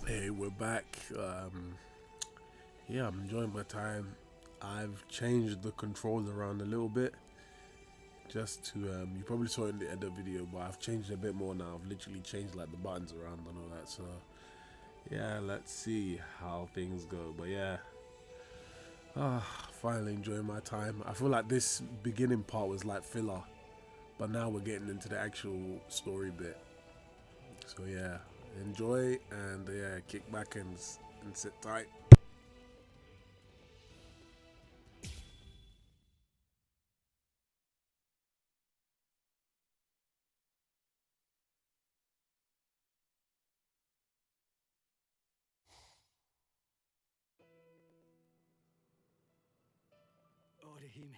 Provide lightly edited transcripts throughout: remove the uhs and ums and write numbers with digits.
Hey, we're back. Yeah, I'm enjoying my time. I've changed the controls around a little bit just to, you probably saw it in the end of the video, but I've changed it a bit more now. I've literally changed like the buttons around and all that. So, yeah, let's see how things go. But yeah, finally enjoying my time. I feel like this beginning part was like filler, but now we're getting into the actual story bit. So, yeah, enjoy and yeah, kick back and sit tight. 俺姫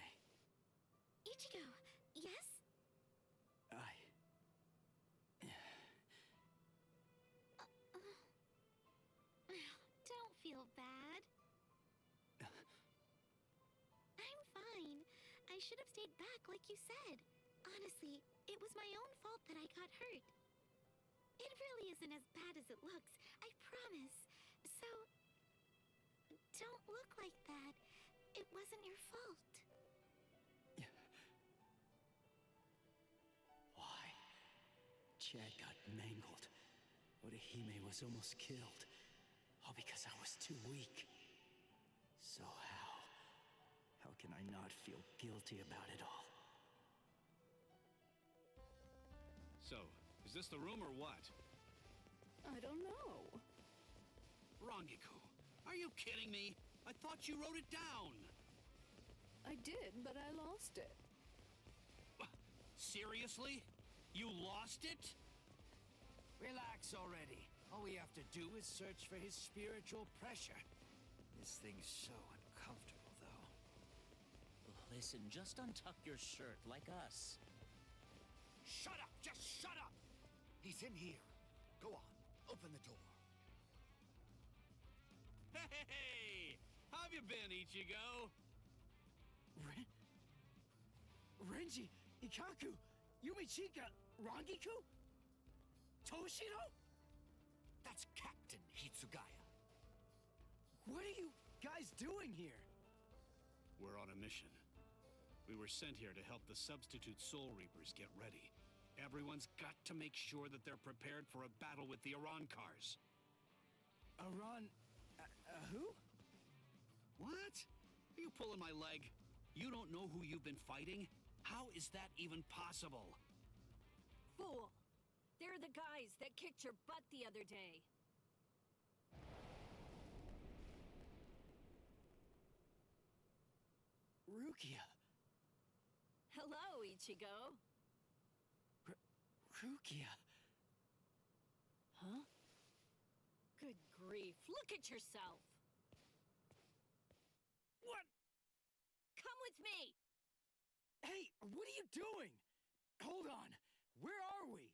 Ichigo, yes? I... Don't feel bad. I'm fine. I should have stayed back like you said. Honestly, it was my own fault that I got hurt. It really isn't as bad as it looks, I promise. So, don't look like that. It wasn't your fault. Why? Chad got mangled. Orihime was almost killed. All because I was too weak. So how can I not feel guilty about it all? So, is this the room or what? I don't know. Rangiku, are you kidding me? I thought you wrote it down. I did, but I lost it. Seriously? You lost it? Relax already. All we have to do is search for his spiritual pressure. This thing's so uncomfortable, though. Listen, just untuck your shirt like us. Shut up! Just shut up! He's in here. Go on, open the door. Hey! How have you been, Ichigo? Renji, Ikaku, Yumichika, Rangiku? Toshiro? That's Captain Hitsugaya. What are you guys doing here? We're on a mission. We were sent here to help the substitute Soul Reapers get ready. Everyone's got to make sure that they're prepared for a battle with the Arankars. Who? What? Are you pulling my leg? You don't know who you've been fighting? How is that even possible? Fool! They're the guys that kicked your butt the other day. Rukia. Hello, Ichigo. Rukia. Huh? Good grief, look at yourself! What? Come with me! Hey, what are you doing? Hold on. Where are we?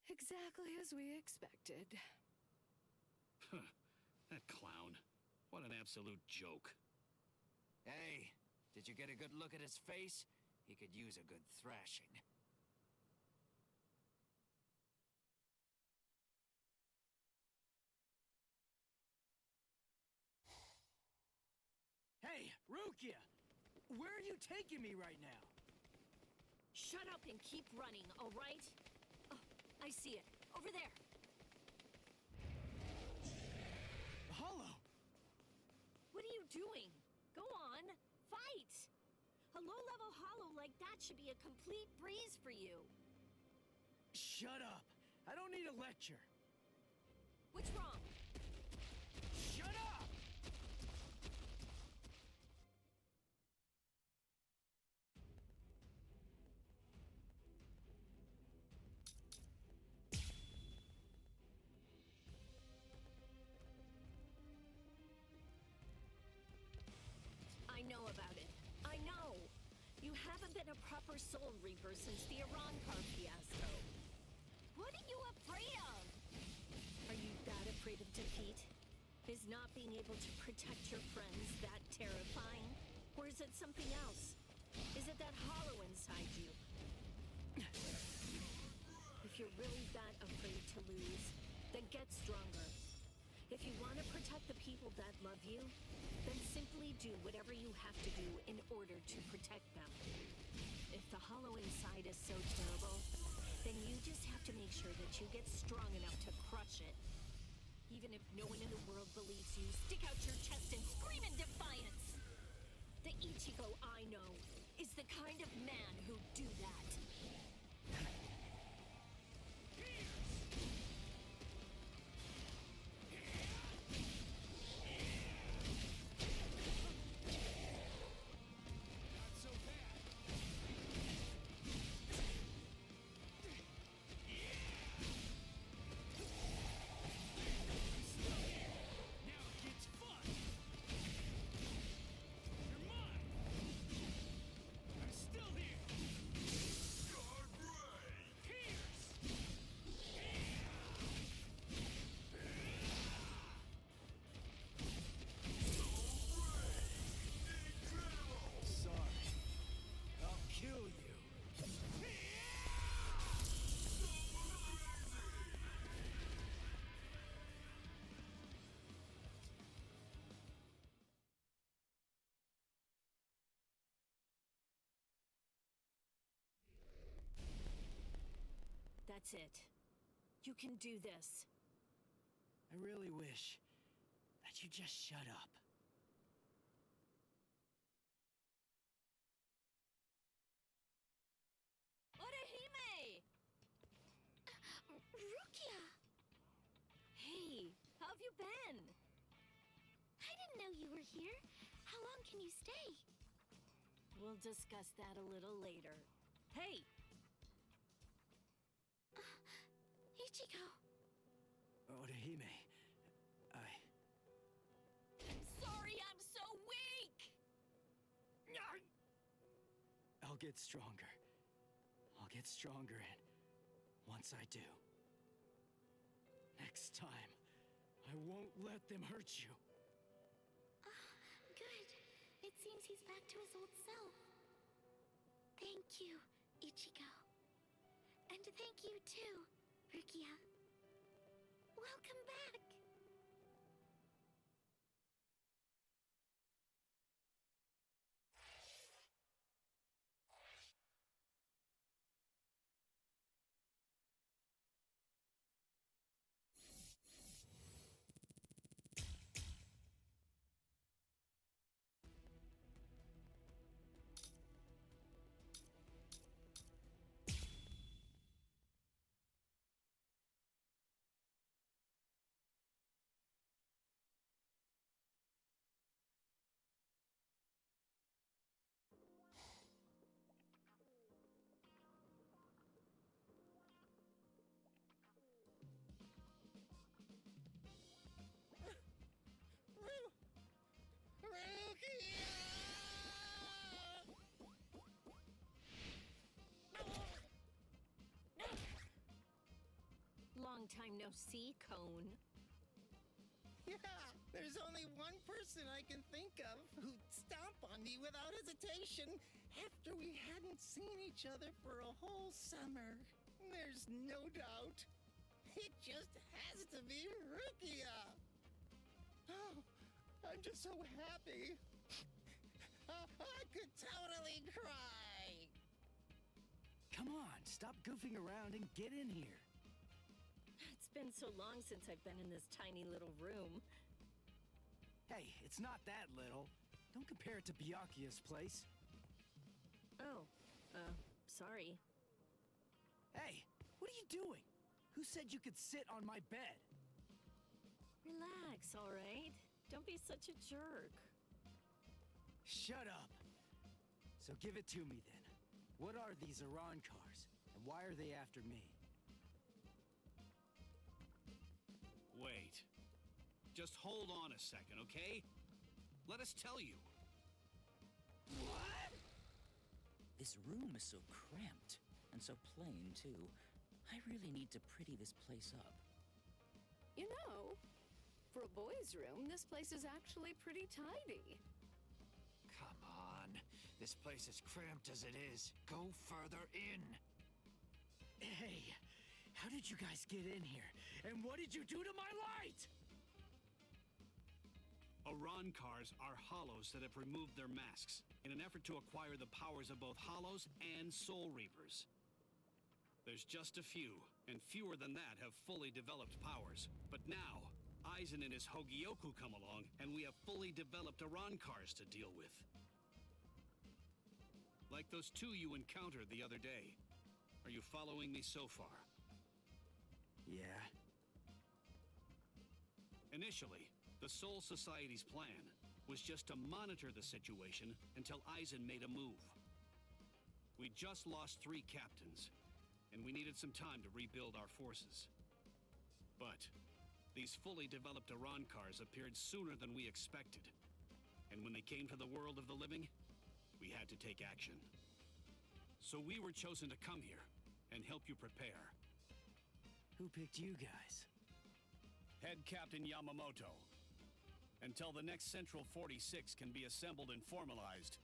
Exactly as we expected. That clown. What an absolute joke. Hey, did you get a good look at his face? He could use a good thrashing. Hey, Rukia! Where are you taking me right now? Shut up and keep running, all right? Oh, I see it. Over there. Hollow! What are you doing? Go on, fight! A low-level hollow like that should be a complete breeze for you. Shut up! I don't need a lecture. What's wrong? Shut up! I know about it. I know! You haven't been a proper Soul Reaper since the Arankar fiasco. What are you afraid of? Are you that afraid of defeat? Is not being able to protect your friends that terrifying? Or is it something else? Is it that hollow inside you? If you're really that afraid to lose, then get stronger. people that love you, then simply do whatever you have to do in order to protect them. If the hollow inside is so terrible, then you just have to make sure that you get strong enough to crush it. Even if no one in the world believes you, stick out your chest and scream in defiance! The Ichigo I know is the kind of man who'd do that. That's it. You can do this. I really wish that you just shut up. Orihime! Rukia! Hey, how have you been? I didn't know you were here. How long can you stay? We'll discuss that a little later. Hey! Ichigo. Orihime, Sorry, I'm so weak! I'll get stronger. I'll get stronger, and once I do, next time, I won't let them hurt you. Good. It seems he's back to his old self. Thank you, Ichigo. And thank you too, Rukia. Welcome back. Long time no see, Cone. Yeah, there's only one person I can think of who'd stomp on me without hesitation after we hadn't seen each other for a whole summer. There's no doubt. It just has to be Rukia. Oh, I'm just so happy. I could totally cry. Come on, stop goofing around and get in here. It's been so long since I've been in this tiny little room. Hey, it's not that little. Don't compare it to Byakuya's place. Oh, sorry. Hey, what are you doing? Who said you could sit on my bed? Relax, all right? Don't be such a jerk. Shut up. So give it to me then. What are these Iran cars, and why are they after me? Wait. Just hold on a second, okay? Let us tell you. What? This room is so cramped, and so plain, too. I really need to pretty this place up. You know, for a boys' room, this place is actually pretty tidy. Come on. This place is cramped as it is. Go further in. Hey, how did you guys get in here? And what did you do to my light? Arankars are hollows that have removed their masks in an effort to acquire the powers of both hollows and Soul Reapers. There's just a few, and fewer than that have fully developed powers. But now, Aizen and his Hogyoku come along, and we have fully developed Arankars to deal with. Like those two you encountered the other day. Are you following me so far? Yeah. Initially, the Soul Society's plan was just to monitor the situation until Aizen made a move. We just lost 3 captains, and we needed some time to rebuild our forces. But these fully developed Arankars appeared sooner than we expected. And when they came to the world of the living, we had to take action. So we were chosen to come here and help you prepare. Who picked you guys? Head Captain Yamamoto. Until the next Central 46 can be assembled and formalized,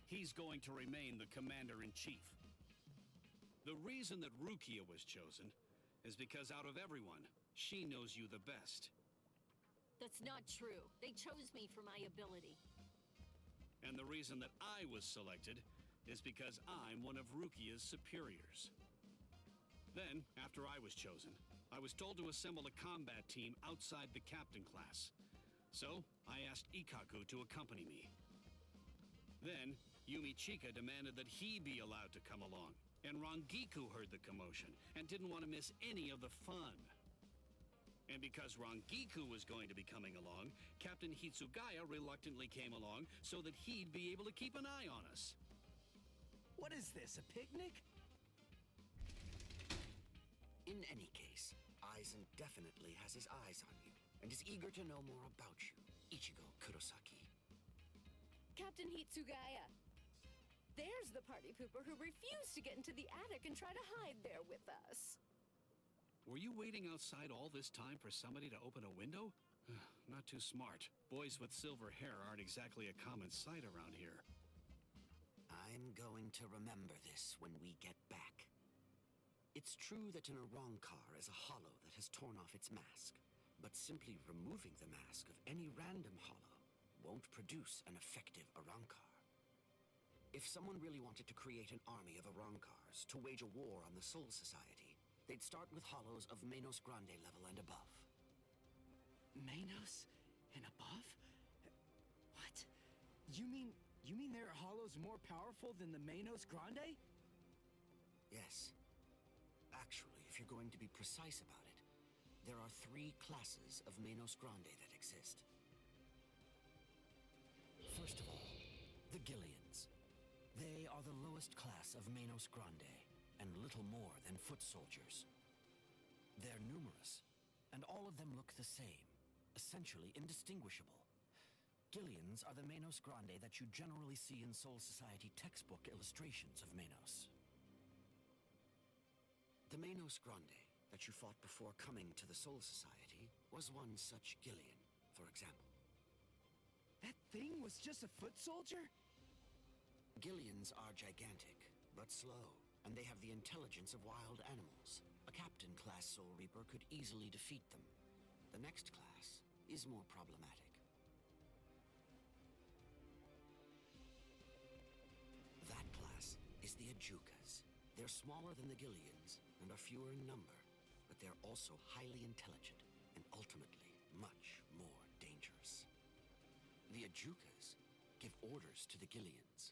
he's going to remain the Commander-in-Chief. The reason that Rukia was chosen is because out of everyone, she knows you the best. That's not true. They chose me for my ability. And the reason that I was selected is because I'm one of Rukia's superiors. Then, after I was chosen, I was told to assemble a combat team outside the captain class. So, I asked Ikkaku to accompany me. Then, Yumi Chika demanded that he be allowed to come along, and Rangiku heard the commotion and didn't want to miss any of the fun. And because Rangiku was going to be coming along, Captain Hitsugaya reluctantly came along so that he'd be able to keep an eye on us. What is this, a picnic? In any case, Aizen definitely has his eyes on you, and is eager to know more about you, Ichigo Kurosaki. Captain Hitsugaya. There's the party pooper who refused to get into the attic and try to hide there with us. Were you waiting outside all this time for somebody to open a window? Not too smart. Boys with silver hair aren't exactly a common sight around here. I'm going to remember this when we get back. It's true that an Arankar is a hollow that has torn off its mask, but simply removing the mask of any random hollow won't produce an effective Arankar. If someone really wanted to create an army of Arankars to wage a war on the Soul Society, they'd start with hollows of Menos Grande level and above. Manos and above? What? You mean there are hollows more powerful than the Manos Grande? Yes. Actually, if you're going to be precise about it, there are 3 classes of Menos Grande that exist. First of all, the Gillians. They are the lowest class of Menos Grande, and little more than foot soldiers. They're numerous, and all of them look the same, essentially indistinguishable. Gillians are the Menos Grande that you generally see in Soul Society textbook illustrations of Menos. The Menos Grande that you fought before coming to the Soul Society was one such Gillian, for example. That thing was just a foot soldier? Gillians are gigantic, but slow, and they have the intelligence of wild animals. A captain-class Soul Reaper could easily defeat them. The next class is more problematic. That class is the Ajukas. They're smaller than the Gillians, and are fewer in number, but they're also highly intelligent, and ultimately much more dangerous. The Ajukas give orders to the Gillians.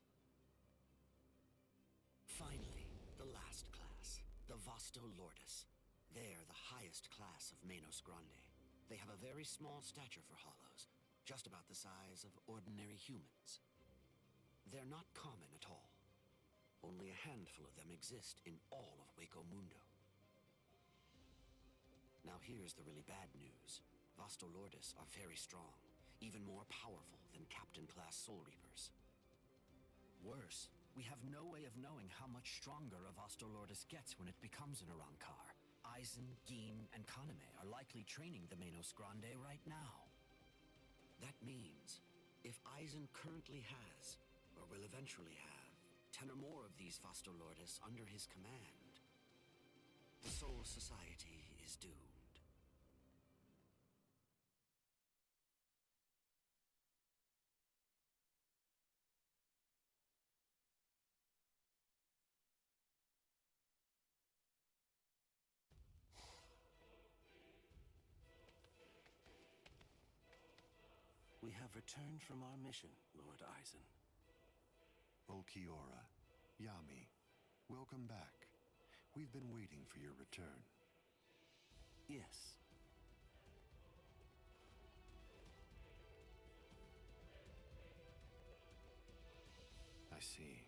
Finally, the last class, the Vasto Lordis. They're the highest class of Menos Grande. They have a very small stature for hollows, just about the size of ordinary humans. They're not common at all. Only a handful of them exist in all of Hueco Mundo. Now here's the really bad news. Vasto Lordis are very strong, even more powerful than Captain-class Soul Reapers. Worse, we have no way of knowing how much stronger a Vasto Lordis gets when it becomes an Arankar. Aizen, Gin, and Kaname are likely training the Menos Grande right now. That means, if Aizen currently has, or will eventually have, 10 or more of these Vasto Lordis under his command, the Soul Society is doomed. We have returned from our mission, Lord Aizen. Ulquiorra, Yami, welcome back. We've been waiting for your return. Yes. I see.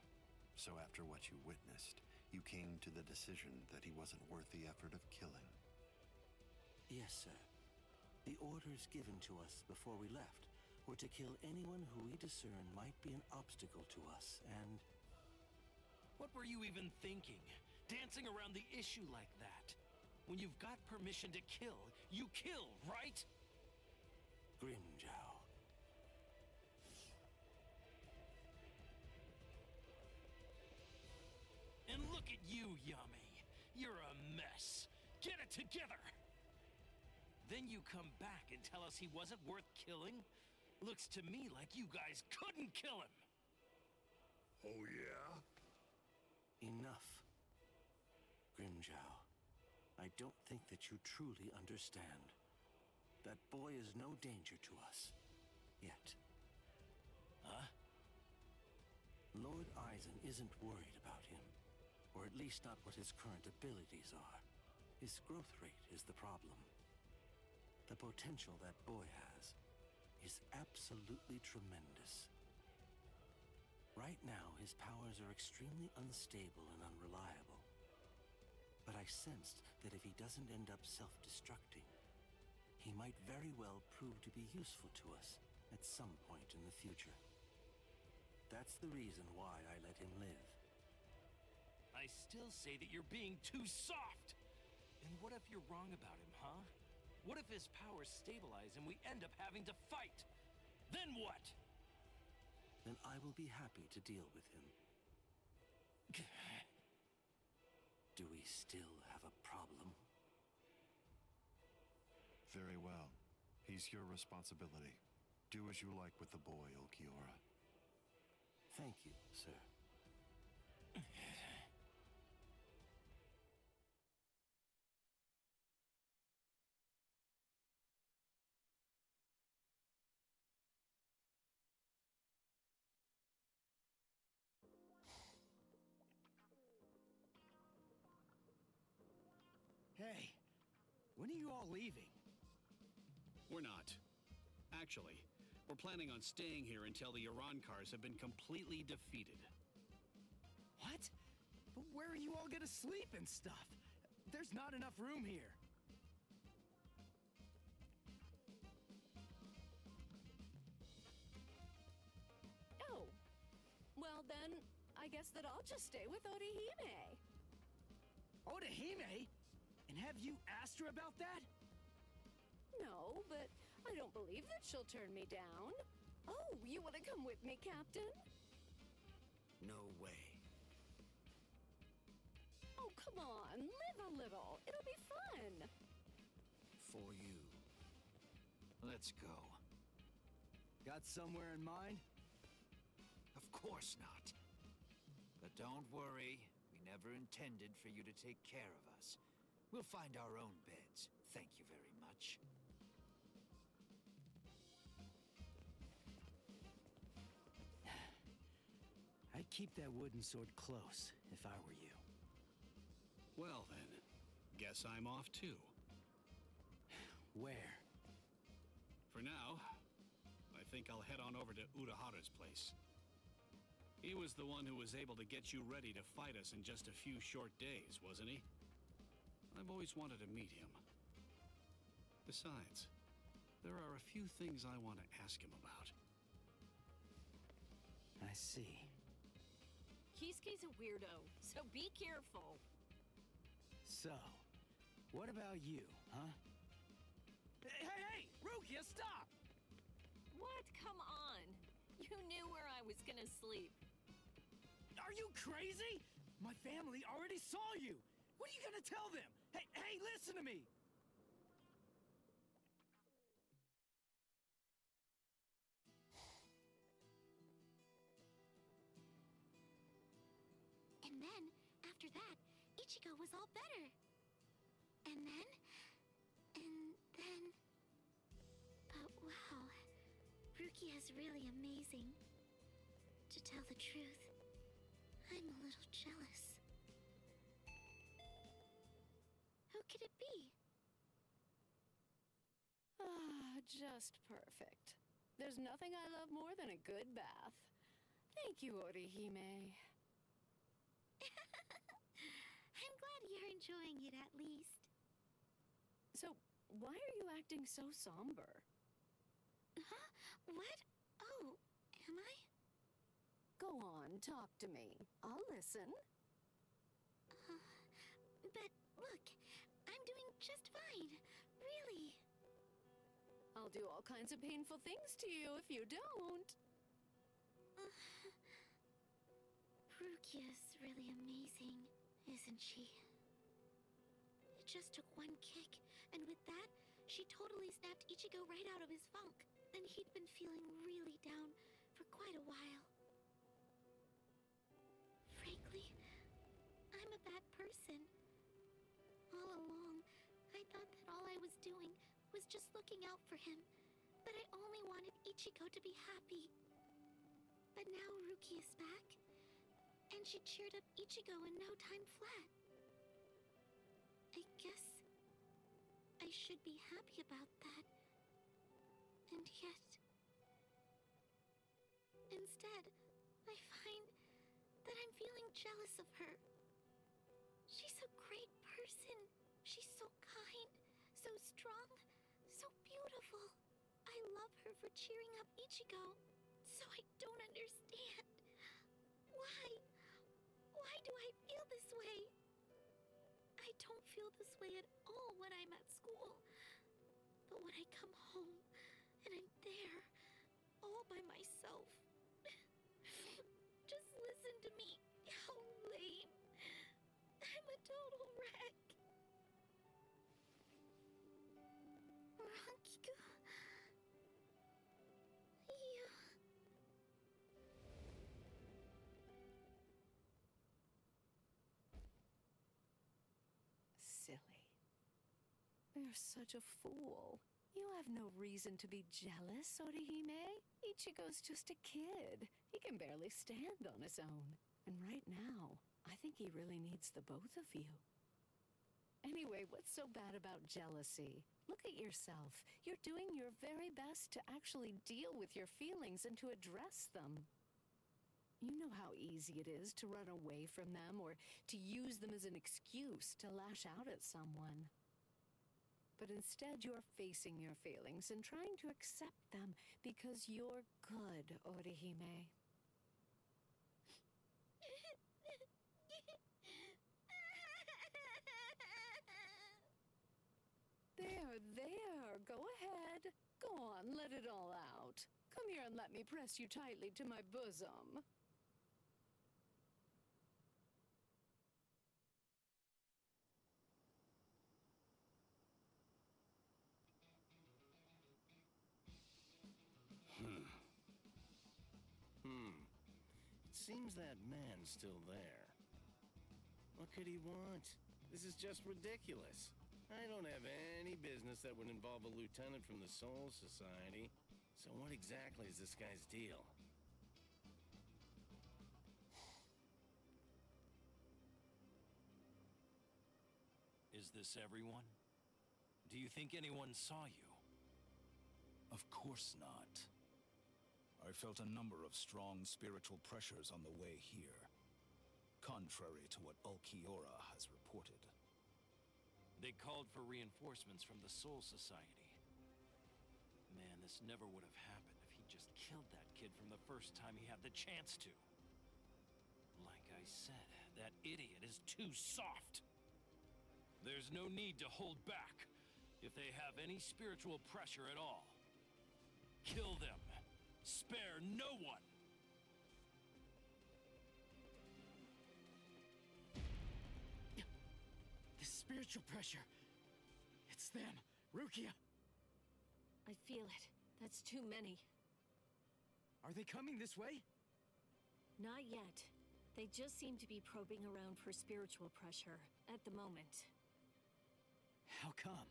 So after what you witnessed, you came to the decision that he wasn't worth the effort of killing. Yes, sir. The orders given to us before we left were to kill anyone who we discern might be an obstacle to us, and... What were you even thinking? Dancing around the issue like that? When you've got permission to kill, you kill, right? Grimjow. And look at you, Yami. You're a mess. Get it together! Then you come back and tell us he wasn't worth killing? Looks to me like you guys couldn't kill him! Oh, yeah? Enough. Grimjow, I don't think that you truly understand. That boy is no danger to us. Yet. Huh? Lord Aizen isn't worried about him. Or at least not what his current abilities are. His growth rate is the problem. The potential that boy has is absolutely tremendous. Right now, his powers are extremely unstable and unreliable. But I sensed that if he doesn't end up self-destructing, he might very well prove to be useful to us at some point in the future. That's the reason why I let him live. I still say that you're being too soft! And what if you're wrong about him, huh? What if his powers stabilize and we end up having to fight? Then what? Then I will be happy to deal with him. Do we still have a problem? Very well. He's your responsibility. Do as you like with the boy, Ulquiorra. Thank you, sir. Hey, when are you all leaving? We're not. Actually, we're planning on staying here until the Urankars have been completely defeated. What? But where are you all gonna sleep and stuff? There's not enough room here. Oh. Well then, I guess that I'll just stay with Orihime. Orihime? And have you asked her about that? No, but I don't believe that she'll turn me down. Oh, you want to come with me, Captain? No way. Oh, come on, live a little. It'll be fun. For you. Let's go. Got somewhere in mind? Of course not. But don't worry, we never intended for you to take care of us. We'll find our own beds. Thank you very much. I'd keep that wooden sword close if I were you. Well then, guess I'm off too. Where? For now, I think I'll head on over to Urahara's place. He was the one who was able to get you ready to fight us in just a few short days, wasn't he? I've always wanted to meet him. Besides, there are a few things I want to ask him about. I see. Kisuke's a weirdo, so be careful. So, what about you, huh? Hey! Rukia, stop! What? Come on. You knew where I was gonna sleep. Are you crazy? My family already saw you. What are you gonna tell them? Hey, listen to me! And then, after that, Ichigo was all better. And then... But wow, Rukia Rukia is really amazing. To tell the truth, I'm a little jealous. Who could it be? Ah, just perfect. There's nothing I love more than a good bath. Thank you, Orihime. I'm glad you're enjoying it at least. So, why are you acting so somber? Huh? What? Oh, am I? Go on, talk to me. I'll listen. But look, I'm doing just fine. Really. I'll do all kinds of painful things to you if you don't. Rukia's really amazing, isn't she? It just took one kick, and with that, she totally snapped Ichigo right out of his funk. And he'd been feeling really down for quite a while. Frankly, I'm a bad person. All along, I thought that all I was doing was just looking out for him, but I only wanted Ichigo to be happy. But now Rukia's back, and she cheered up Ichigo in no time flat. I guess I should be happy about that. And yet, instead, I find that I'm feeling jealous of her. She's a great person. She's so kind, so strong, so beautiful. I love her for cheering up Ichigo, so I don't understand. Why? Why do I feel this way? I don't feel this way at all when I'm at school. But when I come home, and I'm there, all by myself. Just listen to me. How lame. I'm a total wreck. Rankiku. You... Silly. You're such a fool. You have no reason to be jealous, Orihime. Ichigo's just a kid. He can barely stand on his own. And right now, I think he really needs the both of you. Anyway, what's so bad about jealousy? Look at yourself. You're doing your very best to actually deal with your feelings and to address them. You know how easy it is to run away from them or to use them as an excuse to lash out at someone. But instead, you're facing your feelings and trying to accept them because you're good, Orihime. There, go ahead. Go on, let it all out. Come here and let me press you tightly to my bosom. It seems that man's still there. What could he want? This is just ridiculous. I don't have any business that would involve a lieutenant from the Soul Society. So what exactly is this guy's deal? Is this everyone? Do you think anyone saw you? Of course not. I felt a number of strong spiritual pressures on the way here, contrary to what Ulquiorra has reported. They called for reinforcements from the Soul Society. Man, this never would have happened if he just killed that kid from the first time he had the chance to. Like I said, that idiot is too soft. There's no need to hold back. If they have any spiritual pressure at all, kill them. Spare no one. The spiritual pressure. It's them. Rukia. I feel it. That's too many. Are they coming this way? Not yet. They just seem to be probing around for spiritual pressure at the moment. How come?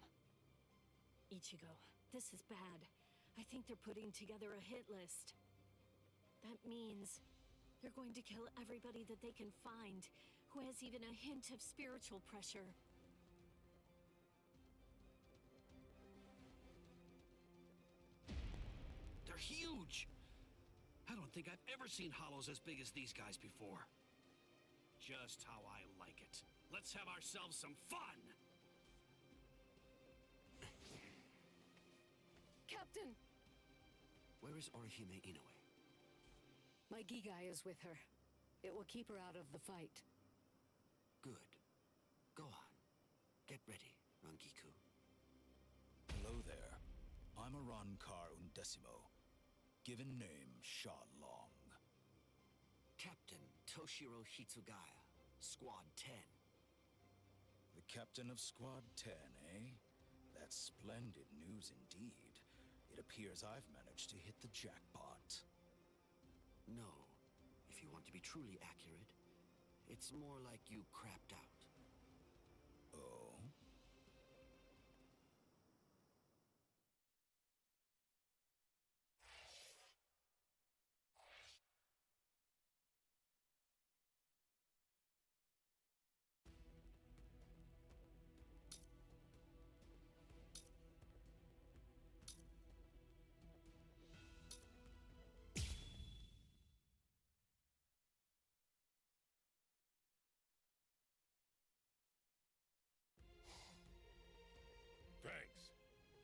Ichigo, this is bad. I think they're putting together a hit list. That means they're going to kill everybody that they can find who has even a hint of spiritual pressure. They're huge! I don't think I've ever seen hollows as big as these guys before. Just how I like it. Let's have ourselves some fun! Captain! Where is Orihime Inoue? My Gigai is with her. It will keep her out of the fight. Good. Go on. Get ready, Rangiku. Hello there. I'm Arankar Undecimo. Given name, Sha Long. Captain Toshiro Hitsugaya, Squad 10. The captain of Squad 10, eh? That's splendid news indeed. It appears I've managed to hit the jackpot. No. If you want to be truly accurate, it's more like you crapped out. Oh? Thanks.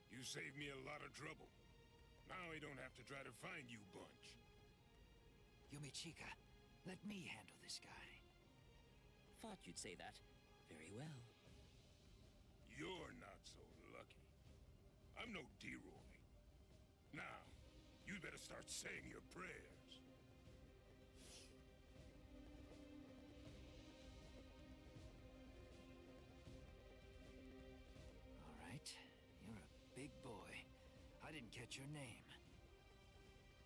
You saved me a lot of trouble. Now I don't have to try to find you bunch. Yumichika, let me handle this guy. Thought you'd say that. Very well. You're not so lucky. I'm no D-Roy. Now, you better start saying your prayers. All right, you're a big boy. I didn't catch your name.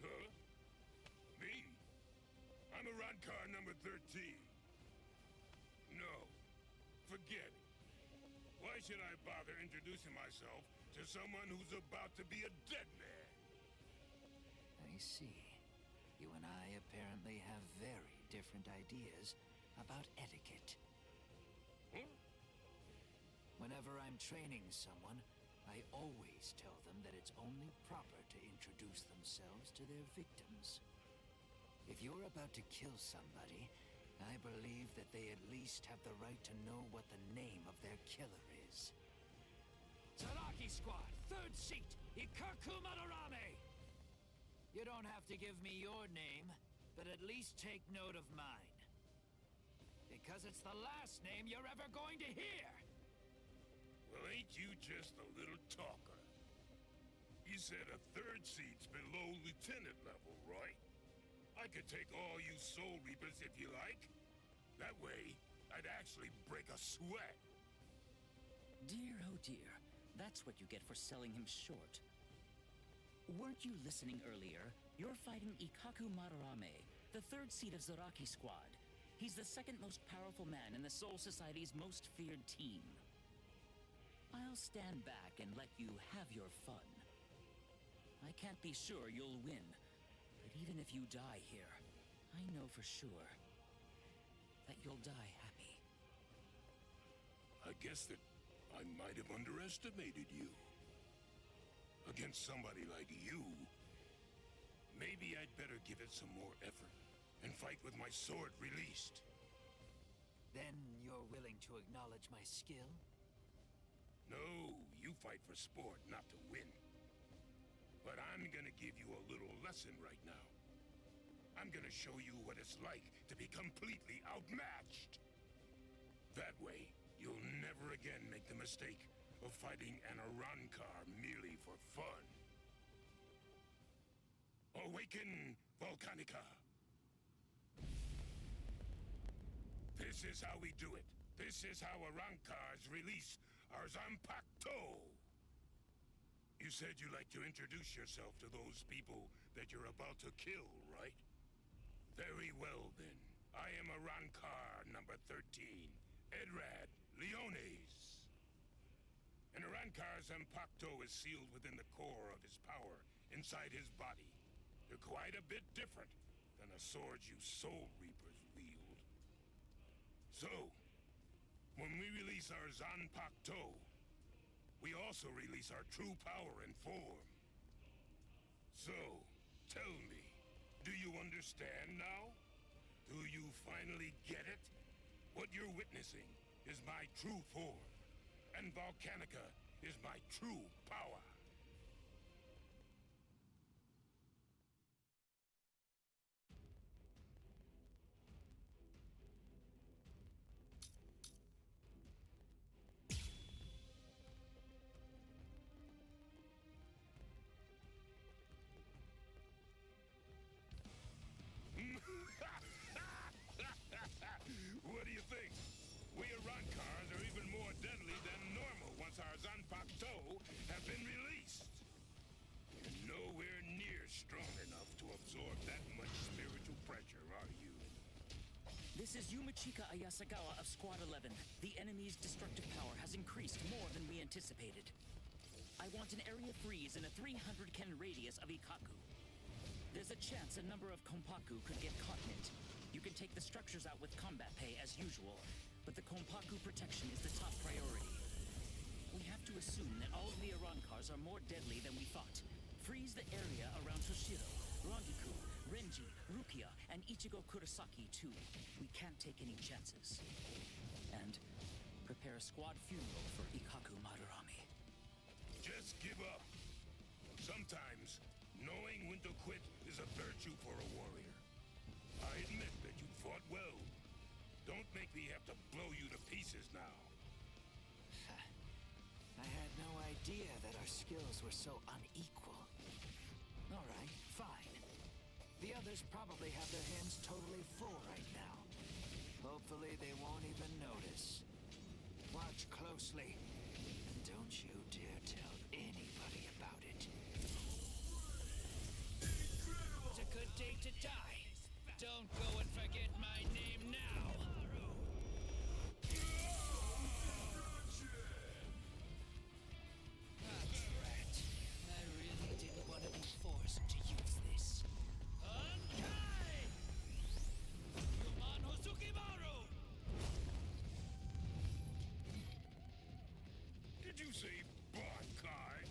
Huh? Me? I'm a Rankar number 13. No. Forget it. Why should I bother introducing myself to someone who's about to be a dead man? I see. You and I apparently have very different ideas about etiquette. Huh? Whenever I'm training someone, I always tell them that it's only proper to introduce themselves to their victims. If you're about to kill somebody, I believe that they at least have the right to know what the name of their killer is. Zaraki Squad, 3rd seat, Ikaku Madarame! You don't have to give me your name, but at least take note of mine. Because it's the last name you're ever going to hear! Well, ain't you just a little talker? You said a 3rd seat's below lieutenant level, right? I could take all you Soul Reapers if you like. That way, I'd actually break a sweat. Dear, oh dear. That's what you get for selling him short. Weren't you listening earlier? You're fighting Ikaku Madarame, the 3rd seat of Zaraki Squad. He's the 2nd most powerful man in the Soul Society's most feared team. I'll stand back and let you have your fun. I can't be sure you'll win, but even if you die here, I know for sure that you'll die happy. I guess that I might have underestimated you. Against somebody like you, maybe I'd better give it some more effort and fight with my sword released. Then you're willing to acknowledge my skill? No, you fight for sport, not to win. But I'm gonna give you a little lesson right now. I'm gonna show you what it's like to be completely outmatched. That way, you'll never again make the mistake of fighting an Arankar merely for fun. Awaken, Volcanica! This is how we do it. This is how Arankars release our Zanpakutō. You said you'd like to introduce yourself to those people that you're about to kill, right? Very well, then. I am Arankar number 13, Edrad Leones. An Arankar's Zanpakutō is sealed within the core of his power in inside his body. They're quite a bit different than the swords you Soul Reapers wield. So, when we release our Zanpakutō, we also release our true power and form. So, tell me, do you understand now? Do you finally get it? What you're witnessing is my true form, and Volcanica is my true power. What do you think? We Arankars are even more deadly than normal once our Zanpakutō have been released. You're nowhere near strong enough to absorb that much spiritual pressure, are you? This is Yumichika Ayasagawa of Squad 11. The enemy's destructive power has increased more than we anticipated. I want an area freeze in a 300 ken radius of Ikaku. There's a chance a number of Konpaku could get caught in it. You can take the structures out with combat pay as usual, but the Konpaku protection is the top priority. We have to assume that all of the Arankars are more deadly than we thought. Freeze the area around Toshiro, Rangiku, Renji, Rukia, and Ichigo Kurosaki too. We can't take any chances. And prepare a squad funeral for Ikaku Madarame. Just give up. Sometimes, knowing when to quit is a virtue for a warrior. I admit that you fought well. Don't make me have to blow you to pieces now. I had no idea that our skills were so unequal. All right, fine. The others probably have their hands totally full right now. Hopefully they won't even notice. Watch closely, and don't you dare tell anybody about it. It's a good day to die. Don't go and forget my name now. That's right. I really didn't want to be forced to use this. Ankai! Human Hosukimaru! Did you say Bankai?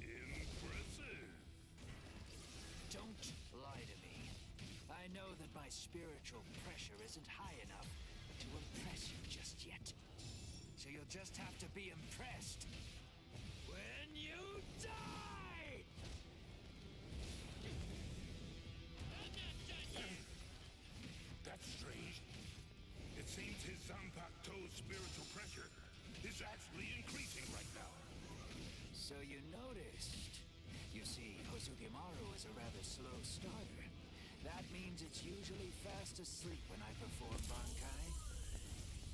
Impressive. Don't lie to me. I know that my spiritual pressure isn't high enough to impress you just yet. So you'll just have to be impressed when you die! That's strange. It seems his Zanpakutō's spiritual pressure is actually increasing right now. So you noticed. You see, Hosugimaru is a rather slow starter. That means it's usually fast asleep when I perform Bankai.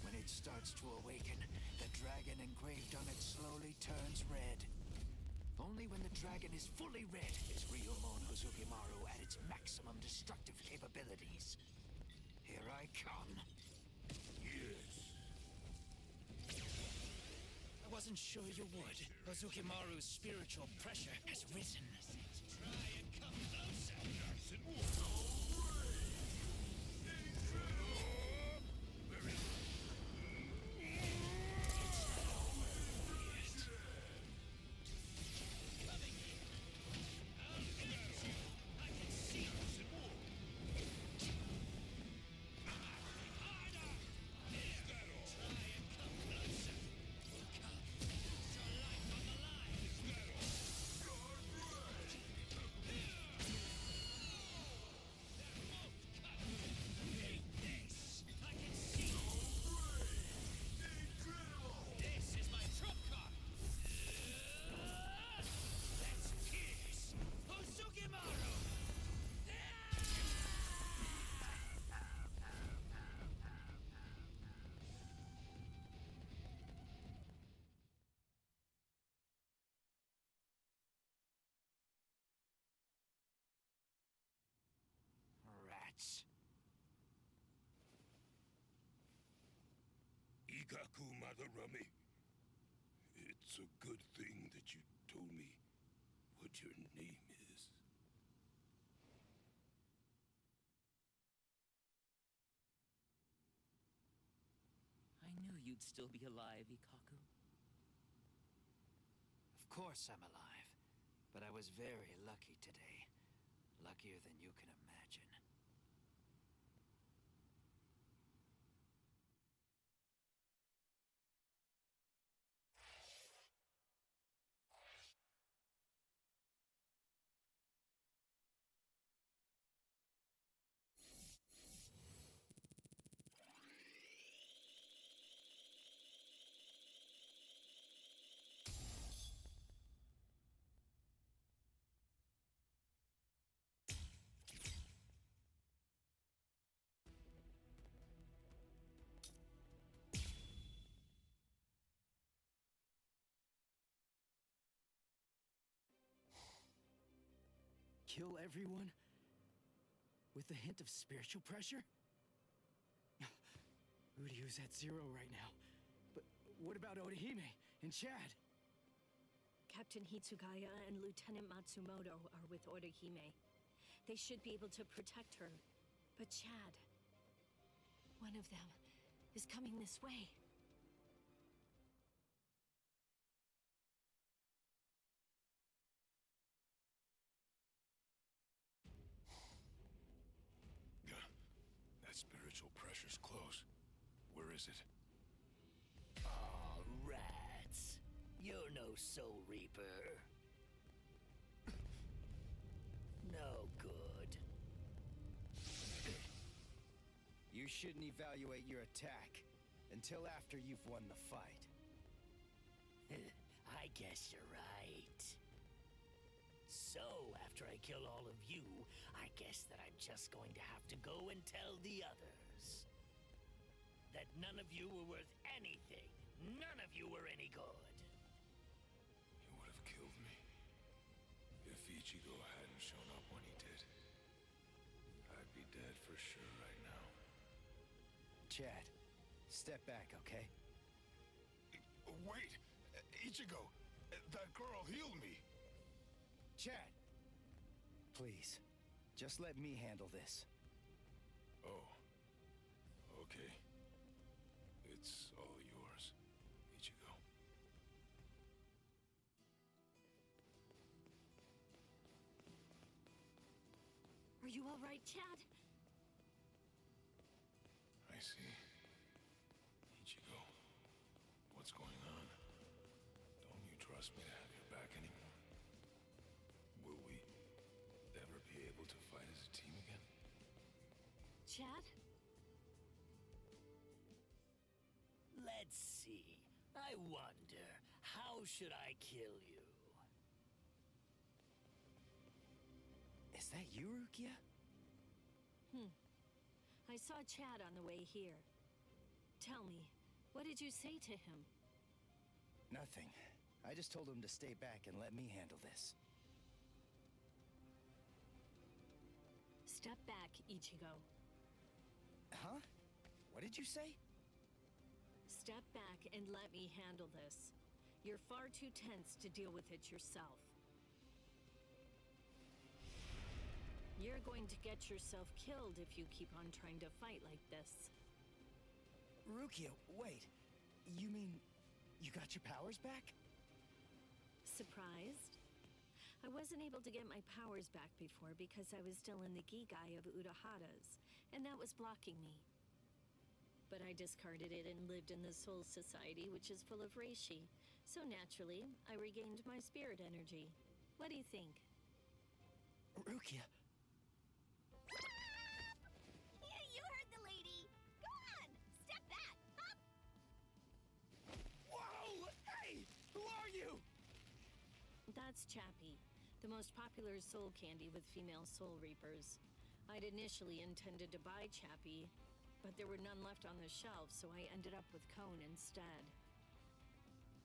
When it starts to awaken, the dragon engraved on it slowly turns red. Only when the dragon is fully red is Ryumon Hosugimaru at its maximum destructive capabilities. Here I come. Yes. I wasn't sure you would. Hosugimaru's spiritual pressure has risen. Try and come closer. Nice and warm. Ikaku Madarame. It's a good thing that you told me what what your name is. I knew you'd still be alive, Ikaku. Of course I'm alive, but I was very lucky today. Luckier than you can imagine. Kill everyone? With a hint of spiritual pressure? Uryu's at 0 right now. But what about Orihime and Chad? Captain Hitsugaya and Lieutenant Matsumoto are with Orihime. They should be able to protect her. But Chad... one of them is coming this way. That spiritual pressure's close. Where is it? Aw, rats. You're no Soul Reaper. No good. You shouldn't evaluate your attack until after you've won the fight. I guess you're right. So, after I kill all of you, I guess that I'm just going to have to go and tell the others that none of you were worth anything. None of you were any good. He would have killed me if Ichigo hadn't shown up when he did. I'd be dead for sure right now. Chad, step back, okay? Wait! Ichigo! That girl healed me! Chad! Please, just let me handle this. Oh. Okay. It's all yours, Ichigo. Are you all right, Chad? I see. Ichigo, what's going on? Don't you trust me to have your back anymore? Will we ever be able to fight as a team again? Chad? Let's see. I wonder, how should I kill you? Is that you, Rukia? I saw Chad on the way here. Tell me, what did you say to him? Nothing. I just told him to stay back and let me handle this. Step back, Ichigo. Huh? What did you say? Step back and let me handle this. You're far too tense to deal with it yourself. You're going to get yourself killed if you keep on trying to fight like this. Rukia, wait. You mean you got your powers back? Surprised? I wasn't able to get my powers back before because I was still in the Gigai of Urahara's, and that was blocking me. But I discarded it and lived in the Soul Society, which is full of reishi. So naturally, I regained my spirit energy. What do you think? Rukia! You heard the lady! Go on! Step back! Up! Whoa! Hey! Who are you? That's Chappie, the most popular soul candy with female soul reapers. I'd initially intended to buy Chappie, but there were none left on the shelf, so I ended up with Cone instead.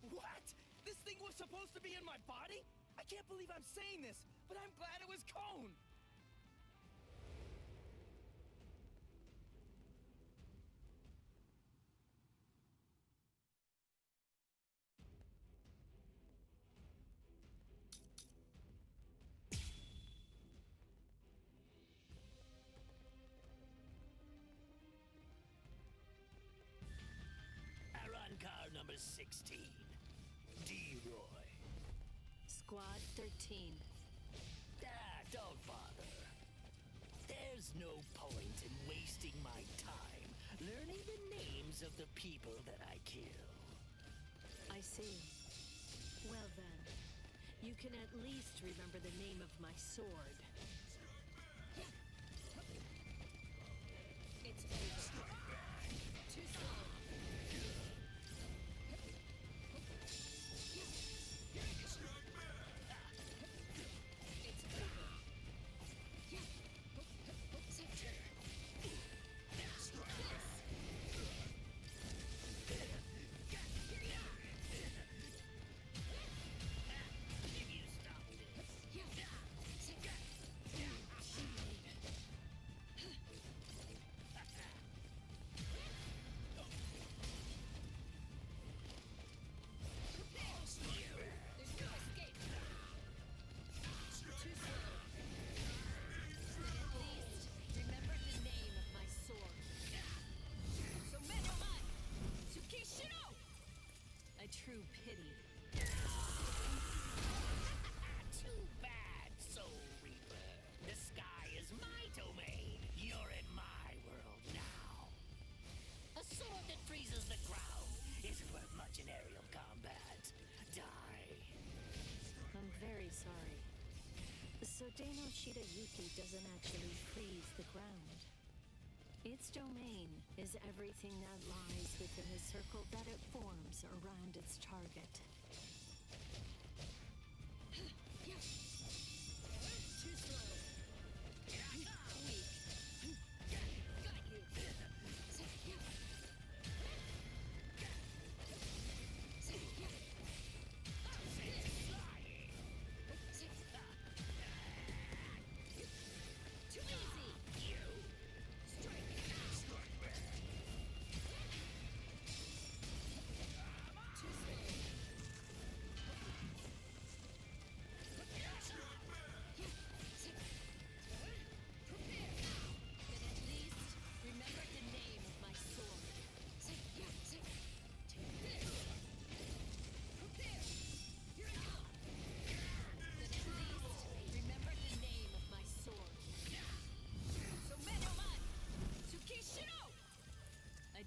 What? This thing was supposed to be in my body? I can't believe I'm saying this, but I'm glad it was Cone! was 16. D-Roy. Squad 13. Don't bother. There's no point in wasting my time learning the names of the people that I kill. I see. Well then, you can at least remember the name of my sword. It's over. Too slow. True pity. Too bad, Soul Reaper. The sky is my domain. You're in my world now. A sword that freezes the ground isn't worth much in aerial combat. Die. I'm very sorry. So Deno Shidayuki doesn't actually freeze the ground. Its domain is everything that lies within the circle that it forms around its target. Too slow. Weak. Got you. Too easy.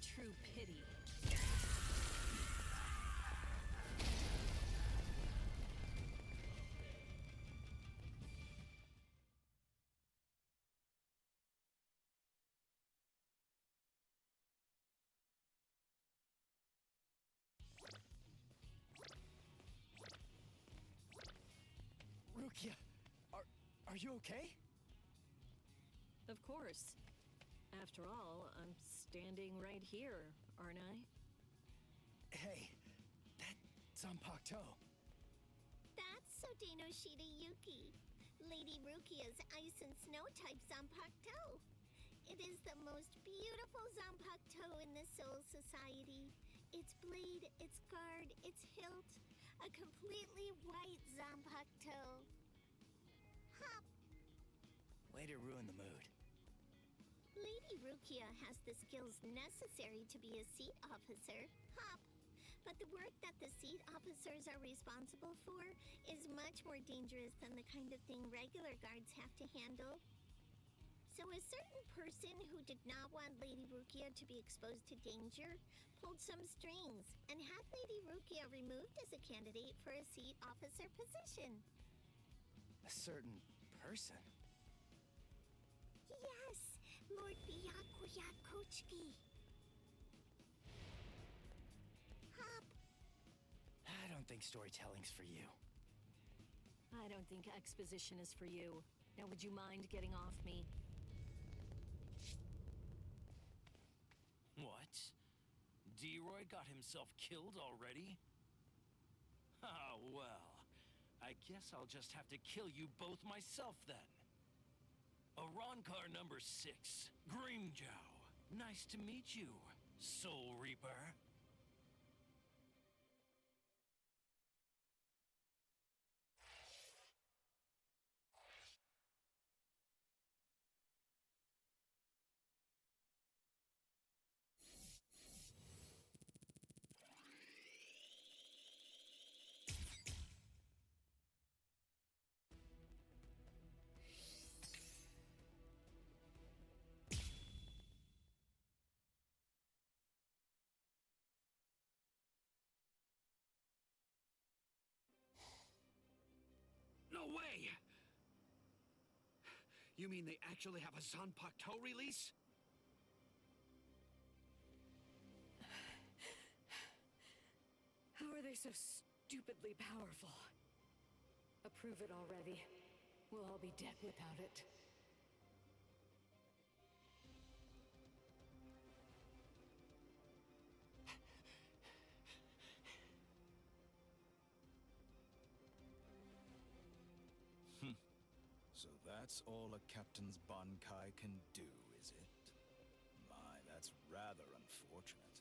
True pity. Rukia, are you okay? Of course. After all, I'm standing right here, aren't I? Hey, that Zanpakutō. That's Sodeno Shidayuki, Lady Rukia's ice and snow type Zanpakutō. It is the most beautiful Zanpakutō in the Soul Society. Its blade, its guard, its hilt, a completely white Zanpakutō. Hop! Way to ruin the mood. Lady Rukia has the skills necessary to be a seat officer, Hop. But the work that the seat officers are responsible for is much more dangerous than the kind of thing regular guards have to handle. So a certain person who did not want Lady Rukia to be exposed to danger pulled some strings and had Lady Rukia removed as a candidate for a seat officer position. A certain person? Yes! Lord Rukia Kuchiki. Hop. I don't think storytelling's for you. I don't think exposition is for you. Now would you mind getting off me? What? D-Roy got himself killed already? Ah, well. I guess I'll just have to kill you both myself then. Arankar number 6, Grimjow. Nice to meet you, Soul Reaper. You mean they actually have a Zanpakutō release? How are they so stupidly powerful? Approve it already. We'll all be dead without it. So that's all a captain's Bankai can do, is it? My, that's rather unfortunate.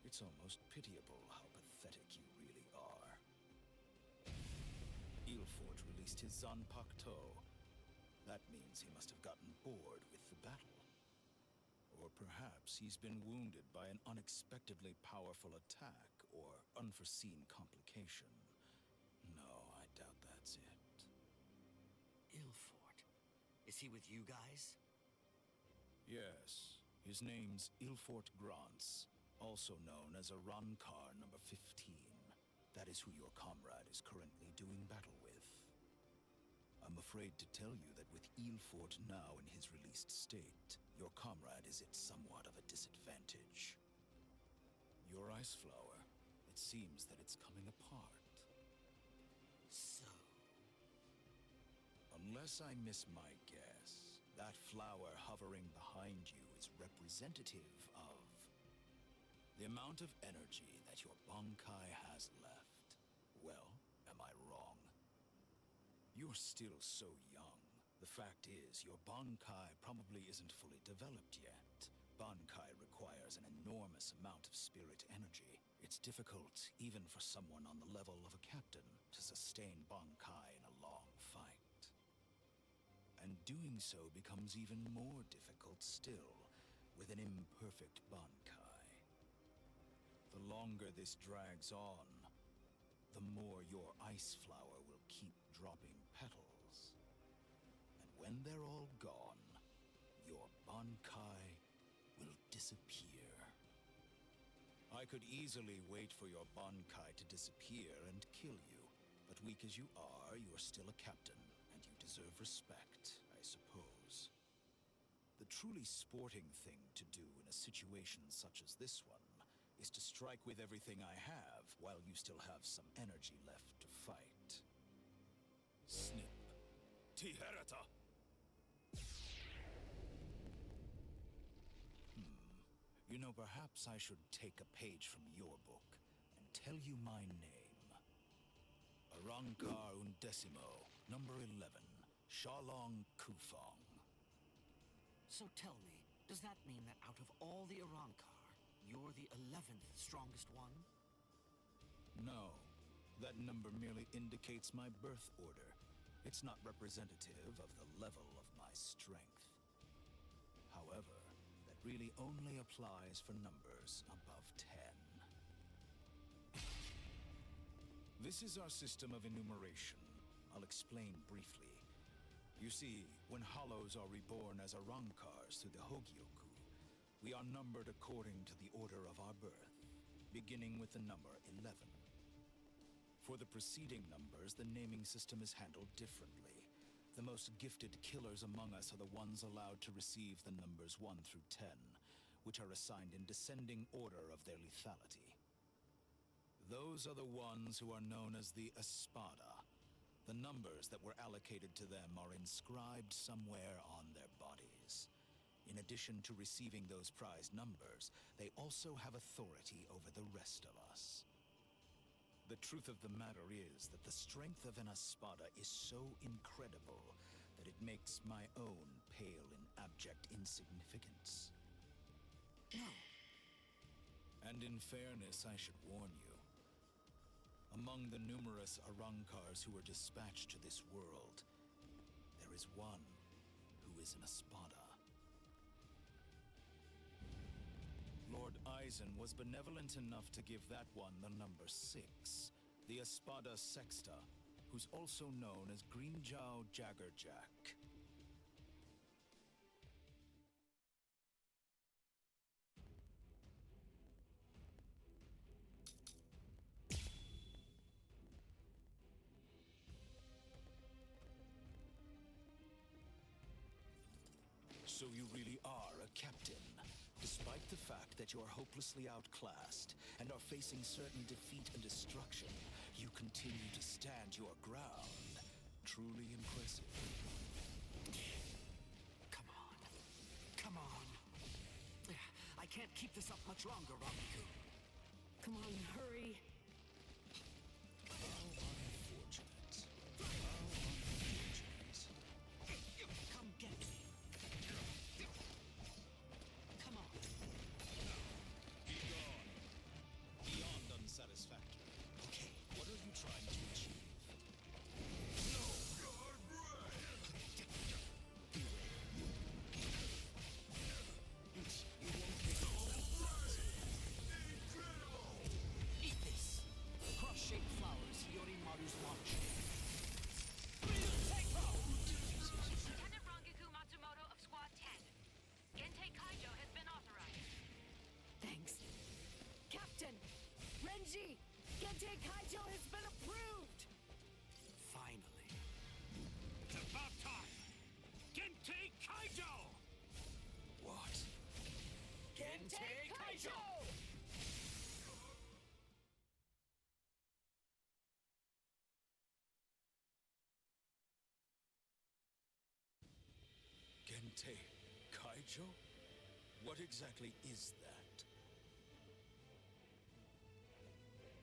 It's almost pitiable how pathetic you really are. Ilfort released his Zanpakutō. That means he must have gotten bored with the battle. Or perhaps he's been wounded by an unexpectedly powerful attack or unforeseen complication. No, I doubt that's it. Ilfort. Is he with you guys? Yes. His name's Ilfort Grants, also known as Arankar number 15. That is who your comrade is currently doing battle with. I'm afraid to tell you that with Ilfort now in his released state, your comrade is at somewhat of a disadvantage. Your ice flower, it seems that it's coming apart. So... Unless I miss my guess, that flower hovering behind you is representative of the amount of energy that your Bankai has left. Well, am I wrong? You're still so young. The fact is, your Bankai probably isn't fully developed yet. Bankai requires an enormous amount of spirit energy. It's difficult, even for someone on the level of a captain, to sustain Bankai in a long fight. And doing so becomes even more difficult still, with an imperfect Bankai. The longer this drags on, the more your ice flower will keep dropping petals. And when they're all gone, your Bankai will disappear. I could easily wait for your Bankai to disappear and kill you, but weak as you are, you're still a captain, and you deserve respect, I suppose. The truly sporting thing to do in a situation such as this one is to strike with everything I have while you still have some energy left to fight. Snip. Tiherata! You know, perhaps I should take a page from your book and tell you my name. Arankar Undecimo, number 11, Shalong Kufong. So tell me, does that mean that out of all the Arankar, you're the 11th strongest one? No. That number merely indicates my birth order. It's not representative of the level of my strength. However, that really only applies for numbers above 10. This is our system of enumeration. I'll explain briefly. You see, when hollows are reborn as Arankars through the Hogyoku, we are numbered according to the order of our birth, beginning with the number 11. For the preceding numbers, the naming system is handled differently. The most gifted killers among us are the ones allowed to receive the numbers 1 through 10, which are assigned in descending order of their lethality. Those are the ones who are known as the Espada. The numbers that were allocated to them are inscribed somewhere on their bodies. In addition to receiving those prized numbers, they also have authority over the rest of us. The truth of the matter is that the strength of an Espada is so incredible that it makes my own pale in abject insignificance. And in fairness, I should warn you. Among the numerous Arankars who were dispatched to this world, there is one who is an Espada. Lord Eisen was benevolent enough to give that one the number 6, the Espada Sexta, who's also known as Greenjow Jaggerjack. So you really are a captain. Despite the fact that you are hopelessly outclassed and are facing certain defeat and destruction, you continue to stand your ground. Truly impressive. Come on. Come on. I can't keep this up much longer, Rakiku. Come on, hurry. How unfortunate. How unfortunate. Come get me. Come on. Be gone. Beyond unsatisfactory. Okay. What are you trying to achieve? Eat this. Cross-shaped flowers, Yorimaru's launch. Lieutenant Rangiku Matsumoto of Squad 10. Gentei Kaijo has been authorized. Thanks. Captain! Renji! Gentei Kaijo has been approved! Finally. It's about time! Gentei Kaijo! What? Gentei Kaijo! Gentei Kaijo? What exactly is that?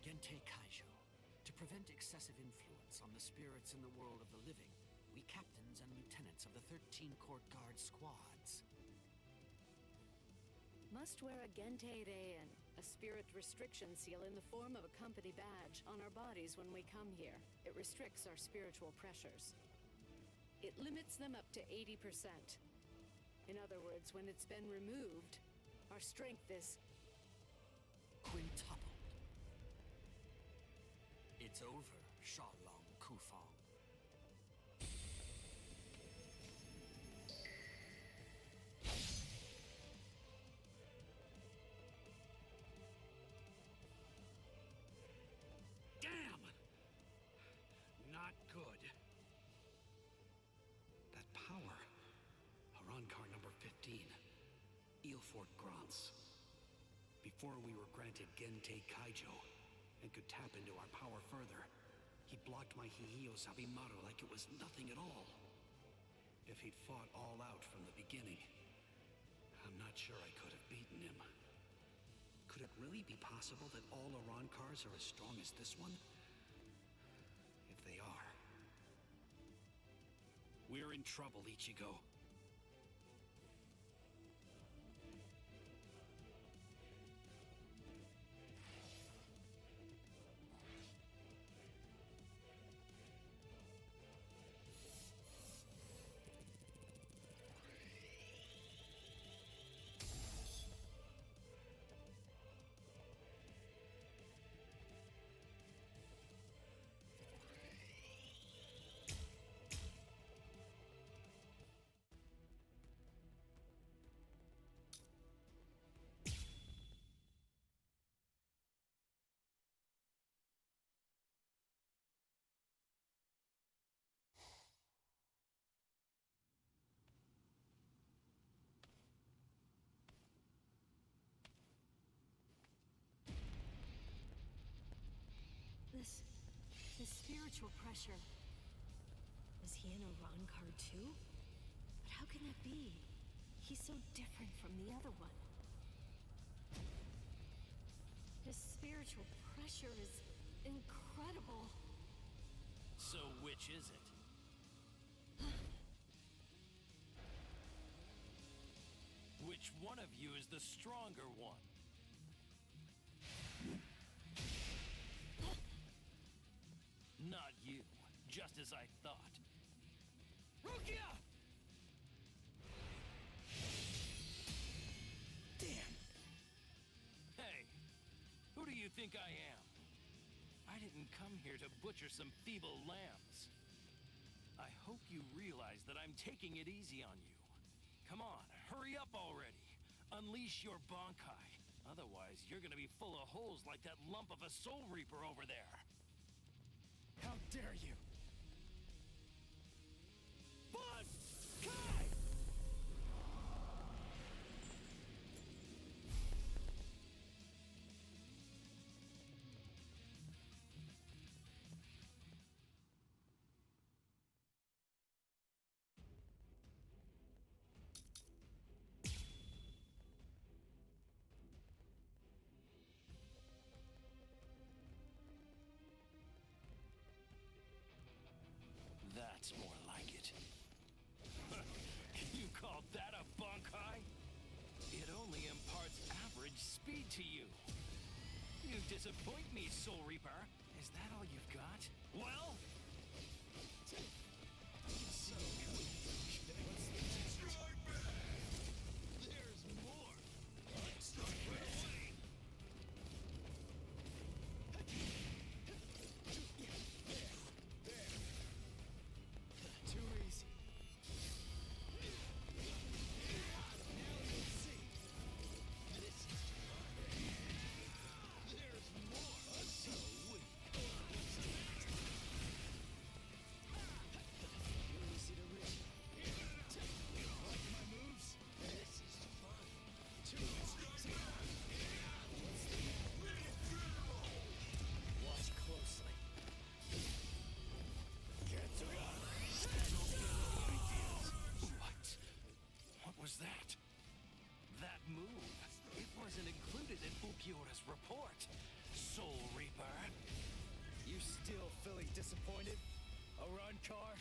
Gentei Kaijo. To prevent excessive influence on the spirits in the world of the living, we captains and lieutenants of the 13 court guard squads. Must wear a Gentei and a spirit restriction seal in the form of a company badge on our bodies when we come here. It restricts our spiritual pressures. It limits them up to 80%. In other words, when it's been removed, our strength is Quintupled. It's over, Shalong Kufang. Damn! Not good. That power. Arankar number 15. Eelfort Grants. Before we were granted Gentei Kaijo and could tap into our power further, he blocked my Hihiyo Sabimaru like it was nothing at all. If he'd fought all out from the beginning, I'm not sure I could have beaten him. Could it really be possible that all Arankars are as strong as this one? If they are, we're in trouble, Ichigo. This spiritual pressure. Is he an Arankar too? But how can that be? He's so different from the other one. His spiritual pressure is incredible. So which is it? Which one of you is the stronger one? Not you, just as I thought. Rukia! Damn! Hey, who do you think I am? I didn't come here to butcher some feeble lambs. I hope you realize that I'm taking it easy on you. Come on, hurry up already. Unleash your Bankai. Otherwise, you're gonna be full of holes like that lump of a Soul Reaper over there. How dare you! Bankai! speed to you. You disappoint me, Soul Reaper. Is that all you've got? Well... There's more. Stop right away. Too easy. Now you'll see. This is there's more. So weak. Easy to reach. Like my moves? This is fun. Too easy. Watch closely. What was that? That move. It wasn't included in Ulquiorra's report. Soul Reaper. You still feeling disappointed? Arankar?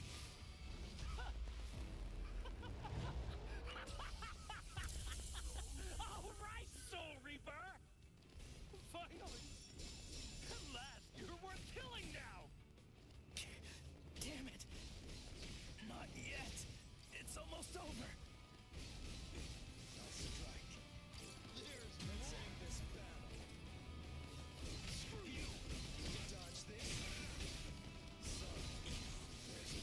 All right, Soul Reaper! Finally! At last, you're worth killing now! Damn it! Not yet! It's almost over! I'll strike. Let's end this battle. Screw you! Dodge this. Son, there's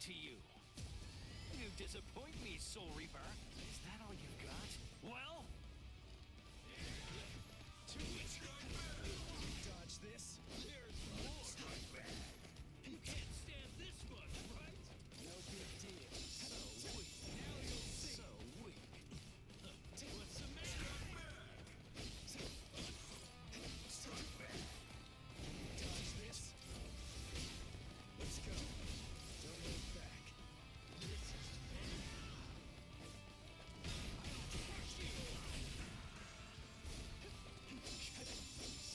to you. You disappoint me, Soul Reaper. Is that all you've got? Well... Dodge this. There's more. Strike back. You can't stand this much, right? No big deal. So weak. Now you'll see. So weak. What's the matter? Strike back. Dodge this. Let's go. Don't look back. This is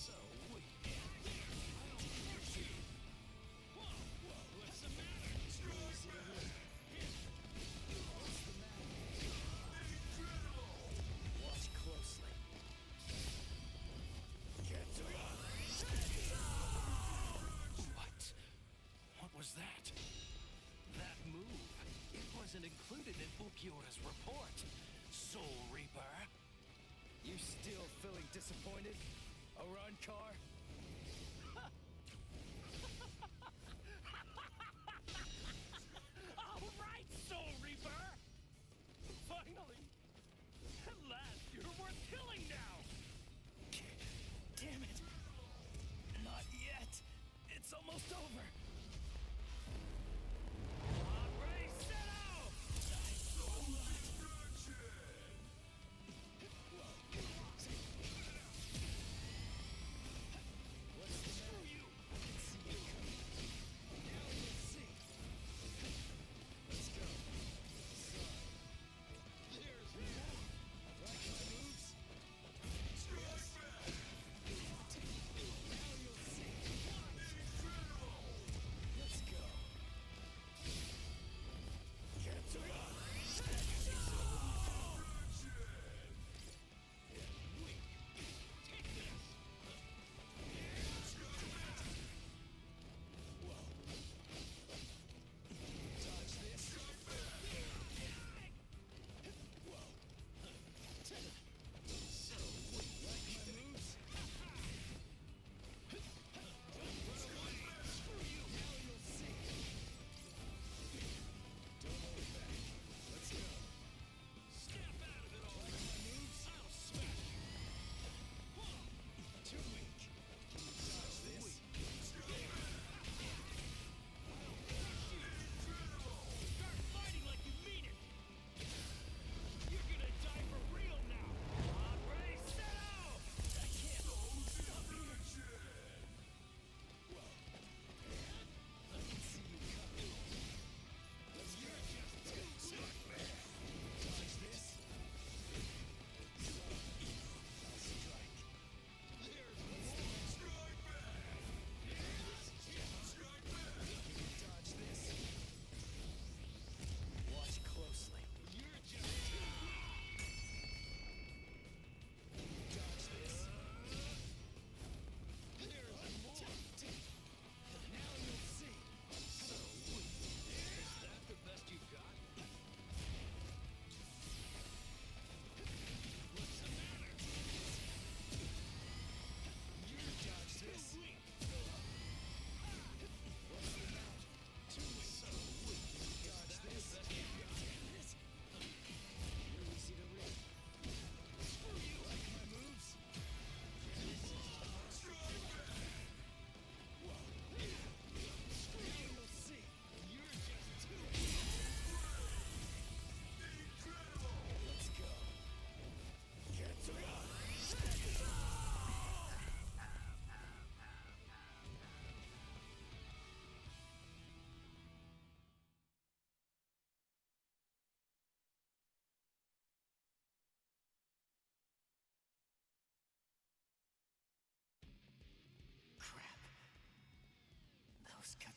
so weak. I don't hurt you. Whoa, what's the matter? What's the matter? Watch closely. What was that? That move. It wasn't included in Ulquiorra's report. Soul Reaper. You still feeling disappointed, Arankar? All right, Soul Reaper! Finally! At last, you're worth killing now! Damn it! Not yet! It's almost over!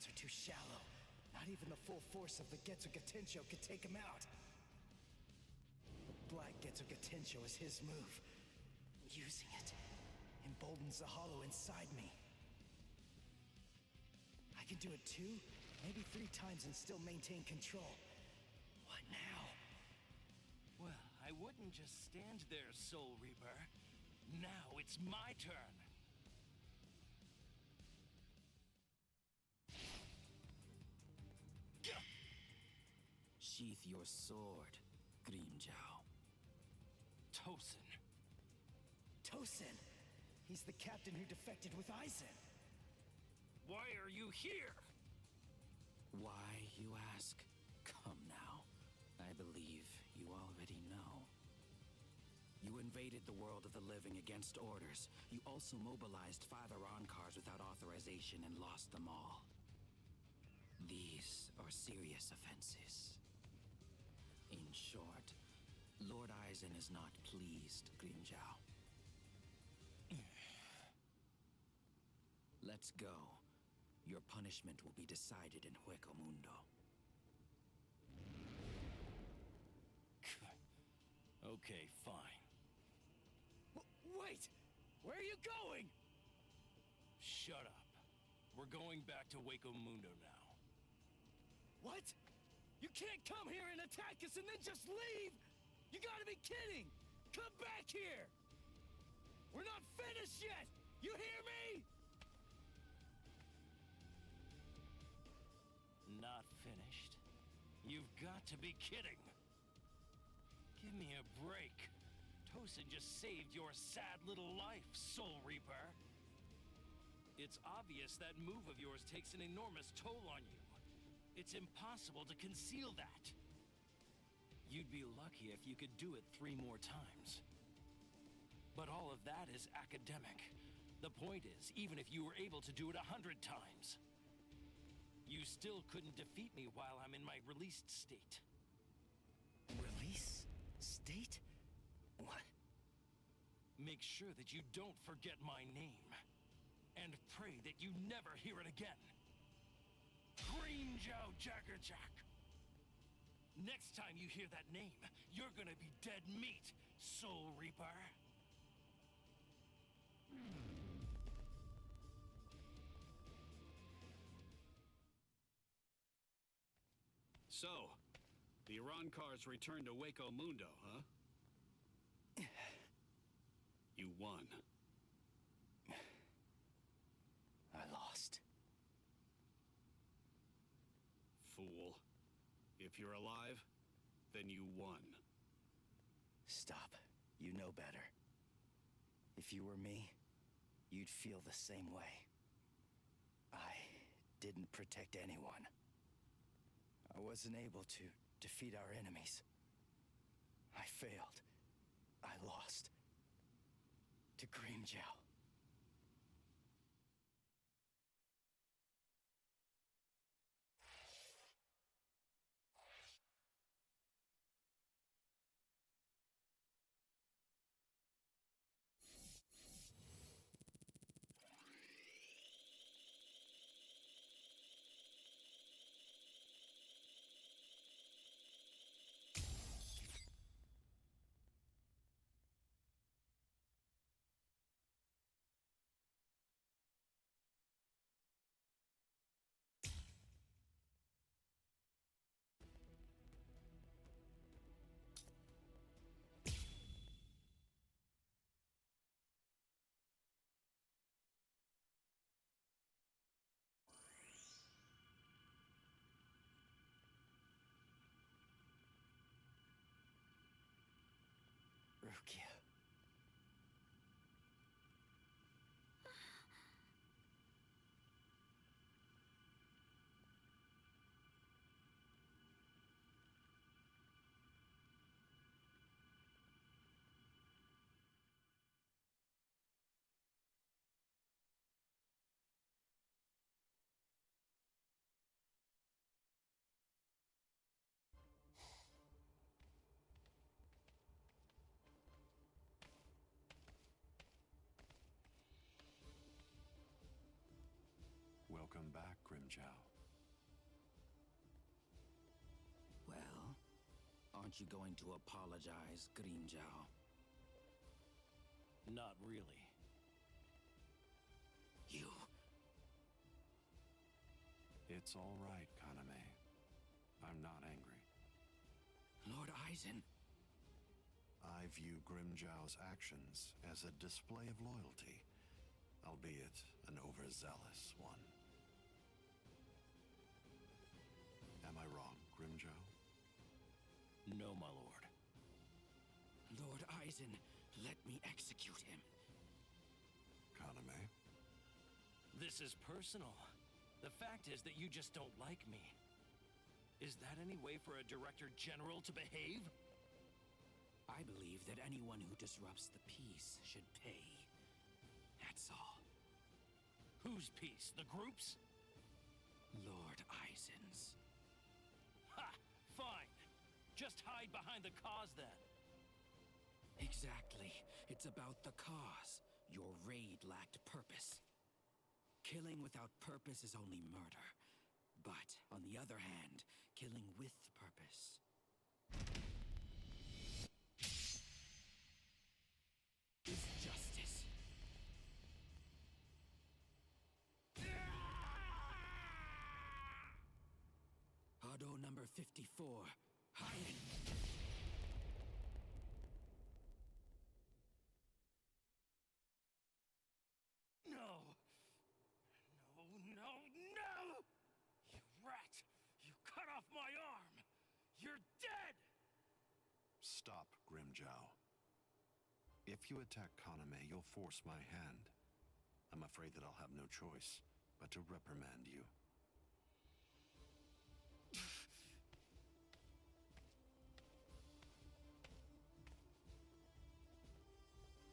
cuts are too shallow. Not even the full force of the Getsuga Tensho could take him out. The Black Getsuga Tensho is his move. Using it emboldens the hollow inside me. I can do it 2, maybe 3 times and still maintain control. What now? Well, I wouldn't just stand there, Soul Reaper. Now it's my turn. Sheath your sword, Grimmjow. Tosin. Tosin! He's the captain who defected with Aizen. Why are you here? Why, you ask? Come now. I believe you already know. You invaded the world of the living against orders. You also mobilized 5 Iran cars without authorization and lost them all. These are serious offenses. In short, Lord Aizen is not pleased, Grimmjow. Let's go. Your punishment will be decided in Hueco Mundo. Okay, fine. Wait! Where are you going? Shut up. We're going back to Hueco Mundo now. What? You can't come here and attack us and then just leave! You gotta be kidding! Come back here! We're not finished yet! You hear me? Not finished? You've got to be kidding! Give me a break. Tosin just saved your sad little life, Soul Reaper. It's obvious that move of yours takes an enormous toll on you. It's impossible to conceal that. You'd be lucky if you could do it 3 more times. But all of that is academic. The point is, even if you were able to do it 100 times, you still couldn't defeat me while I'm in my released state. Release? State? What? Make sure that you don't forget my name. And pray that you never hear it again. Grimmjow Jaggerjack! Next time you hear that name, you're gonna be dead meat, Soul Reaper. So, the Iran cars returned to Hueco Mundo, huh? You won. I lost. Fool. If you're alive, then you won. Stop. You know better. If you were me, you'd feel the same way. I didn't protect anyone. I wasn't able to defeat our enemies. I failed. I lost. To Grimmjow. Rukia. Welcome back, Grimmjow. Well, aren't you going to apologize, Grimmjow? Not really. You... It's all right, Kaname. I'm not angry. Lord Aizen. I view Grimmjow's actions as a display of loyalty, albeit an overzealous one. Am I wrong, Grimmjow? No, my lord. Lord Aizen, let me execute him. Kaname? This is personal. The fact is that you just don't like me. Is that any way for a Director General to behave? I believe that anyone who disrupts the peace should pay. That's all. Whose peace? The group's? Lord Aizen's. Ha! Fine. Just hide behind the cause then. Exactly. It's about the cause. Your raid lacked purpose. Killing without purpose is only murder. But, on the other hand, killing with purpose is justice. Hado number 54. Hide. No! No, no, no! You rat! You cut off my arm! You're dead! Stop, Grimjow. If you attack Kaname, you'll force my hand. I'm afraid that I'll have no choice but to reprimand you.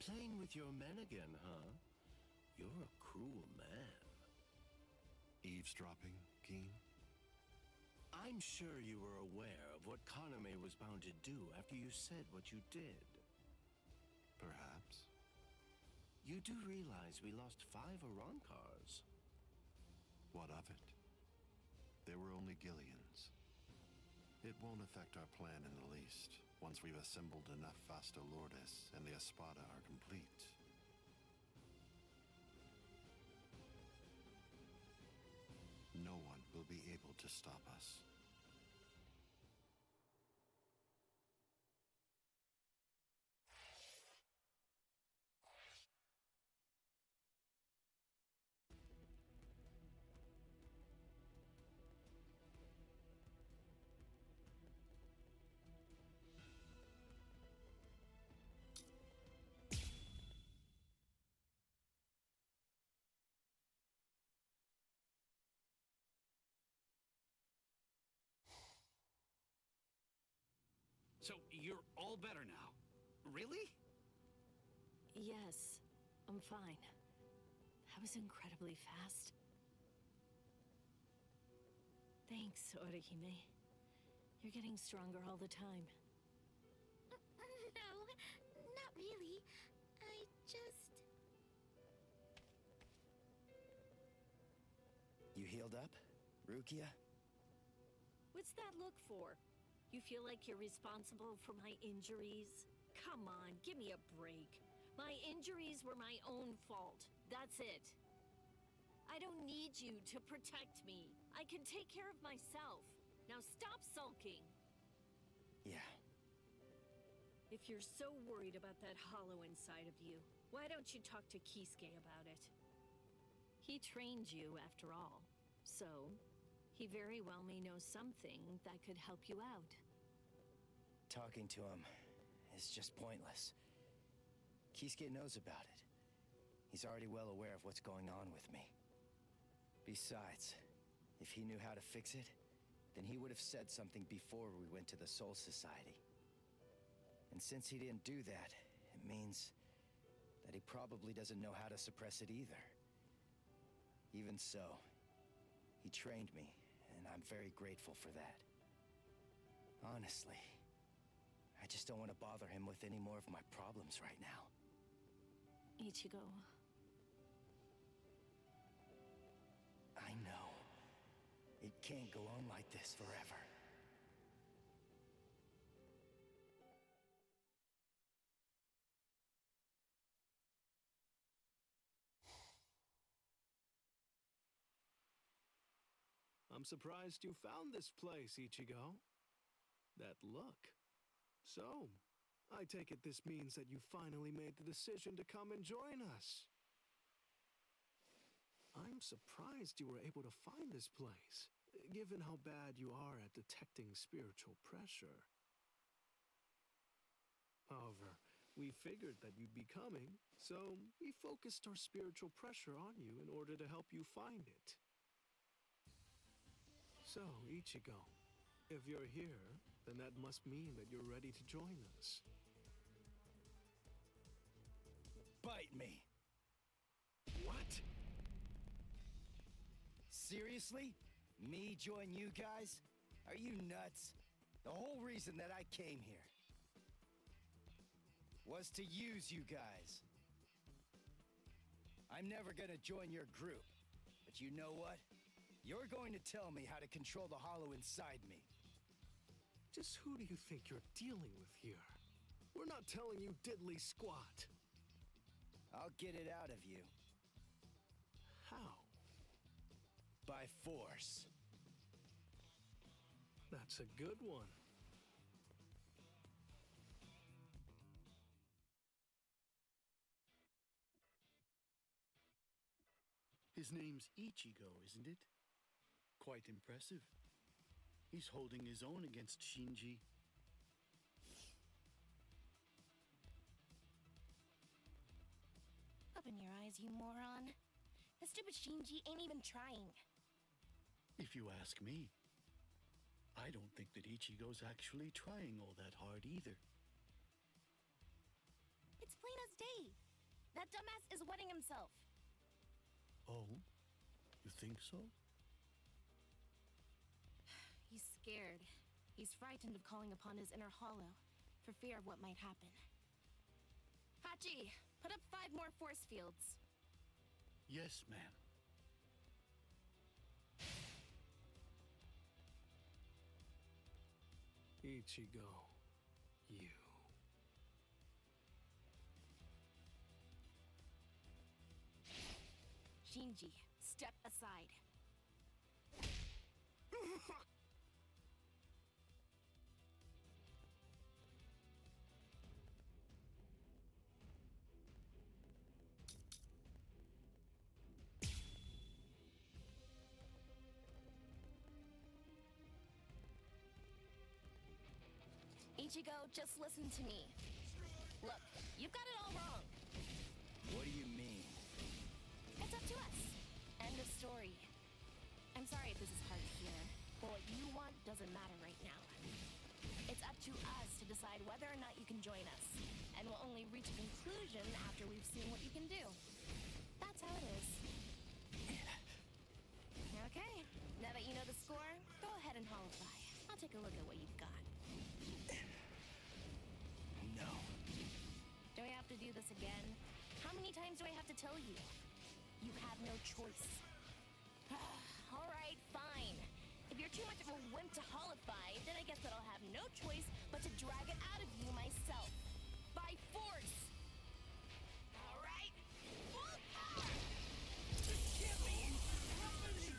Playing with your men again, huh? You're a cruel man. Eavesdropping, Keen? I'm sure you were aware of what Kaname was bound to do after you said what you did. Perhaps. You do realize we lost 5 Arankars. What of it? They were only Gillians. It won't affect our plan in the least, once we've assembled enough Vasto Lourdes and the Espada are complete. No one will be able to stop us. So, you're all better now? Really? Yes, I'm fine. That was incredibly fast. Thanks, Orihime. You're getting stronger all the time. No, not really. I just... You healed up, Rukia? What's that look for? You feel like you're responsible for my injuries? Come on, give me a break. My injuries were my own fault. That's it. I don't need you to protect me. I can take care of myself. Now stop sulking. Yeah. If you're so worried about that hollow inside of you, why don't you talk to Kisuke about it? He trained you, after all. So, he very well may know something that could help you out. Talking to him is just pointless. Kisuke knows about it. He's already well aware of what's going on with me. Besides, if he knew how to fix it, then he would have said something before we went to the Soul Society. And since he didn't do that, it means that he probably doesn't know how to suppress it either. Even so, he trained me, and I'm very grateful for that. Honestly, I just don't want to bother him with any more of my problems right now. Ichigo. I know. It can't go on like this forever. I'm surprised you found this place, Ichigo. That look. So, I take it this means that you finally made the decision to come and join us. I'm surprised you were able to find this place, given how bad you are at detecting spiritual pressure. However, we figured that you'd be coming, so we focused our spiritual pressure on you in order to help you find it. So, Ichigo, if you're here, then that must mean that you're ready to join us. Bite me! What? Seriously? Me join you guys? Are you nuts? The whole reason that I came here was to use you guys. I'm never gonna join your group, but you know what? You're going to tell me how to control the hollow inside me. Just who do you think you're dealing with here? We're not telling you diddly squat. I'll get it out of you. How? By force. That's a good one. His name's Ichigo, isn't it? Quite impressive. He's holding his own against Shinji. Open your eyes, you moron. The stupid Shinji ain't even trying. If you ask me, I don't think that Ichigo's actually trying all that hard either. It's plain as day. That dumbass is wetting himself. Oh? You think so? He's scared. He's frightened of calling upon his inner hollow, for fear of what might happen. Hachi, put up 5 more force fields. Yes, ma'am. Ichigo, you. Shinji, step aside. Ichigo, just listen to me. Look, you've got it all wrong. What do you mean? It's up to us. End of story. I'm sorry if this is hard to hear, but what you want doesn't matter right now. It's up to us to decide whether or not you can join us, and we'll only reach a conclusion after we've seen what you can do. That's how it is. Okay, now that you know the score, go ahead and holify. I'll take a look at what you've got. No. Do I have to do this again? How many times do I have to tell you? You have no choice. All right, fine. If you're too much of a wimp to holify, then I guess that I'll have no choice but to drag it out of you myself. By force! All right? Full power! Give me company!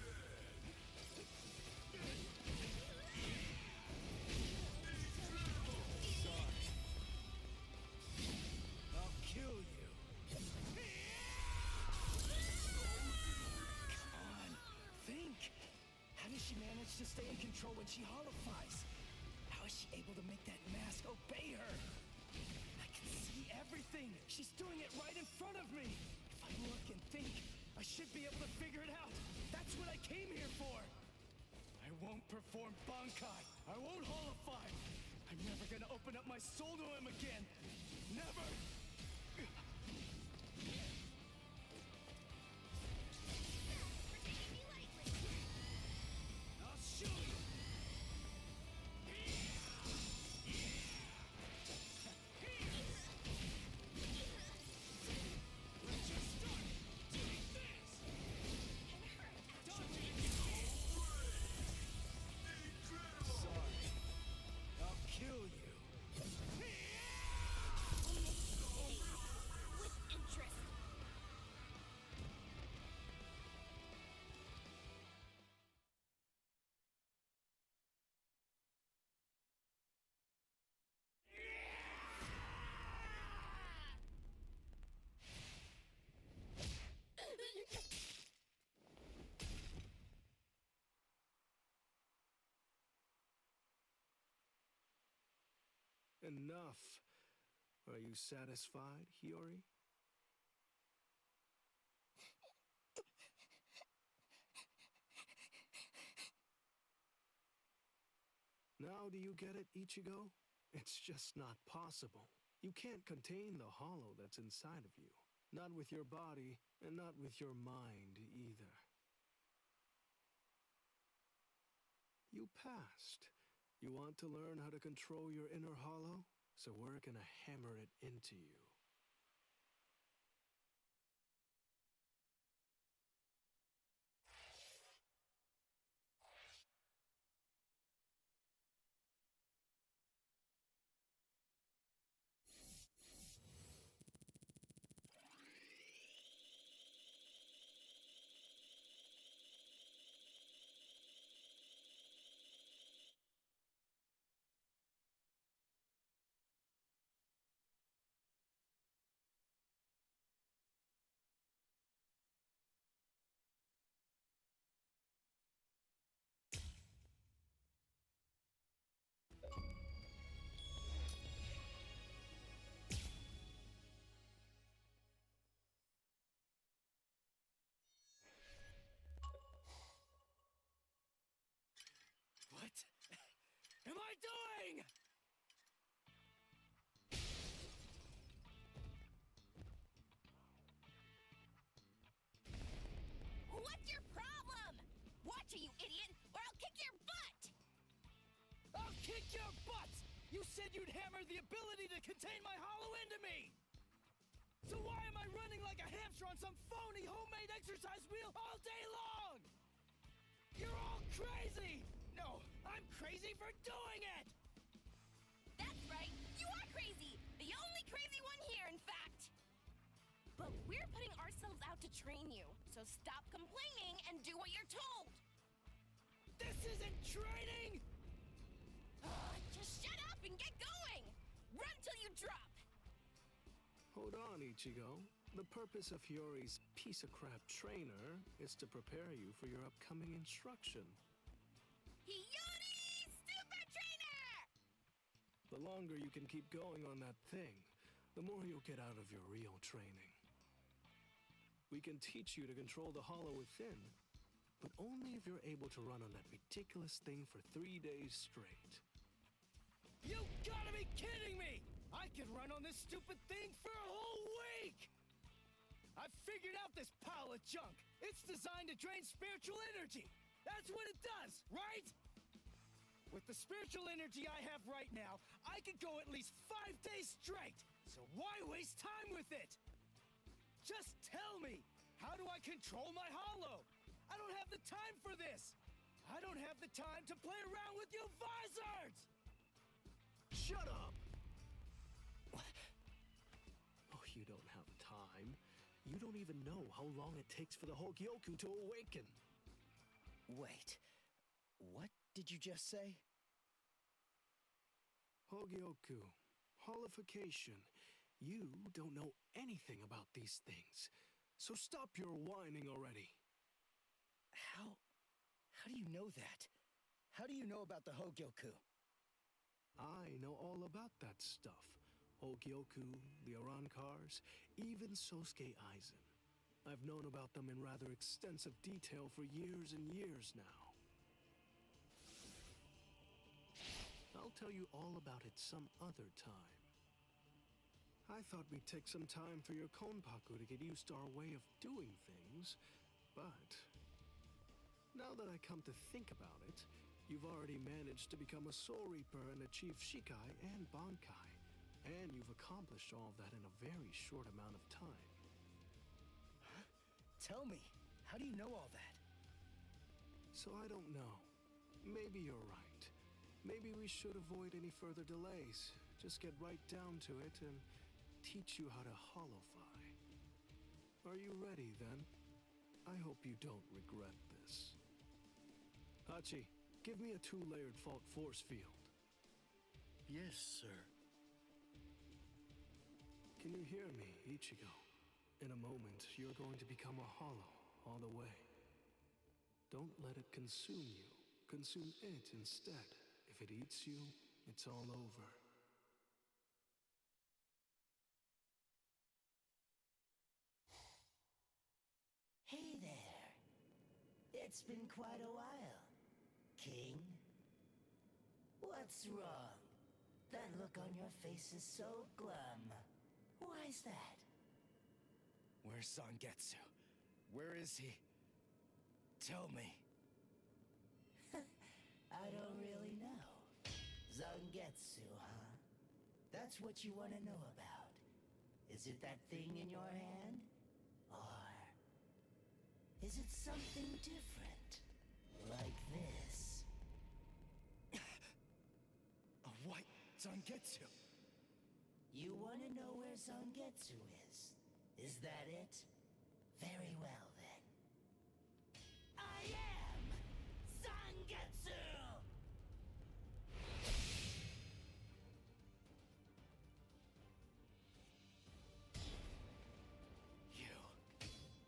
Sorry. I'll kill you. Come on, think. How does she manage to stay in control when she holifies? How is she able to make that mask obey her? I can see everything. She's doing it right in front of me. If I look and think, I should be able to figure it out. That's what I came here for. I won't perform Bankai. I won't holify. I'm never gonna open up my soul to him again. Never! I'll show you! Let's just start doing this! Sorry. I'll kill you. With interest. Enough. Are you satisfied, Hiyori? Now do you get it, Ichigo? It's just not possible. You can't contain the hollow that's inside of you. Not with your body, and not with your mind either. You passed. You want to learn how to control your inner hollow? So we're gonna hammer it into you. What am I doing? What's your problem? Watch it, you idiot, or I'll kick your butt! I'll kick your butts! You said you'd hammer the ability to contain my hollow into me! So why am I running like a hamster on some phony homemade exercise wheel all day long? You're all crazy! No, I'm crazy for doing it! That's right, you are crazy! The only crazy one here, in fact! But we're putting ourselves out to train you, so stop complaining and do what you're told! This isn't training! Just shut up and get going! Run till you drop! Hold on, Ichigo. The purpose of Hiyori's piece-of-crap trainer is to prepare you for your upcoming instruction. Hiyori, super trainer! The longer you can keep going on that thing, the more you'll get out of your real training. We can teach you to control the hollow within, but only if you're able to run on that ridiculous thing for 3 days straight. You gotta be kidding me! I could run on this stupid thing for a whole week! I've figured out this pile of junk. It's designed to drain spiritual energy. That's what it does, right? With the spiritual energy I have right now, I could go at least 5 days straight. So why waste time with it? Just tell me, how do I control my hollow? I don't have the time for this. I don't have the time to play around with you visors! Shut up! Oh, you don't have time. You don't even know how long it takes for the Hogyoku to awaken. Wait, what did you just say? Hogyoku, holification. You don't know anything about these things, so stop your whining already. How do you know that? How do you know about the Hogyoku? I know all about that stuff. Hogyoku, the Arankars, even Sosuke Aizen. I've known about them in rather extensive detail for years and years now. I'll tell you all about it some other time. I thought we'd take some time for your Konpaku to get used to our way of doing things, but now that I come to think about it, you've already managed to become a Soul Reaper and achieve Shikai and Bankai, and you've accomplished all of that in a very short amount of time. Huh? Tell me, how do you know all that? So I don't know. Maybe you're right. Maybe we should avoid any further delays. Just get right down to it and teach you how to holofy. Are you ready, then? I hope you don't regret this. Hachi, give me a 2-layered fault force field. Yes, sir. Can you hear me, Ichigo? In a moment, you're going to become a hollow all the way. Don't let it consume you. Consume it instead. If it eats you, it's all over. It's been quite a while, King. What's wrong? That look on your face is so glum. Why's that? Where's Zangetsu? Where is he? Tell me. I don't really know. Zangetsu, huh? That's what you want to know about. Is it that thing in your hand? Or is it something different? Like this? A white Zangetsu. You want to know where Zangetsu is? Is that it? Very well, then. I am Zangetsu!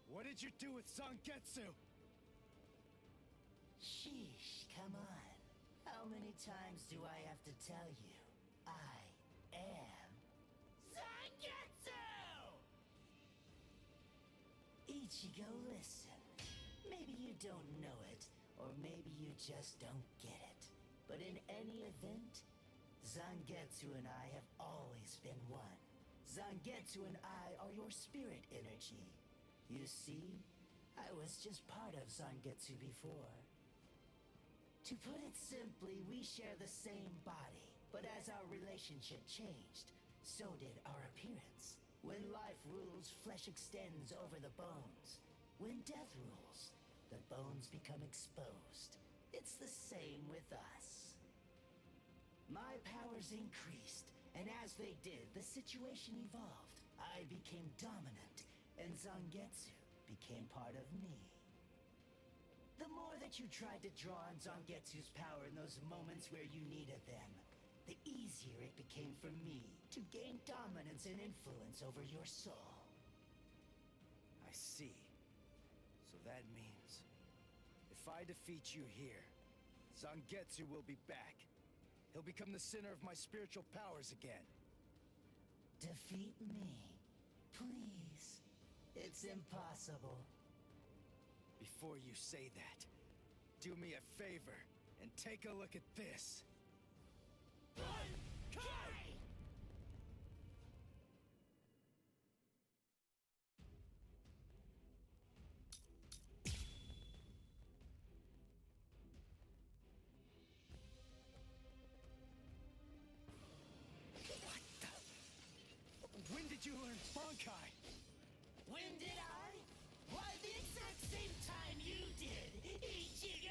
What did you do with Zangetsu? Sheesh, come on. How many times do I have to tell you? I am Zangetsu! Ichigo, listen. Maybe you don't know it, or maybe you just don't get it. But in any event, Zangetsu and I have always been one. Zangetsu and I are your spirit energy. You see, I was just part of Zangetsu before. To put it simply, we share the same body, but as our relationship changed, so did our appearance. When life rules, flesh extends over the bones. When death rules, the bones become exposed. It's the same with us. My powers increased, and as they did, the situation evolved. I became dominant, and Zangetsu became part of me. The more that you tried to draw on Zangetsu's power in those moments where you needed them, the easier it became for me to gain dominance and influence over your soul. I see. So that means, if I defeat you here, Zangetsu will be back. He'll become the center of my spiritual powers again. Defeat me, please. It's impossible. Before you say that, do me a favor and take a look at this. When did you learn Bankai? When did I? Why, the exact same time you did, Ichigo!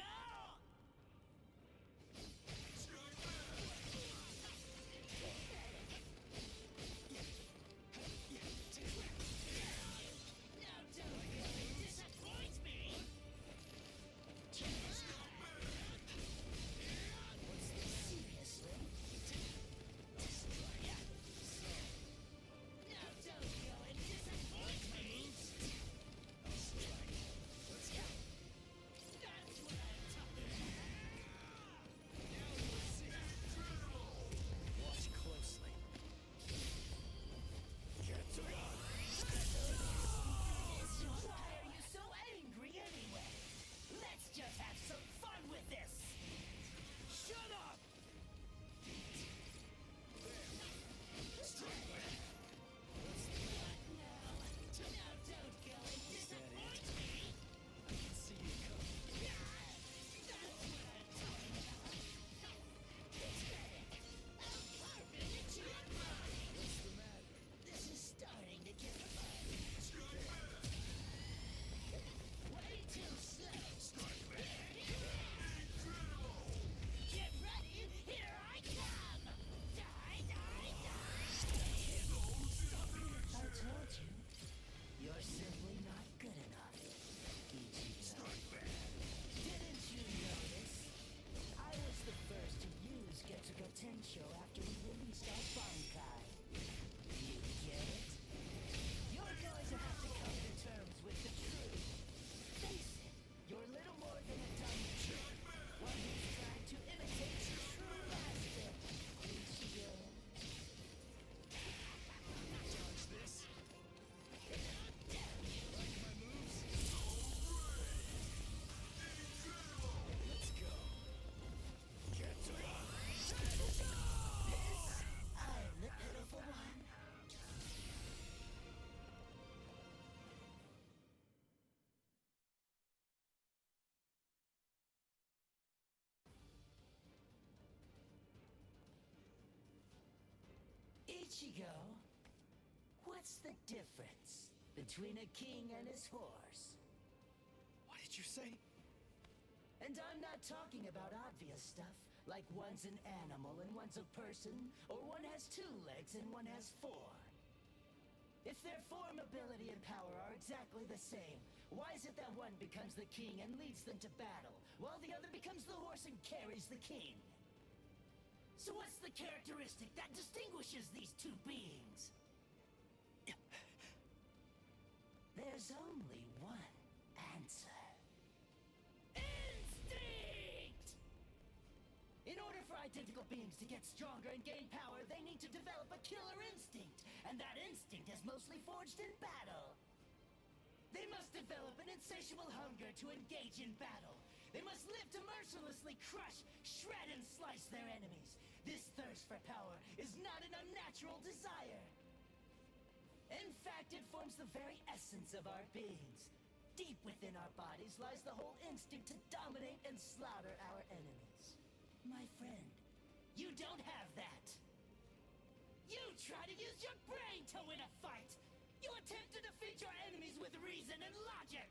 Ichigo, what's the difference between a king and his horse? What did you say? And I'm not talking about obvious stuff, like one's an animal and one's a person, or one has 2 legs and one has 4. If their form, ability, and power are exactly the same, why is it that one becomes the king and leads them to battle, while the other becomes the horse and carries the king? So what's the characteristic that distinguishes these 2 beings? There's only one answer. Instinct! In order for identical beings to get stronger and gain power, they need to develop a killer instinct, and that instinct is mostly forged in battle. They must develop an insatiable hunger to engage in battle. They must live to mercilessly crush, shred, and slice their enemies. This thirst for power is not an unnatural desire. In fact, it forms the very essence of our beings. Deep within our bodies lies the whole instinct to dominate and slaughter our enemies. My friend, you don't have that. You try to use your brain to win a fight. You attempt to defeat your enemies with reason and logic.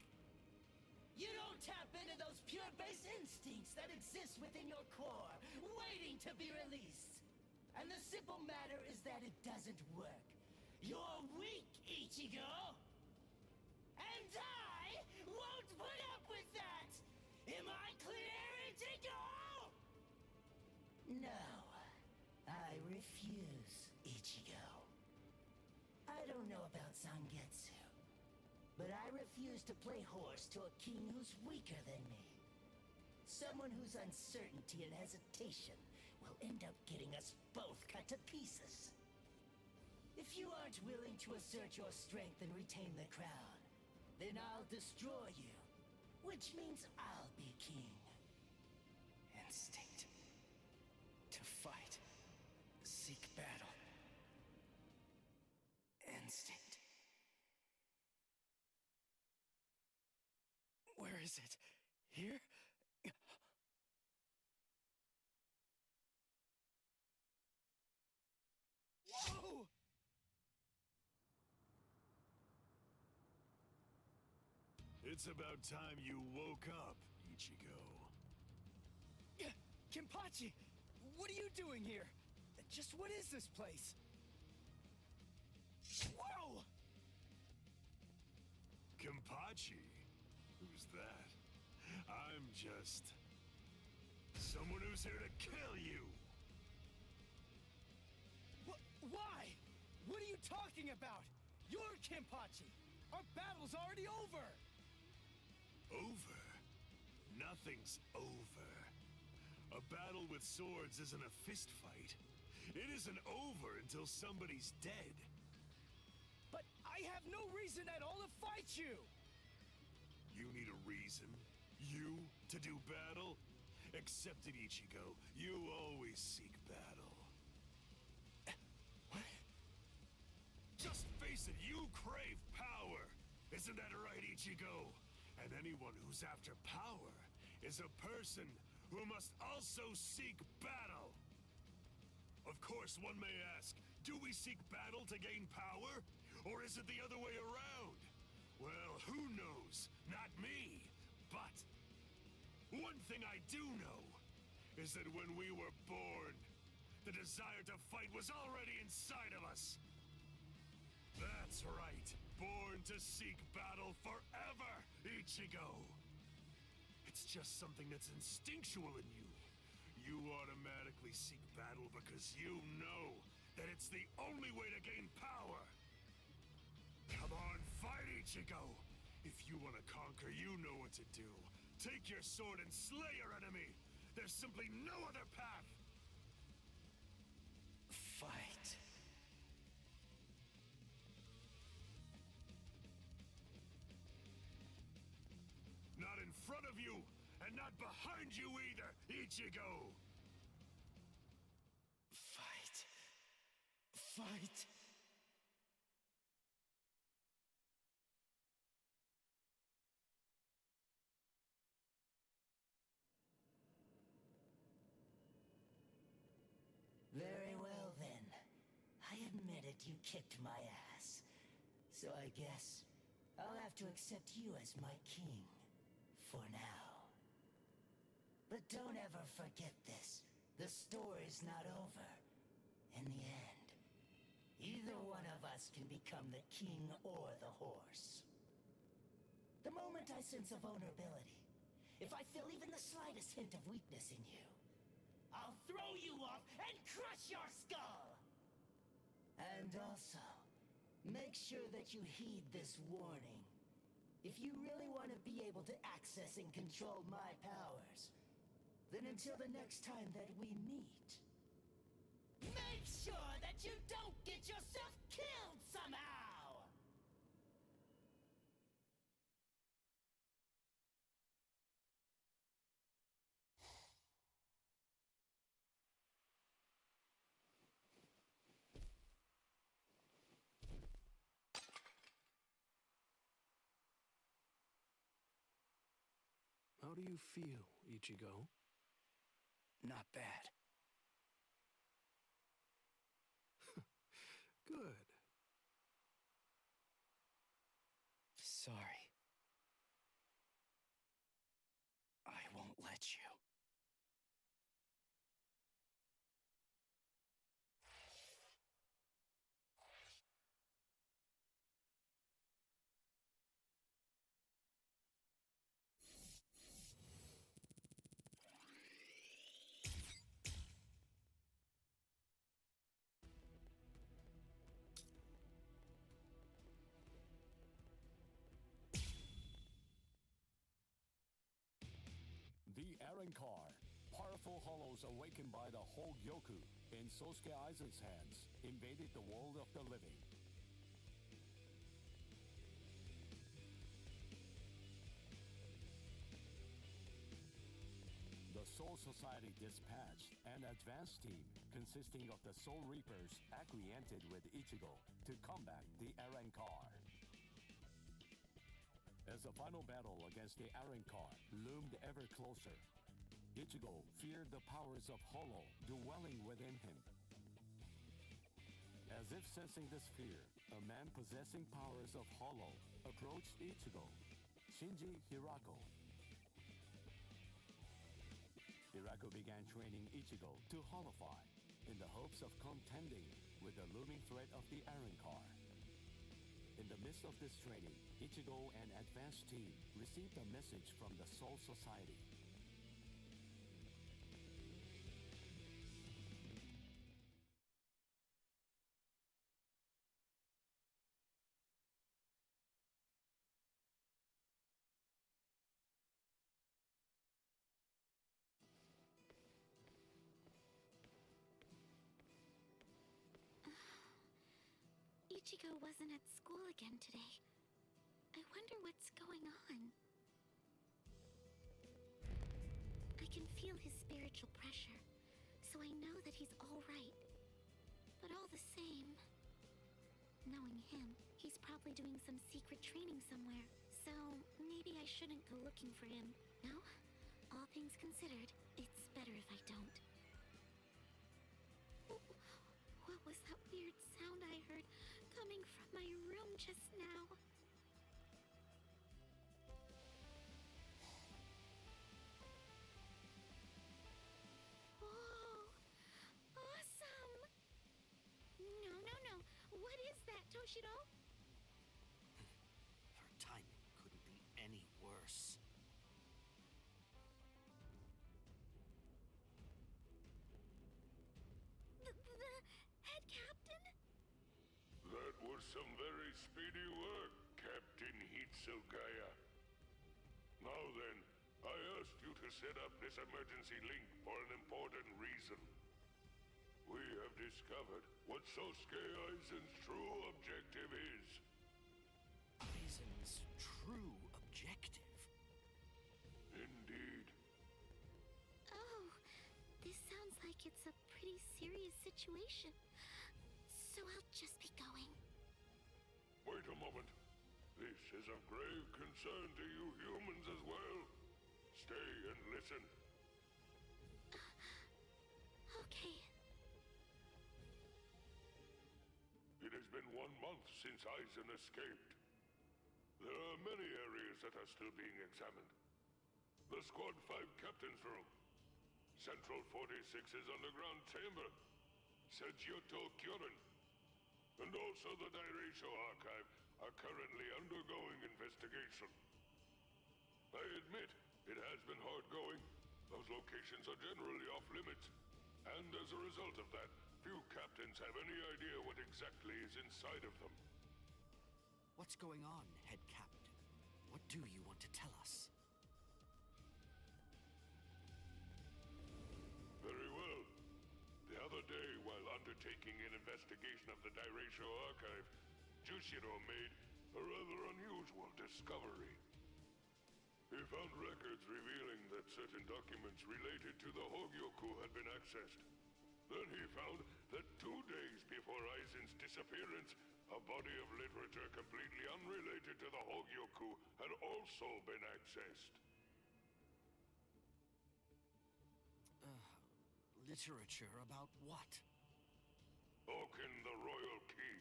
You don't tap into those pure base instincts that exist within your core, waiting to be released. And the simple matter is that it doesn't work. You're weak, Ichigo! And I won't put up with that! Am I clear, Ichigo? No, I refuse, Ichigo. I don't know about Zangetsu, but I refuse to play horse to a king who's weaker than me. Someone whose uncertainty and hesitation will end up getting us both cut to pieces. If you aren't willing to assert your strength and retain the crown, then I'll destroy you, which means I'll be king. Instinct. To fight. Seek battle. Instinct. Where is it? Here? Whoa! It's about time you woke up, Ichigo. Kenpachi! What are you doing here? Just what is this place? Whoa! Kenpachi? Who's that? I'm just... someone who's here to kill you! Why? What are you talking about? You're Kenpachi! Our battle's already over! Over? Nothing's over. A battle with swords isn't a fist fight. It isn't over until somebody's dead. But I have no reason at all to fight you! You need a reason? You to do battle? Accept it, Ichigo. You always seek battle. What? Just face it, you crave power! Isn't that right, Ichigo? And anyone who's after power is a person who must also seek battle. Of course, one may ask, do we seek battle to gain power? Or is it the other way around? Well, who knows? Not me. But one thing I do know is that when we were born, the desire to fight was already inside of us. That's right. Born to seek battle forever, Ichigo. It's just something that's instinctual in you. You automatically seek battle because you know that it's the only way to gain power. Come on, fight, Ichigo! If you want to conquer, you know what to do. Take your sword and slay your enemy! There's simply no other path! Fight. Not in front of you, and not behind you either, Ichigo! Fight. Fight. Very well then. I admit you kicked my ass. So I guess I'll have to accept you as my king. For now. But don't ever forget this. The story's not over. In the end, either one of us can become the king or the horse. The moment I sense a vulnerability, if I feel even the slightest hint of weakness in you, I'll throw you off and crush your skull! And also, make sure that you heed this warning. If you really want to be able to access and control my powers, then until the next time that we meet, make sure that you don't get yourself killed somehow! How do you feel, Ichigo? Not bad. Good. Sorry. I won't let you. The Arankar, powerful hollows awakened by the Hogyoku in Sosuke Aizen's hands, invaded the world of the living. The Soul Society dispatched an advance team consisting of the Soul Reapers acquainted with Ichigo to combat the Arankar. As the final battle against the Arankar loomed ever closer, Ichigo feared the powers of Hollow dwelling within him. As if sensing this fear, a man possessing powers of Hollow approached Ichigo, Shinji Hirako. Hirako began training Ichigo to Hollowfy in the hopes of contending with the looming threat of the Arankar. In the midst of this training, Ichigo and advanced team received a message from the Soul Society. Ichigo wasn't at school again today. I wonder what's going on. I can feel his spiritual pressure, so I know that he's all right. But all the same, knowing him, he's probably doing some secret training somewhere. So maybe I shouldn't go looking for him. No? All things considered, it's better if I don't. What was that weird sound I heard coming from my room just now? Whoa! Awesome! No. What is that, Toshiro? Her timing couldn't be any worse. The head captain? That was some very speedy work, Captain Hitsugaya. Now then, I asked you to set up this emergency link for an important reason. We have discovered what Sosuke Aizen's true objective is. Aizen's true objective? Indeed. Oh, this sounds like it's a pretty serious situation. So I'll just be going. Wait a moment. This is of grave concern to you humans as well. Stay and listen. Okay. It 1 month since Aizen escaped. There are many areas that are still being examined. The Squad 5 Captain's Room, Central 46's underground chamber, Sejioto Kyoren, and also the Daireisho Archive are currently undergoing investigation. I admit, it has been hard going. Those locations are generally off limits, and as a result of that, few captains have any idea what exactly is inside of them. What's going on, Head Captain? What do you want to tell us? Very well. The other day, while undertaking an investigation of the Daireisho Archive, Jushiro made a rather unusual discovery. He found records revealing that certain documents related to the Hogyoku had been accessed. Then he found that 2 days before Aizen's disappearance, a body of literature completely unrelated to the Hogyoku had also been accessed. Literature about what? Oaken the Royal Key.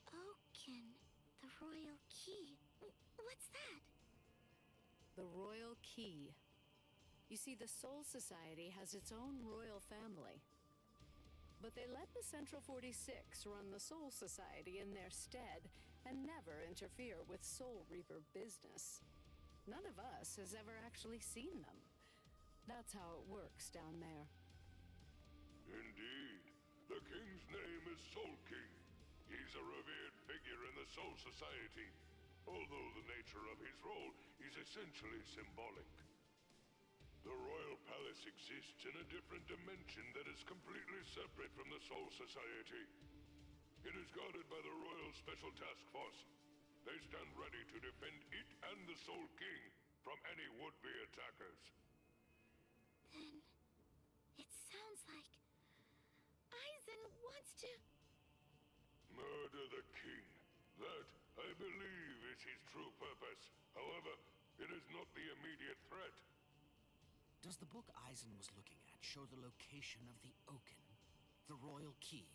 Oaken, the Royal Key. What's that? The Royal Key. You see, the Soul Society has its own royal family. But they let the Central 46 run the Soul Society in their stead and never interfere with Soul Reaper business. None of us has ever actually seen them. That's how it works down there. Indeed. The king's name is Soul King. He's a revered figure in the Soul Society, although the nature of his role is essentially symbolic. The royal palace exists in a different dimension that is completely separate from the Soul Society. It is guarded by the Royal Special Task Force. They stand ready to defend it and the Soul King from any would-be attackers. Then, it sounds like Aizen wants to... Murder the king. That, I believe, is his true purpose. However, it is not the immediate threat. Does the book Aizen was looking at show the location of the Oaken, the royal key?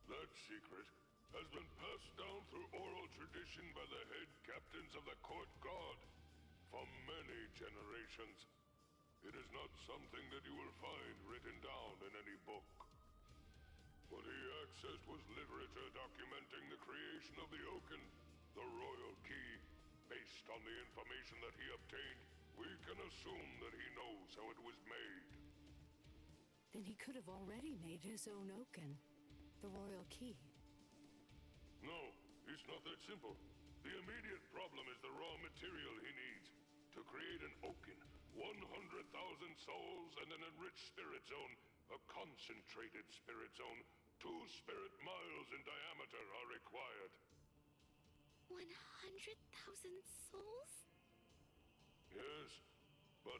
That secret has been passed down through oral tradition by the head captains of the court guard for many generations. It is not something that you will find written down in any book. What he accessed was literature documenting the creation of the Oaken, the royal key. Based on the information that he obtained, we can assume that he knows how it was made. Then he could have already made his own Oaken, the royal key. No, it's not that simple. The immediate problem is the raw material he needs. To create an Oaken, 100,000 souls and an enriched spirit zone, a concentrated spirit zone, 2 spirit miles in diameter are required. 100,000 souls? Yes, but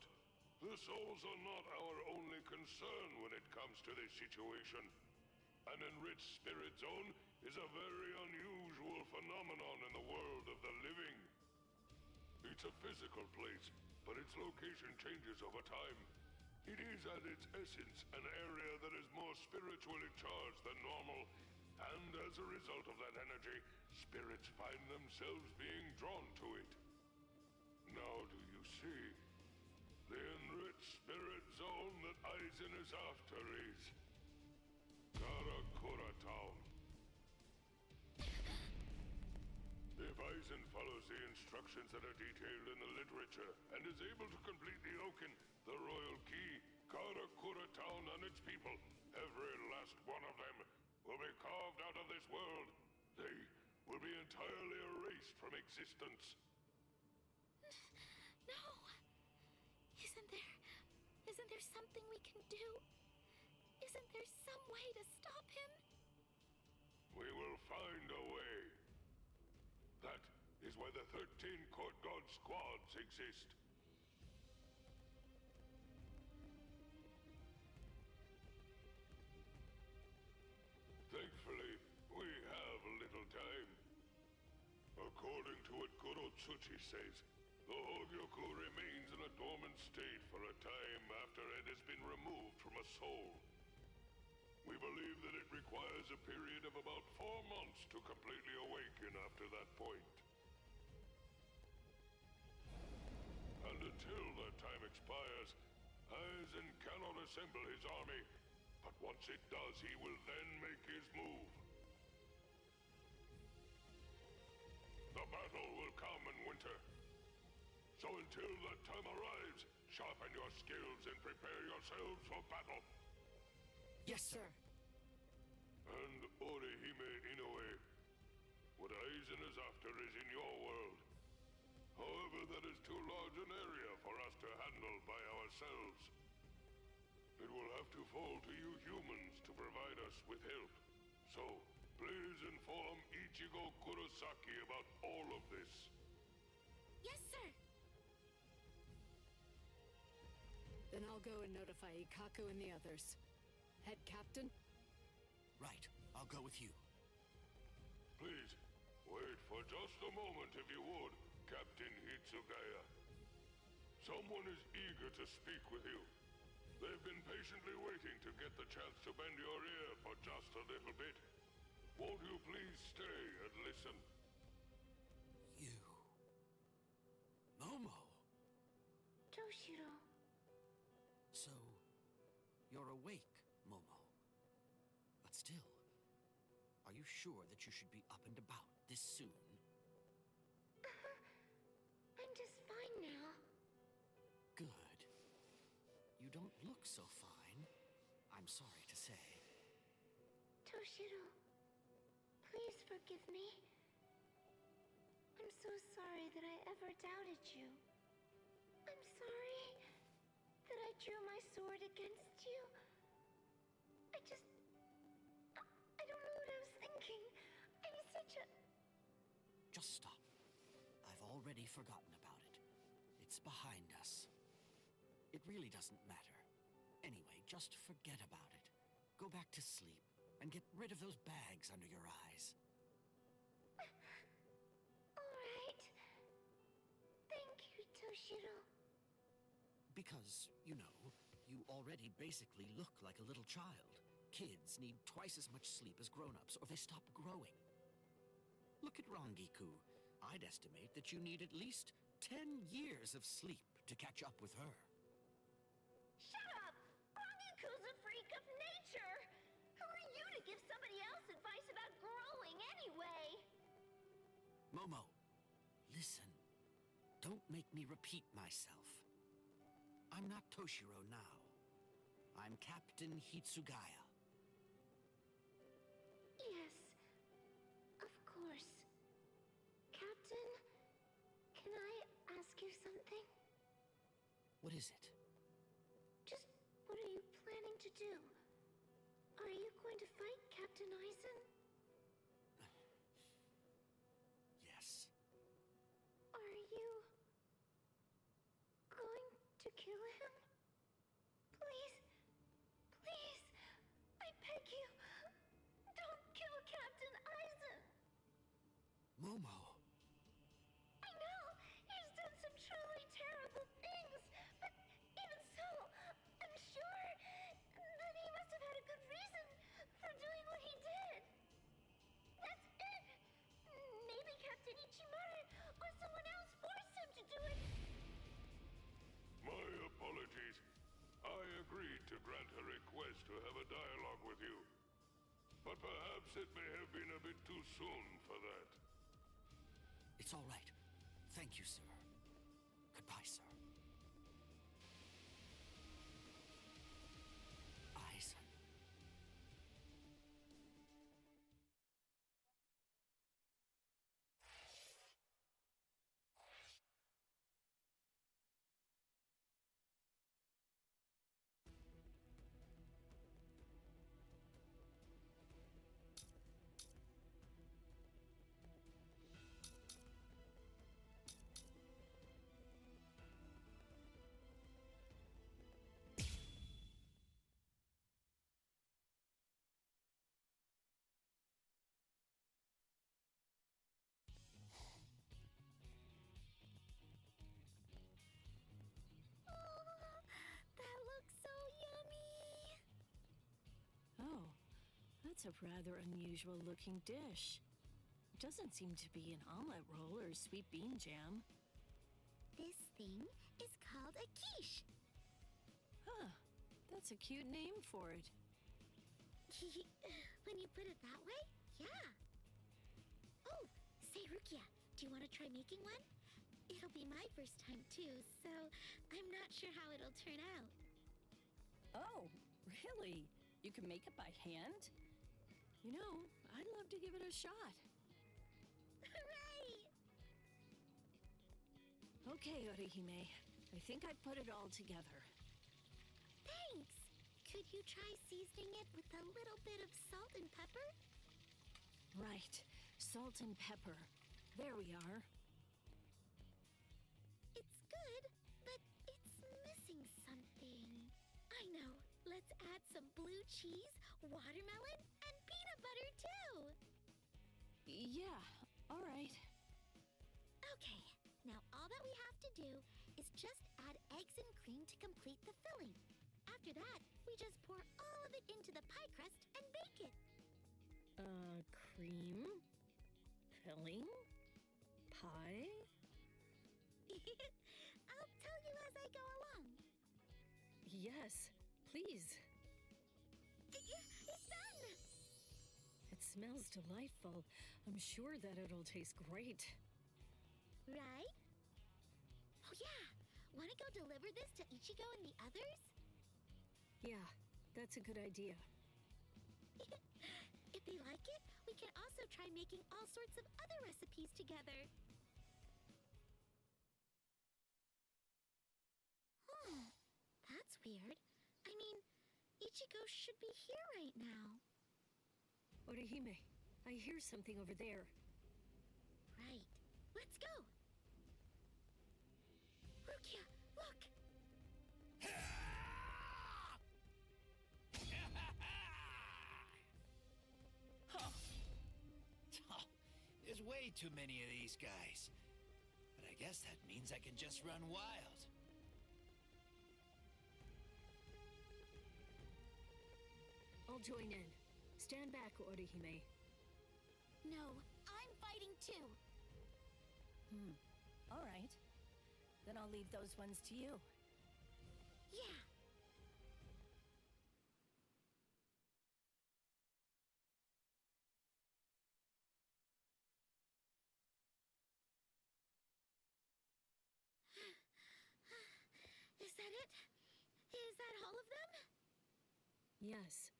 the souls are not our only concern when it comes to this situation. An enriched spirit zone is a very unusual phenomenon in the world of the living. It's a physical place, but its location changes over time. It is at its essence an area that is more spiritually charged than normal, and as a result of that energy, spirits find themselves being drawn to it. Now do you see? The enriched spirit zone that Aizen is after is Karakura Town. If Aizen follows the instructions that are detailed in the literature and is able to complete the Oaken, the royal key, Karakura Town and its people, every last one of them, will be carved out of this world. They will be entirely erased from existence. No! Isn't there something we can do? Isn't there some way to stop him? We will find a way. That is why the 13 Court Guard squads exist. Thankfully, we have little time. According to what Kurotsuchi says, the Hogyoku remains in a dormant state for a time after it has been removed from a soul. We believe that it requires a period of about 4 months to completely awaken after that point. And until that time expires, Aizen cannot assemble his army. But once it does, he will then make his move. The battle will come in winter. So until that time arrives, sharpen your skills and prepare yourselves for battle. Yes, sir. And Orihime Inoue, what Aizen is after is in your world. However, that is too large an area for us to handle by ourselves. It will have to fall to you humans to provide us with help. So, please inform Ichigo Kurosaki about all of this. Yes, sir. Then I'll go and notify Ikaku and the others. Head captain? Right. I'll go with you. Please, wait for just a moment if you would, Captain Hitsugaya. Someone is eager to speak with you. They've been patiently waiting to get the chance to bend your ear for just a little bit. Won't you please stay and listen? You... Momo! Toshiro. So, you're awake, Momo. But still, are you sure that you should be up and about this soon? I'm just fine now. Good. You don't look so fine, I'm sorry to say. Toshiro, please forgive me. I'm so sorry that I ever doubted you. I'm sorry that I drew my sword against you. I don't know what I was thinking. I'm such a... Just stop. I've already forgotten about it. It's behind us. It really doesn't matter. Anyway, just forget about it. Go back to sleep and get rid of those bags under your eyes. All right. Thank you, Toshiro. Because, you know, you already basically look like a little child. Kids need twice as much sleep as grown-ups, or they stop growing. Look at Rangiku. I'd estimate that you need at least 10 years of sleep to catch up with her. Shut up! Rangiku's a freak of nature! Who are you to give somebody else advice about growing anyway? Momo, listen. Don't make me repeat myself. I'm not Toshiro now. I'm Captain Hitsugaya. Yes, of course. Captain, can I ask you something? What is it? Just what are you planning to do? Are you going to fight Captain Aizen? Yes. Are you going to kill him? Please, please, I beg you, don't kill Captain Aizen! Momo! I know, he's done some truly terrible things, but even so, I'm sure that he must have had a good reason for doing what he did. That's it! Maybe Captain Ichimura or someone else forced him to do it. My apologies. I agreed to grant her request to have a dialogue with you. But perhaps it may have been a bit too soon for that. It's all right. Thank you, sir. Goodbye, sir. Aizen. That's a rather unusual looking dish. Doesn't seem to be an omelet roll or sweet bean jam. This thing is called a quiche. Huh, that's a cute name for it. When you put it that way, yeah. Oh, say Rukia, do you want to try making one? It'll be my first time too, so I'm not sure how it'll turn out. Oh, really? You can make it by hand? You know, I'd love to give it a shot. Hooray! Okay, Orihime. I think I put it all together. Thanks! Could you try seasoning it with a little bit of salt and pepper? Right. Salt and pepper. There we are. It's good, but it's missing something. I know. Let's add some blue cheese, watermelon, and peanut butter too. Yeah, all right. Okay, now all that we have to do is just add eggs and cream to complete the filling. After that, we just pour all of it into the pie crust and bake it. Cream? Filling? Pie? I'll tell you as I go along. Yes, please. It's done! It smells delightful. I'm sure that it'll taste great. Right? Oh yeah! Wanna go deliver this to Ichigo and the others? Yeah, that's a good idea. If they like it, we can also try making all sorts of other recipes together. That's weird. I mean, Ichigo should be here right now. Orihime, I hear something over there. Right. Let's go! Rukia, look! There's way too many of these guys. But I guess that means I can just run wild. I'll join in. Stand back, Orihime. No, I'm fighting too. All right. Then I'll leave those ones to you. Yeah. Is that it? Is that all of them? Yes.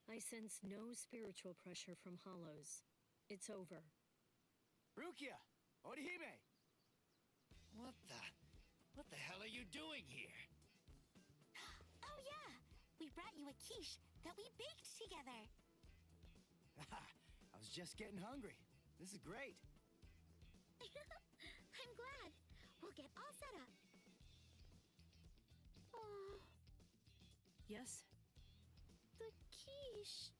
I sense no spiritual pressure from hollows. It's over. Rukia! Orihime! What the hell are you doing here? Oh yeah! We brought you a quiche that we baked together. I was just getting hungry. This is great. I'm glad. We'll get all set up. Oh, Yes? the quiche.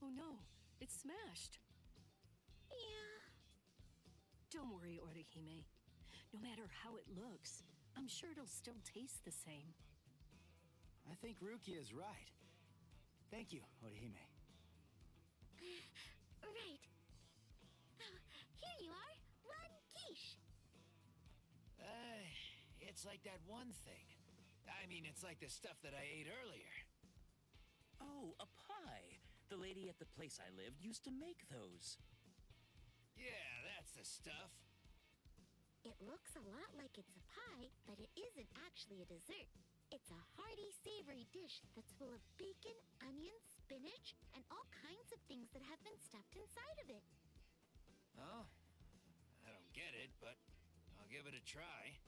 Oh no, it's smashed. Yeah. Don't worry, Orihime. No matter how it looks, I'm sure it'll still taste the same. I think Rukia is right. Thank you, Orihime. Right. Oh, here you are. One quiche. It's like that one thing. I mean, it's like the stuff that I ate earlier. Oh, a pie. The lady at the place I lived used to make those. Yeah, that's the stuff. It looks a lot like it's a pie, but it isn't actually a dessert. It's a hearty, savory dish that's full of bacon, onions, spinach, and all kinds of things that have been stuffed inside of it. Oh, I don't get it, but I'll give it a try.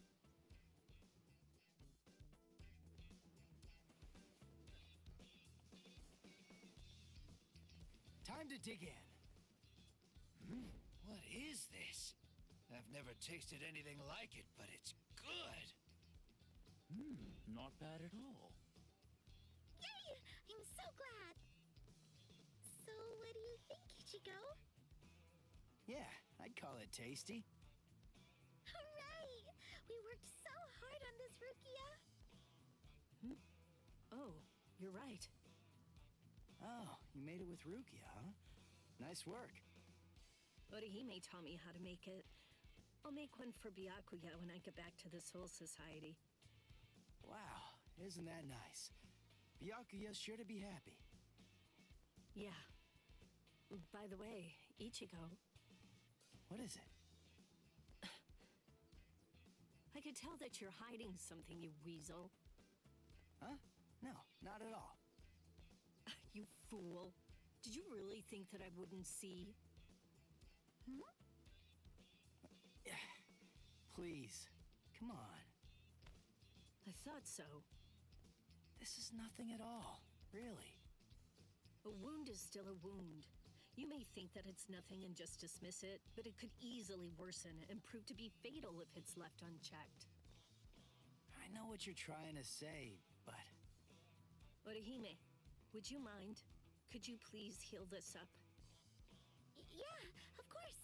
Time to dig in. What is this? I've never tasted anything like it, but it's good. Not bad at all. Yay! I'm so glad. So, what do you think, Ichigo? Yeah, I'd call it tasty. Hooray! We worked so hard on this, Rukia. Oh, you're right. Oh, you made it with Rukia, huh? Nice work. Orihime taught me how to make it. I'll make one for Byakuya when I get back to the Soul Society. Wow, isn't that nice? Byakuya's sure to be happy. Yeah. By the way, Ichigo. What is it? I could tell that you're hiding something, you weasel. Huh? No, not at all. You fool. Did you really think that I wouldn't see? Hmm? Please, come on. I thought so. This is nothing at all, really. A wound is still a wound. You may think that it's nothing and just dismiss it, but it could easily worsen and prove to be fatal if it's left unchecked. I know what you're trying to say, but... Orihime, would you mind? Could you please heal this up? Yeah, of course.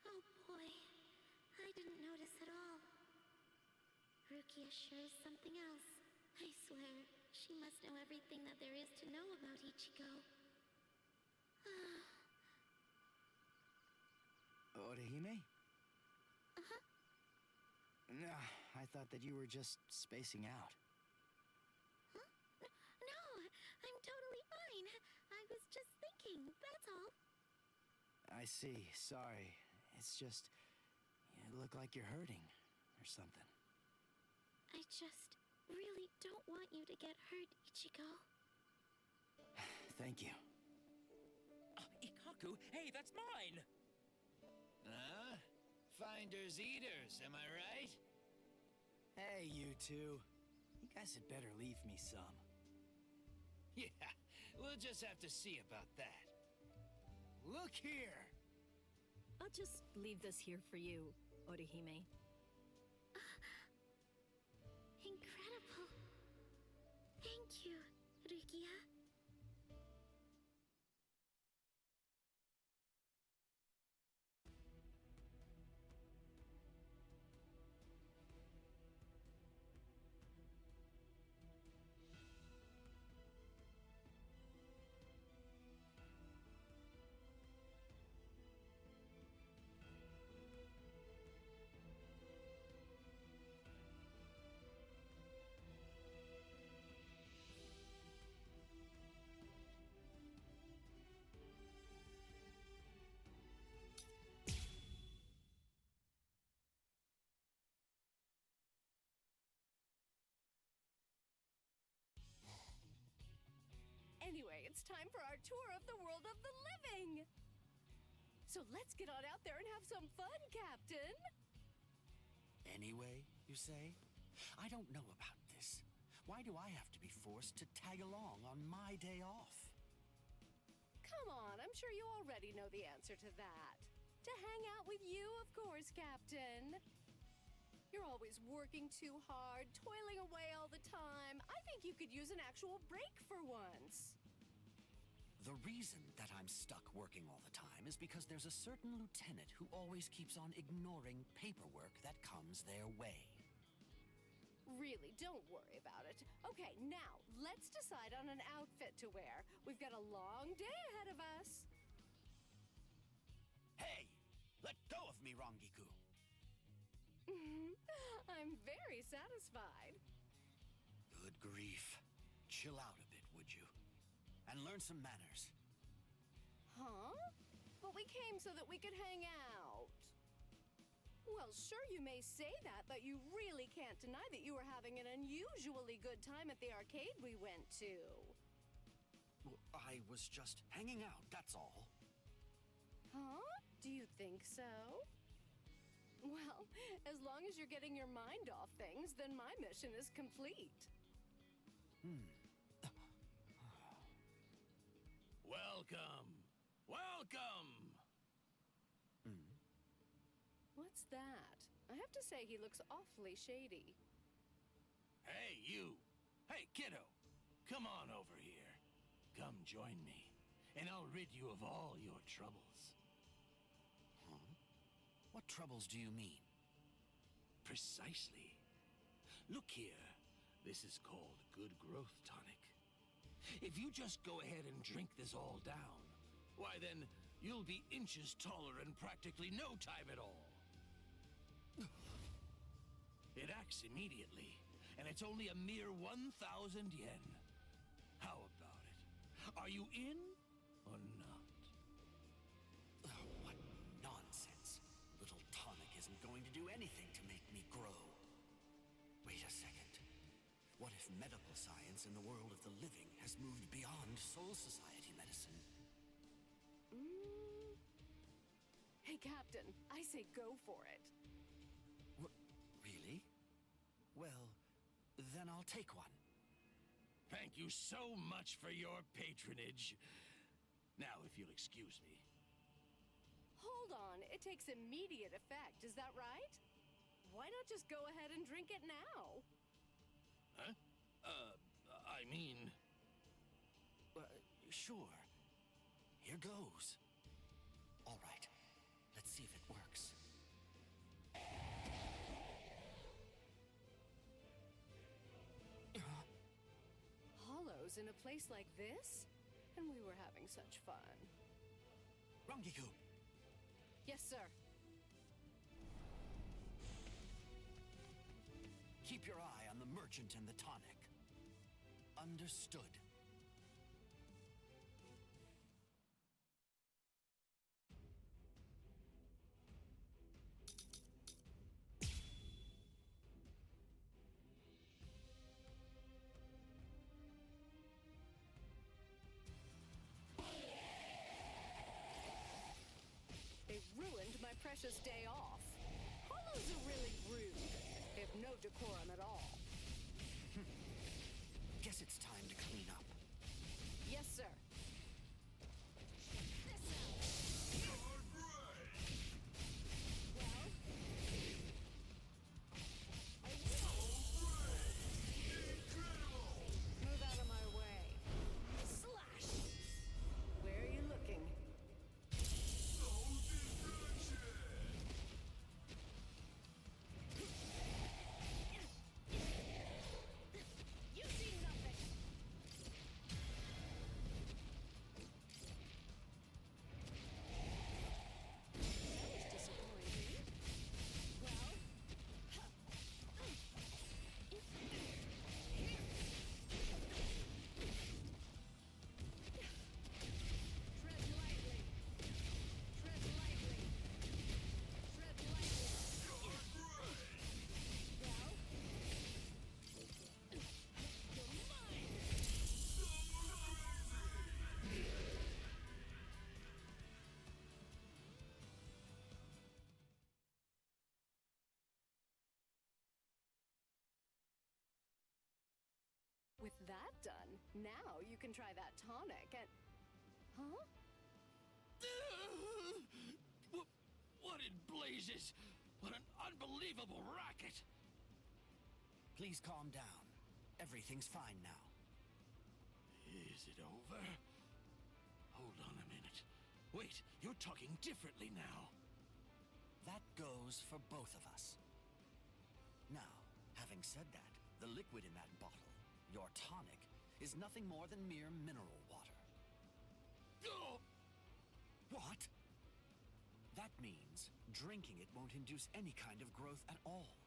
Oh boy, I didn't notice at all. Rukia sure is something else. I swear, she must know everything that there is to know about Ichigo. Orihime? Uh-huh. No, I thought that you were just spacing out. Huh? No, I'm totally fine. I was just thinking, that's all. I see, sorry. It's just... you look like you're hurting, or something. I just really don't want you to get hurt, Ichigo. Thank you. Ikaku, hey, that's mine! Finders eaters, am I right? Hey, you two. You guys had better leave me some. Yeah, we'll just have to see about that. Look here! I'll just leave this here for you, Orihime. Incredible. Thank you, Rukia. Anyway, it's time for our tour of the world of the living! So let's get on out there and have some fun, Captain! Anyway, you say? I don't know about this. Why do I have to be forced to tag along on my day off? Come on, I'm sure you already know the answer to that. To hang out with you, of course, Captain. You're always working too hard, toiling away all the time. I think you could use an actual break for once. The reason that I'm stuck working all the time is because there's a certain lieutenant who always keeps on ignoring paperwork that comes their way. Really, don't worry about it. Okay, now, let's decide on an outfit to wear. We've got a long day ahead of us. Hey! Let go of me, Rangiku! I'm very satisfied. Good grief. Chill out a bit, would you? And learn some manners. Huh? But we came so that we could hang out. Well, sure you may say that, but you really can't deny that you were having an unusually good time at the arcade we went to. Well, I was just hanging out, that's all. Huh? Do you think so? Well, as long as you're getting your mind off things, then my mission is complete. Welcome! Welcome! What's that? I have to say he looks awfully shady. Hey, you! Hey, kiddo! Come on over here. Come join me, and I'll rid you of all your troubles. Huh? What troubles do you mean? Precisely. Look here. This is called good growth tonic. If you just go ahead and drink this all down, why then, you'll be inches taller in practically no time at all. It acts immediately, and it's only a mere 1,000 yen. How about it? Are you in or not? What nonsense. Little tonic isn't going to do anything to make me grow. Wait a second. What if medical science in the world of the living has moved beyond Soul Society medicine? Hey, Captain, I say go for it. Really? Well, then I'll take one. Thank you so much for your patronage. Now, if you'll excuse me. Hold on, it takes immediate effect, is that right? Why not just go ahead and drink it now? Huh? I mean... Sure. Here goes. All right. Let's see if it works. Hollows in a place like this? And we were having such fun. Rangiku! Yes, sir. Keep your eye on the merchant and the tonic. Understood. They ruined my precious day off. Hollows are really rude. They have no decorum at all. Guess it's time to clean up. Yes, sir. Move out of my way. Slash! Where are you looking? You see nothing. That was disappointing. Well, tread lightly. Tread lightly. Tread lightly. Well, you're mine. With that done, now you can try that tonic and... Huh? What in blazes? What an unbelievable racket! Please calm down. Everything's fine now. Is it over? Hold on a minute. Wait, you're talking differently now. That goes for both of us. Now, having said that, the liquid in that bottle, your tonic, is nothing more than mere mineral water. Oh! What? That means drinking it won't induce any kind of growth at all.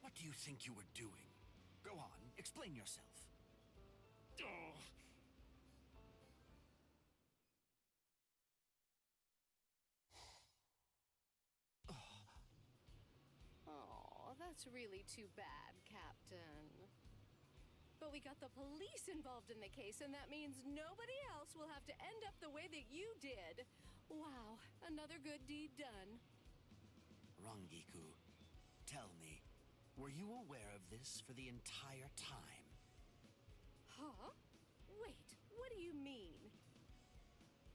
What do you think you were doing? Go on, explain yourself. Oh! Oh, that's really too bad, Captain. But we got the police involved in the case, and that means nobody else will have to end up the way that you did. Wow, another good deed done. Rangiku, tell me, were you aware of this for the entire time? Huh? Wait, what do you mean?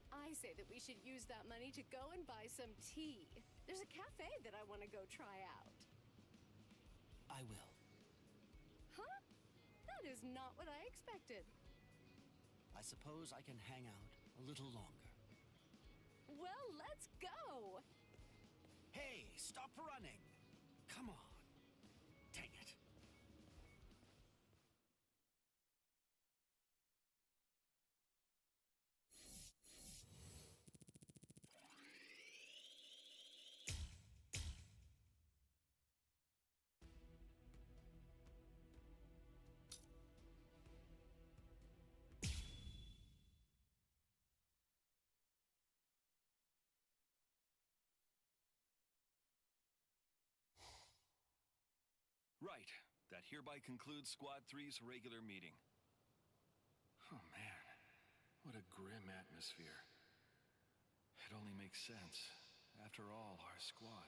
I say that we should use that money to go and buy some tea. There's a cafe that I want to go try out. I will. Huh? That is not what I expected. I suppose I can hang out a little longer. Well, let's go! Hey, stop running! Come on. Dang it. hereby conclude Squad 3's regular meeting. Oh man, what a grim atmosphere. It only makes sense. After all, our squad.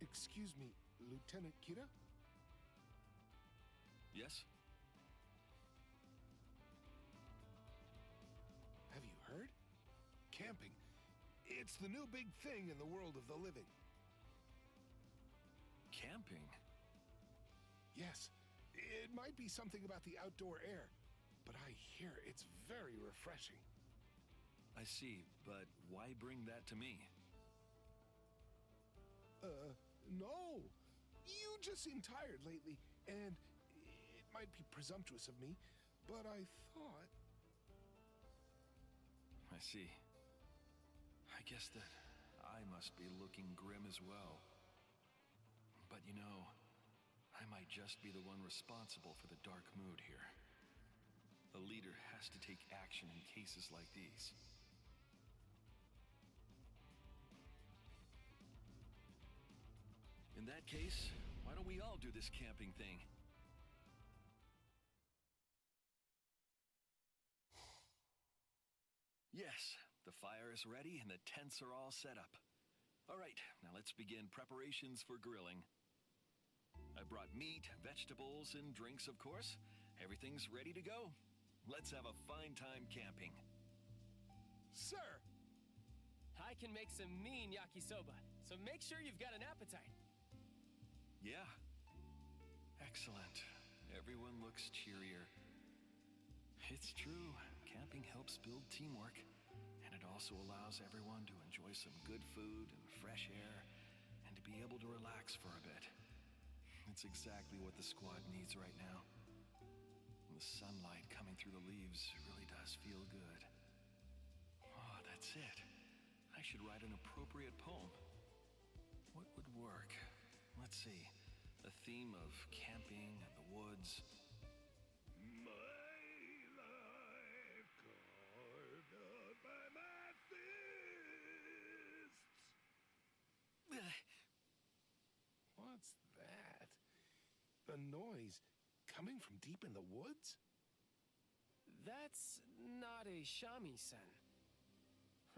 Excuse me, Lieutenant Kira? Yes? Have you heard? Camping. It's the new big thing in the world of the living. Camping? Yes. It might be something about the outdoor air, but I hear it's very refreshing. I see, but why bring that to me? No. You just seem tired lately, and it might be presumptuous of me, but I thought... I see. I guess that I must be looking grim as well. But you know, I might just be the one responsible for the dark mood here. A leader has to take action in cases like these. In that case, why don't we all do this camping thing? Yes, the fire is ready and the tents are all set up. All right, now let's begin preparations for grilling. I brought meat, vegetables, and drinks, of course. Everything's ready to go. Let's have a fine time camping. Sir! I can make some mean yakisoba, so make sure you've got an appetite. Yeah. Excellent. Everyone looks cheerier. It's true, camping helps build teamwork, and it also allows everyone to enjoy some good food and fresh air, and to be able to relax for a bit. It's exactly what the squad needs right now. And the sunlight coming through the leaves really does feel good. Oh, that's it. I should write an appropriate poem. What would work? Let's see. A theme of camping and the woods. My life carved out by my fists. What's that? The noise coming from deep in the woods? That's not a shamisen.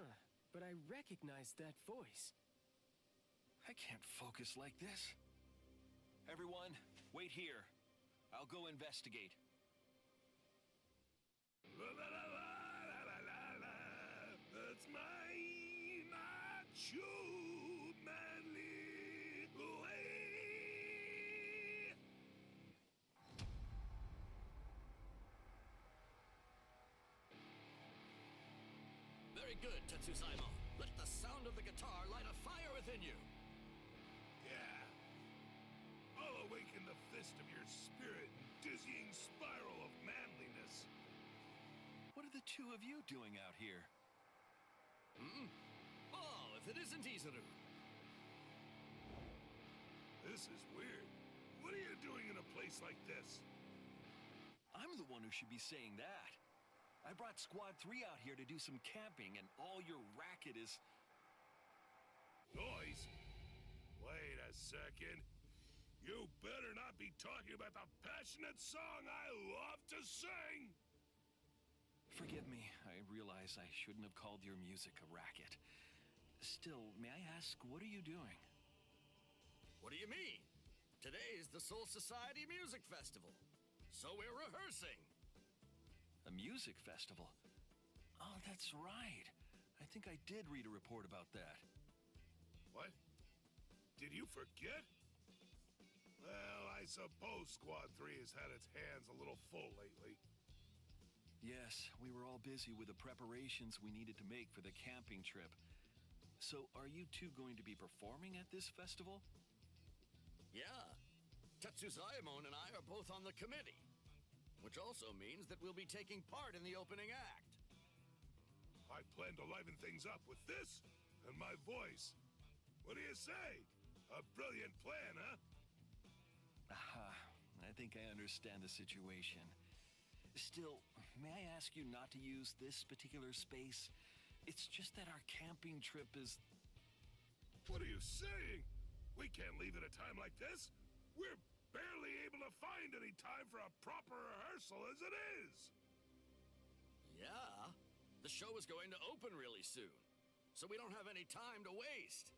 Huh, but I recognize that voice. I can't focus like this. Everyone, wait here. I'll go investigate. La la la la la la la. That's my macho manly way. Very good, Tetsuzaimo. Let the sound of the guitar light a fire within you. Yeah. I'll awaken the fist of your spirit and dizzying spiral of manliness. What are the two of you doing out here? Oh, if it isn't Izuru. This is weird. What are you doing in a place like this? I'm the one who should be saying that. I brought Squad 3 out here to do some camping, and all your racket is... Noise? Wait a second. You better not be talking about the passionate song I love to sing! Forgive me, I realize I shouldn't have called your music a racket. Still, may I ask, what are you doing? What do you mean? Today is the Soul Society Music Festival. So we're rehearsing. A music festival? Oh, that's right. I think I did read a report about that. What? Did you forget? Well, I suppose Squad 3 has had its hands a little full lately. Yes, we were all busy with the preparations we needed to make for the camping trip. So, are you two going to be performing at this festival? Yeah. Tetsuzaemon and I are both on the committee, which also means that we'll be taking part in the opening act. I plan to liven things up with this and my voice. What do you say? A brilliant plan, huh? Aha, I think I understand the situation. Still, may I ask you not to use this particular space? It's just that our camping trip is... What are you saying? We can't leave at a time like this. We're barely able to find any time for a proper rehearsal as it is. Yeah, the show is going to open really soon, so we don't have any time to waste.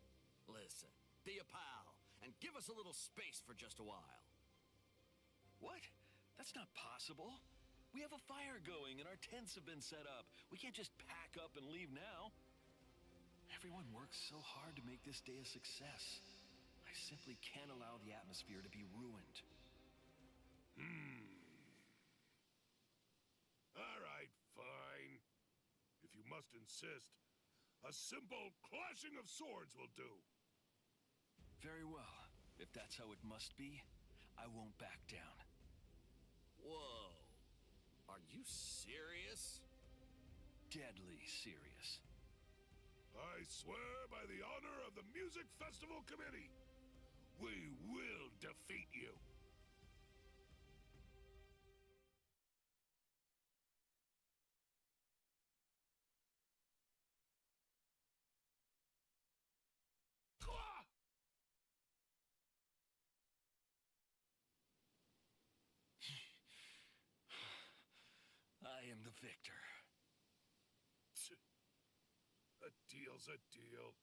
Listen, be a pal, and give us a little space for just a while. What? That's not possible. We have a fire going and our tents have been set up. We can't just pack up and leave now. Everyone works so hard to make this day a success. I simply can't allow the atmosphere to be ruined. All right, fine. If you must insist, a simple clashing of swords will do. Very well. If that's how it must be, I won't back down. Whoa. Are you serious? Deadly serious. I swear by the honor of the Music Festival Committee, we will defeat you. I am the victor. A deal's a deal.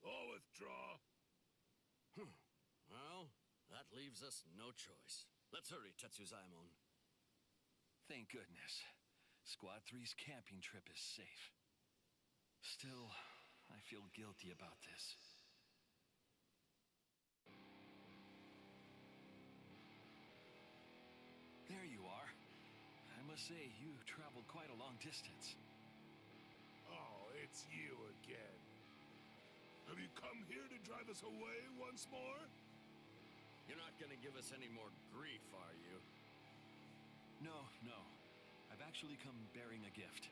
I'll withdraw. Well, that leaves us no choice. Let's hurry, Tetsuzaemon. Thank goodness. Squad 3's camping trip is safe. Still, I feel guilty about this. There you are. I must say, you traveled quite a long distance. Oh, it's you again. Have you come here to drive us away once more? You're not gonna give us any more grief, are you? No. I've actually come bearing a gift.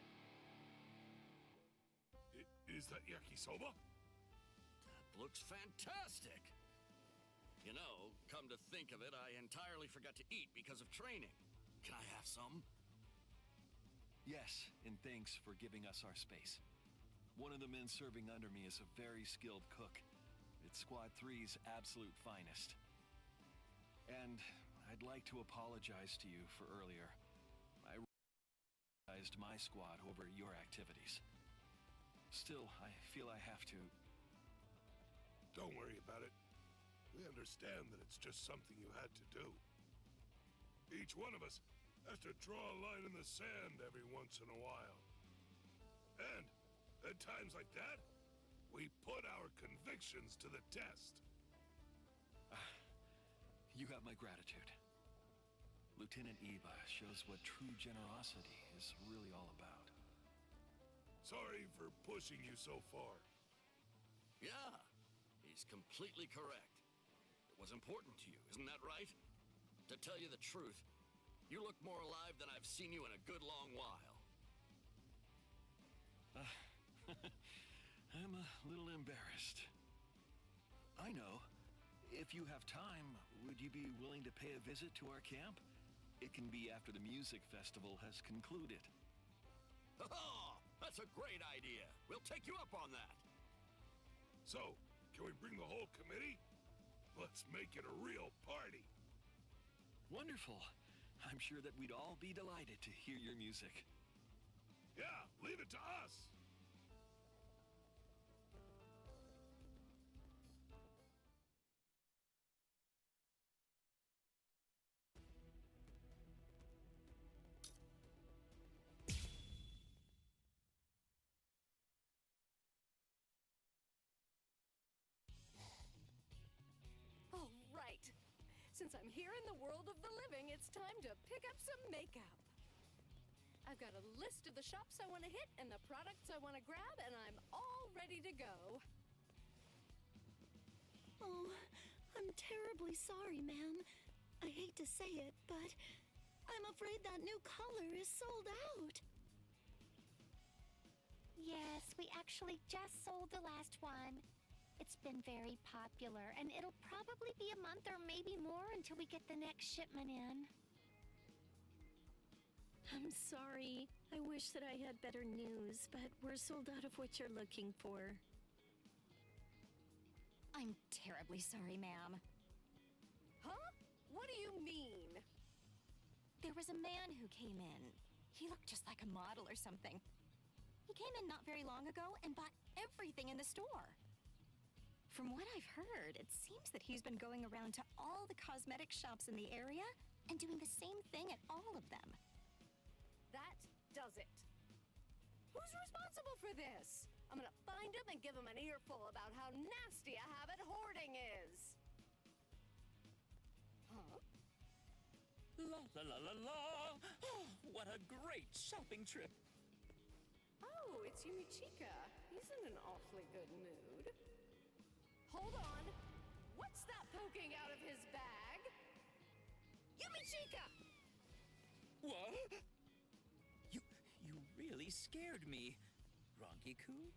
Is that yakisoba? That looks fantastic! You know, come to think of it, I entirely forgot to eat because of training. Can I have some? Yes, and thanks for giving us our space. One of the men serving under me is a very skilled cook. It's Squad 3's absolute finest. And I'd like to apologize to you for earlier. I recognized my squad over your activities. Still, I feel I have to... Don't worry about it. We understand that it's just something you had to do. Each one of us has to draw a line in the sand every once in a while. And at times like that, we put our convictions to the test. You have my gratitude. Lieutenant Iba shows what true generosity is really all about. Sorry for pushing you so far. Yeah, he's completely correct. It was important to you, isn't that right? To tell you the truth, you look more alive than I've seen you in a good long while. I'm a little embarrassed. I know. If you have time, would you be willing to pay a visit to our camp? It can be after the music festival has concluded. Oh, that's a great idea. We'll take you up on that. So, can we bring the whole committee? Let's make it a real party. Wonderful. I'm sure that we'd all be delighted to hear your music. Yeah, leave it to us. Since I'm here in the world of the living, it's time to pick up some makeup. I've got a list of the shops I want to hit and the products I want to grab, and I'm all ready to go. Oh, I'm terribly sorry, ma'am. I hate to say it, but I'm afraid that new color is sold out. Yes, we actually just sold the last one. It's been very popular, and it'll probably be a month or maybe more until we get the next shipment in. I'm sorry. I wish that I had better news, but we're sold out of what you're looking for. I'm terribly sorry, ma'am. Huh? What do you mean? There was a man who came in. He looked just like a model or something. He came in not very long ago and bought everything in the store. From what I've heard, it seems that he's been going around to all the cosmetic shops in the area and doing the same thing at all of them. That does it. Who's responsible for this? I'm gonna find him and give him an earful about how nasty a habit hoarding is. Huh? La la la la la! Oh, what a great shopping trip! Oh, it's Yumichika. He's in an awfully good mood. Hold on. What's that poking out of his bag? Yumichika! What? You really scared me, Ronkiku.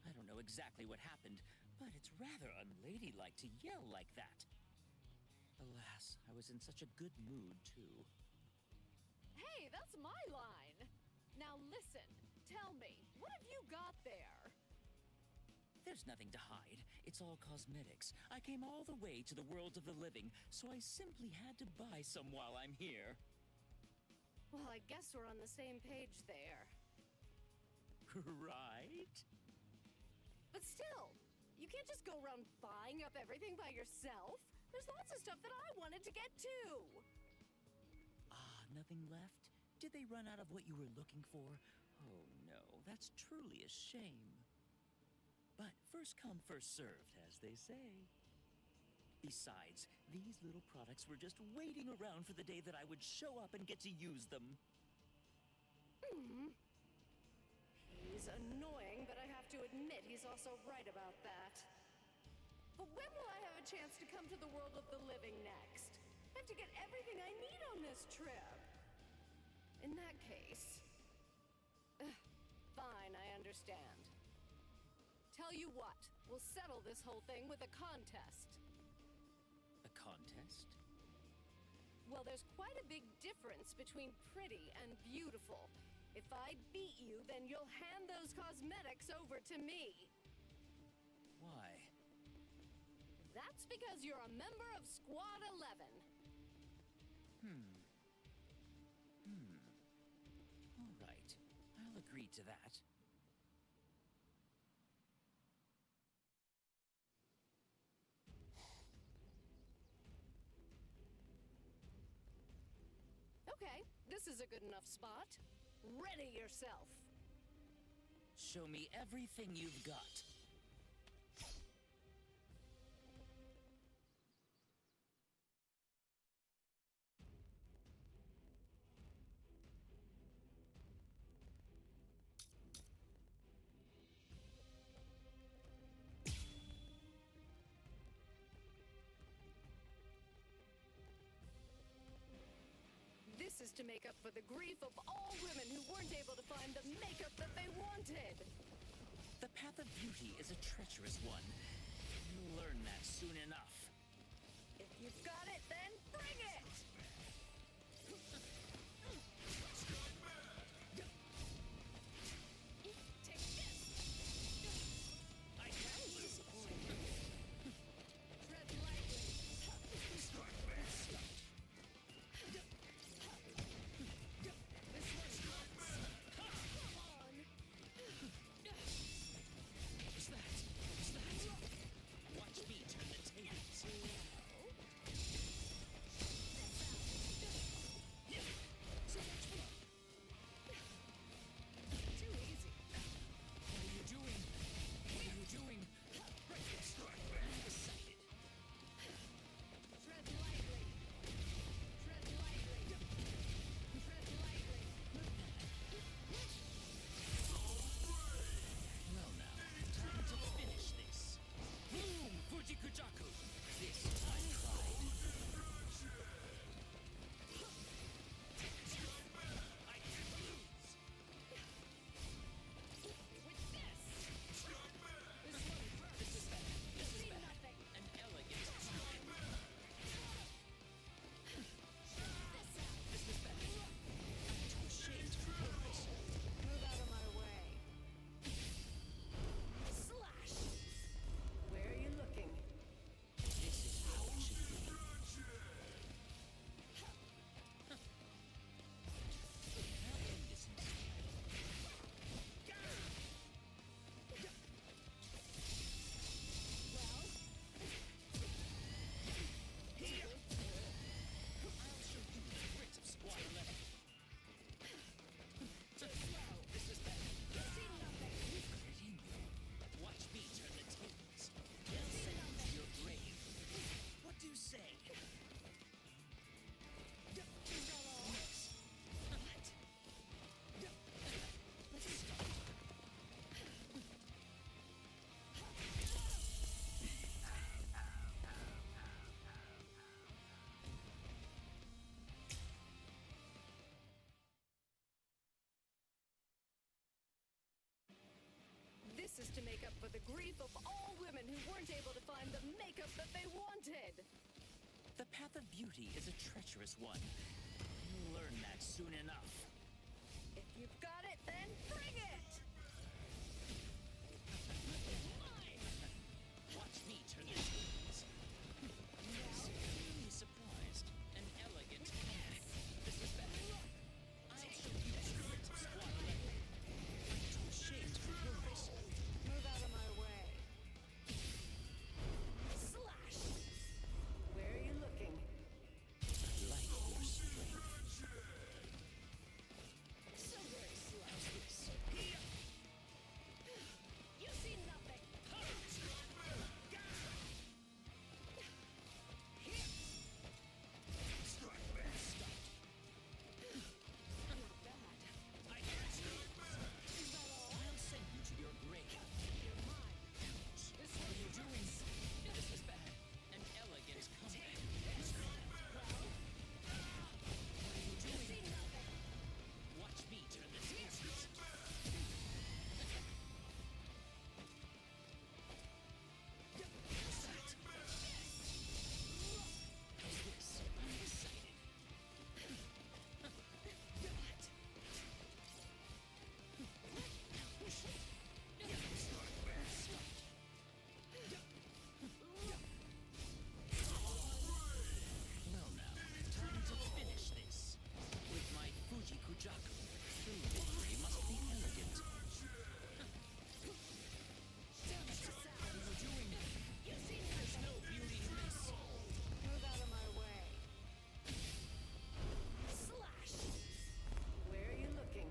I don't know exactly what happened, but it's rather unladylike to yell like that. Alas, I was in such a good mood, too. Hey, that's my line. Now listen, tell me, what have you got there? There's nothing to hide. It's all cosmetics. I came all the way to the world of the living, so I simply had to buy some while I'm here. Well, I guess we're on the same page there. Right? But still, you can't just go around buying up everything by yourself. There's lots of stuff that I wanted to get too. Ah, nothing left? Did they run out of what you were looking for? Oh no, that's truly a shame. But first come, first served, as they say. Besides, these little products were just waiting around for the day that I would show up and get to use them. He's annoying, but I have to admit he's also right about that. But when will I have a chance to come to the world of the living next? I have to get everything I need on this trip. In that case... fine, I understand. Tell you what, we'll settle this whole thing with a contest. A contest? Well, there's quite a big difference between pretty and beautiful. If I beat you, then you'll hand those cosmetics over to me. Why? That's because you're a member of Squad 11. All right, I'll agree to that. Okay, this is a good enough spot. Ready yourself. Show me everything you've got. This is to make up for the grief of all women who weren't able to find the makeup that they wanted. The path of beauty is a treacherous one. You'll learn that soon enough. If you've got it, then bring it! Take this! I can't lose. Tread lightly. Strike back. This one's nuts. Come on! What's that? Watch me turn the tables. This is to make up for the grief of all women who weren't able to find the makeup that they wanted. The path of beauty is a treacherous one. You'll learn that soon enough. If you've got it, then bring it! Watch me turn the tables. Really surprised. An elegant comeback. This is better. I'll show you the secrets of squad level. I'm too ashamed to reveal myself. Move out of my way. Slash! Where are you looking? I like your strength. So very slow. You see nothing. I'll send you to your grave. What are you doing? This is bad. An elegant comeback. What are you doing? Watch me turn the tables. How's this? I'm excited. Well now, time to finish this. With my Fuji Kujaku, true victory must be elegant. What are you doing? There's no beauty in this. Move out of my way. Slash! Where are you looking?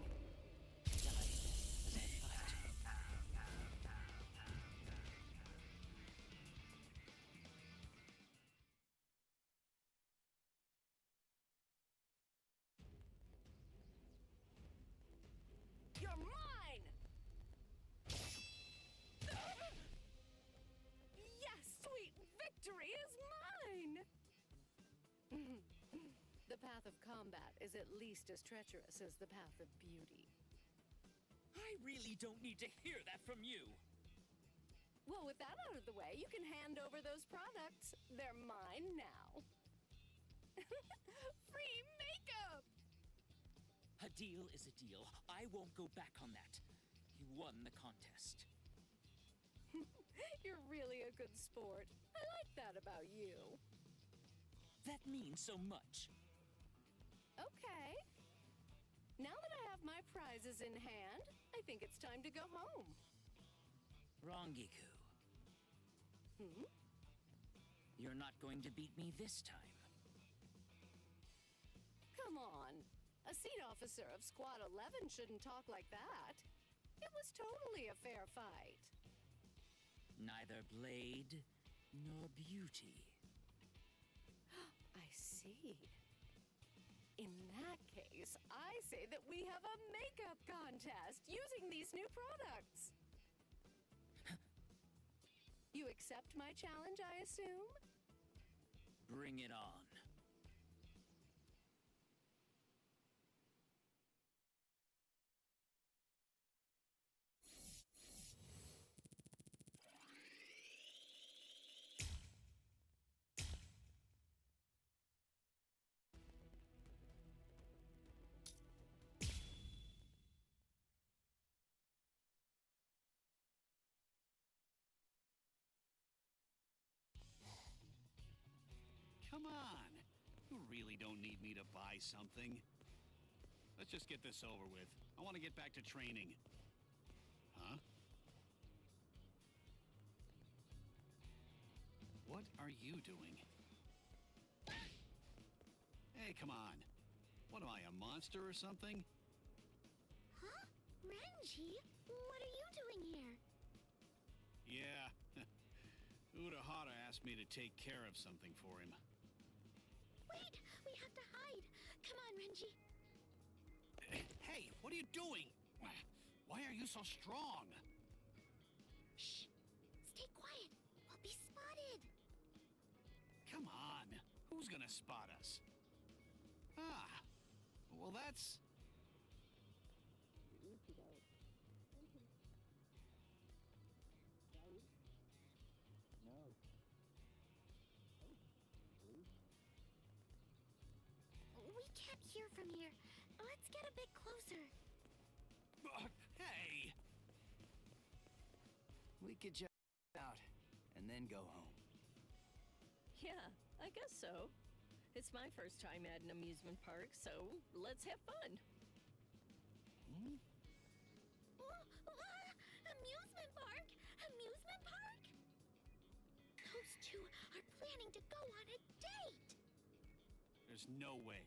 You're mine! Yes, sweet victory is mine! The path of combat is at least as treacherous as the path of beauty. I really don't need to hear that from you. Well, with that out of the way, you can hand over those products. They're mine now. Free makeup! A deal is a deal. I won't go back on that. You won the contest. You're really a good sport. I like that about you. That means so much. Okay. Now that I have my prizes in hand, I think it's time to go home. Rangiku, Hmm? you're not going to beat me this time. Come on. A seat officer of Squad 11 shouldn't talk like that. It was totally a fair fight. Neither blade nor beauty. I see. In that case, I say that we have a makeup contest using these new products. You accept my challenge, I assume? Bring it on. Come on. You really don't need me to buy something. Let's just get this over with. I want to get back to training. Huh? What are you doing? Hey, come on. What am I, a monster or something? Huh? Renji, what are you doing here? Yeah. Urahara asked me to take care of something for him. Wait, we have to hide. Come on, Renji. Hey, what are you doing? Why are you so strong? Shh. Stay quiet. We'll be spotted. Come on. Who's gonna spot us? Ah. Well, that's... hear from here. Let's get a bit closer. Hey! We could check out and then go home. Yeah, I guess so. It's my first time at an amusement park, so let's have fun. Amusement park? Amusement park? Those two are planning to go on a date! There's no way.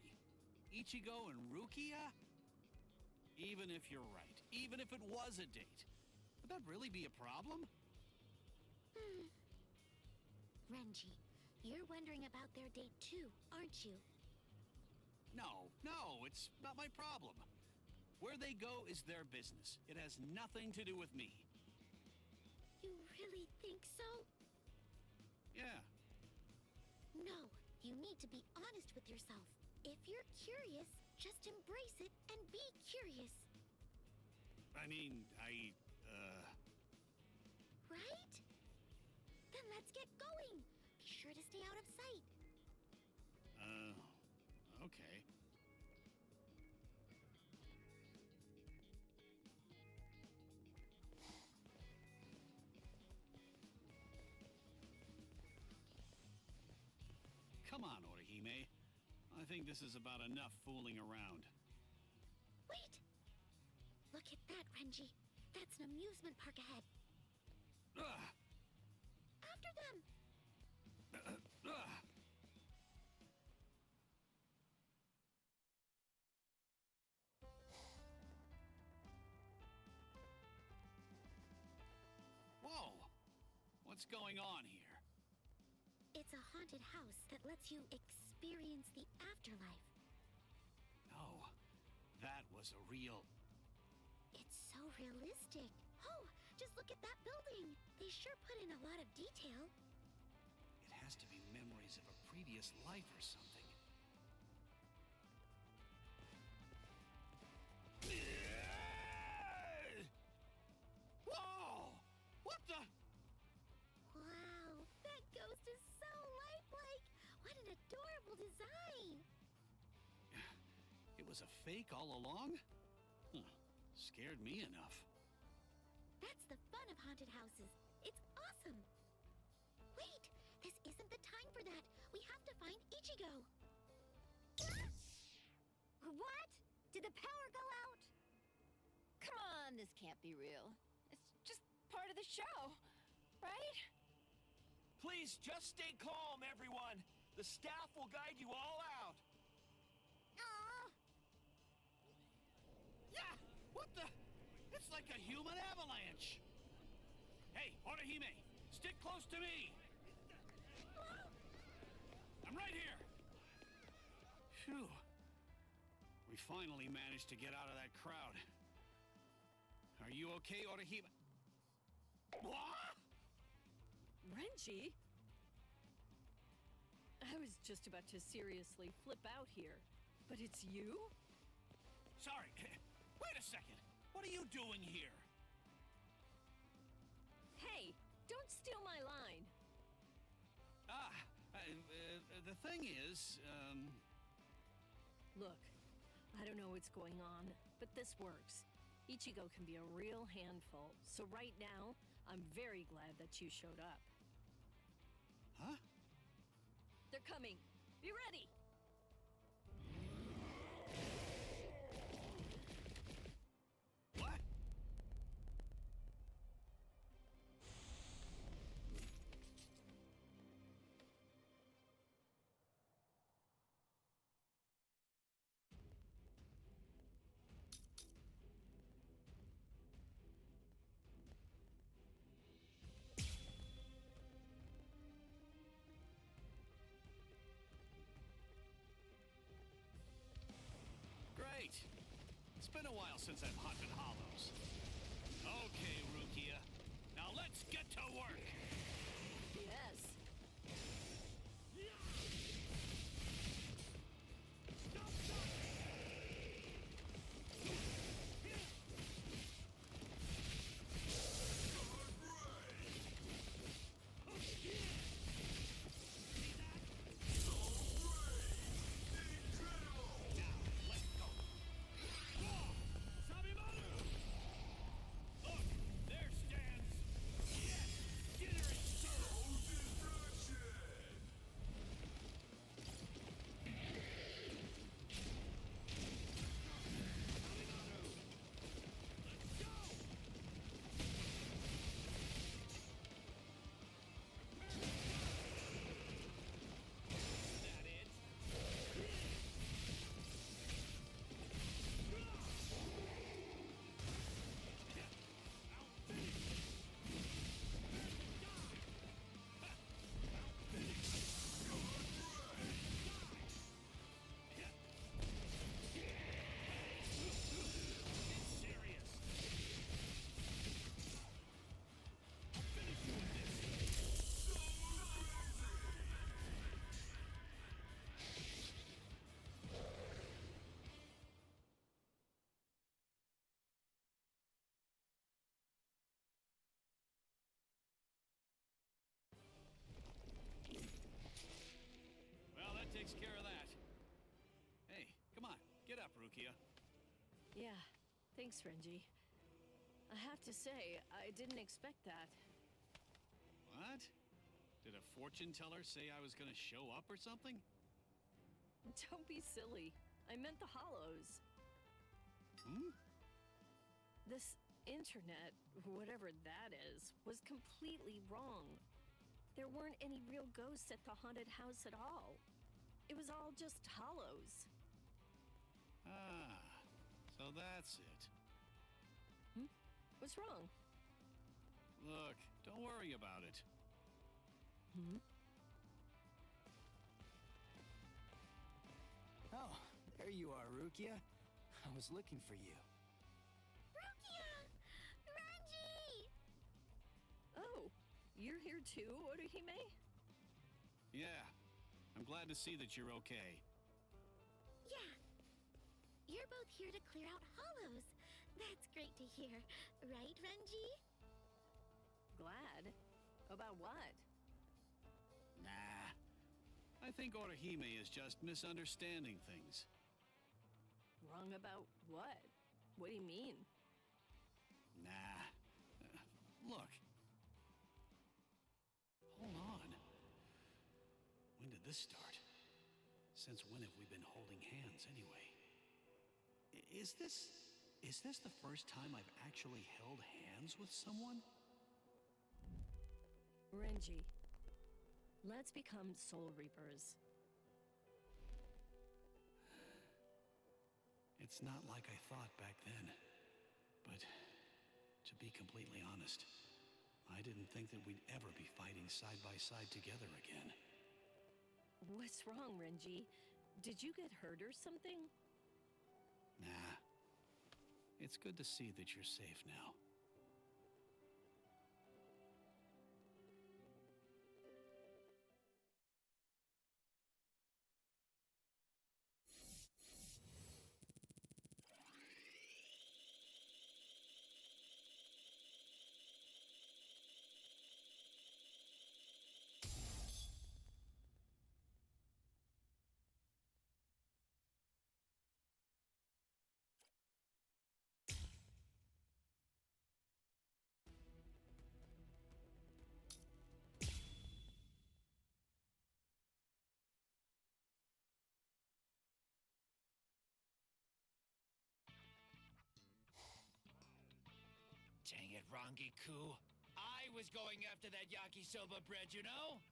Ichigo and Rukia? Even if you're right, even if it was a date, would that really be a problem? Renji, you're wondering about their date too, aren't you? No, it's not my problem. Where they go is their business. It has nothing to do with me. You really think so? Yeah. No, you need to be honest with yourself. If you're curious, just embrace it and be curious. I mean, Right? Then let's get going. Be sure to stay out of sight. Okay. Come on, Orihime. I think this is about enough fooling around. Wait! Look at that, Renji. That's an amusement park ahead. After them! Whoa! What's going on here? It's a haunted house that lets you experience the afterlife. No, that was a real... It's so realistic. Oh, just look at that building. They sure put in a lot of detail. It has to be memories of a previous life or something. Whoa! What the... Wow, that ghost is so lifelike. What an adorable design. It was a fake all along? Huh. Scared me enough. That's the fun of haunted houses. It's awesome. Wait, this isn't the time for that. We have to find Ichigo. What? Did the power go out? Come on, this can't be real. It's just part of the show, right? Please, just stay calm, everyone. The staff will guide you all out. Yeah! What the... It's like a human avalanche! Hey, Orihime, stick close to me! I'm right here! Phew. We finally managed to get out of that crowd. Are you okay, Orihime? What? Renji? I was just about to seriously flip out here. But it's you? Sorry. Wait a second. What are you doing here? Hey, don't steal my line. The thing is, Look, I don't know what's going on, but this works. Ichigo can be a real handful, so right now, I'm very glad that you showed up. Huh? They're coming. Be ready! What? Great. It's been a while since I've hunted hollows. Okay, Rukia. Now let's get to work! Yes. Rukia. Yeah, thanks, Renji. I have to say, I didn't expect that. What? Did a fortune teller say I was gonna show up or something? Don't be silly. I meant the hollows. Hmm? This internet, whatever that is, was completely wrong. There weren't any real ghosts at the haunted house at all. It was all just hollows. Ah, so that's it. What's wrong? Look, don't worry about it. Oh, there you are, Rukia. I was looking for you. Rukia! Renji! Oh, you're here too, Orihime? Yeah, I'm glad to see that you're okay. Yeah. You're both here to clear out hollows. That's great to hear. Right, Renji? Glad? About what? Nah. I think Orihime is just misunderstanding things. Wrong about what? What do you mean? Nah. Look. Hold on. When did this start? Since when have we been holding hands anyway? Is this the first time I've actually held hands with someone? Renji, let's become Soul Reapers. It's not like I thought back then. But to be completely honest, I didn't think that we'd ever be fighting side by side together again. What's wrong, Renji? Did you get hurt or something? Nah. It's good to see that you're safe now. Dang it, Rangiku. I was going after that yakisoba bread, you know?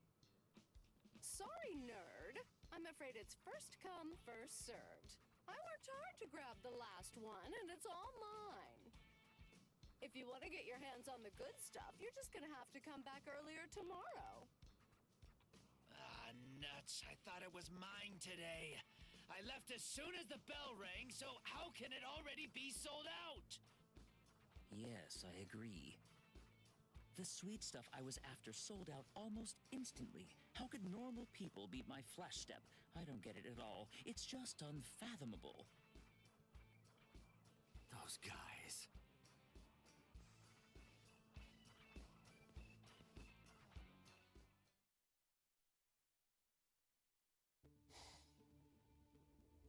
Sorry, nerd. I'm afraid it's first come, first served. I worked hard to grab the last one, and it's all mine. If you want to get your hands on the good stuff, you're just gonna have to come back earlier tomorrow. Ah, nuts. I thought it was mine today. I left as soon as the bell rang, so how can it already be sold out? Yes, I agree. The sweet stuff I was after sold out almost instantly. How could normal people beat my flash step? I don't get it at all. It's just unfathomable. Those guys.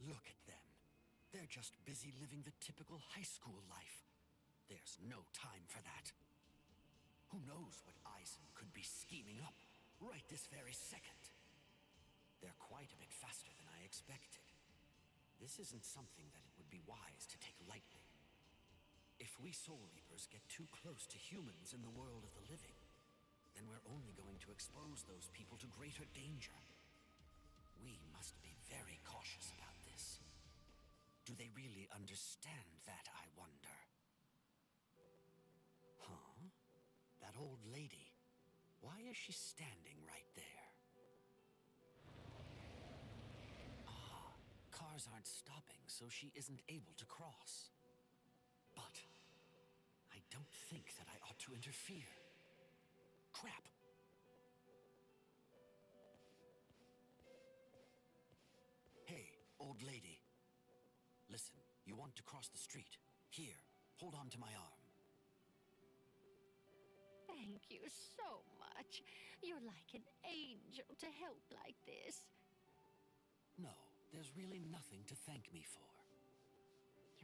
Look at them. They're just busy living the typical high school life. There's no time for that. Who knows what Aizen could be scheming up right this very second? They're quite a bit faster than I expected. This isn't something that it would be wise to take lightly. If we Soul Reapers get too close to humans in the world of the living, then we're only going to expose those people to greater danger. We must be very cautious about this. Do they really understand that, I wonder? Huh? That old lady. Why is she standing right there? Ah, cars aren't stopping, so she isn't able to cross. But I don't think that I ought to interfere. Crap! Hey, old lady. Listen, you want to cross the street. Here, hold on to my arm. Thank you so much. You're like an angel to help like this. No, there's really nothing to thank me for.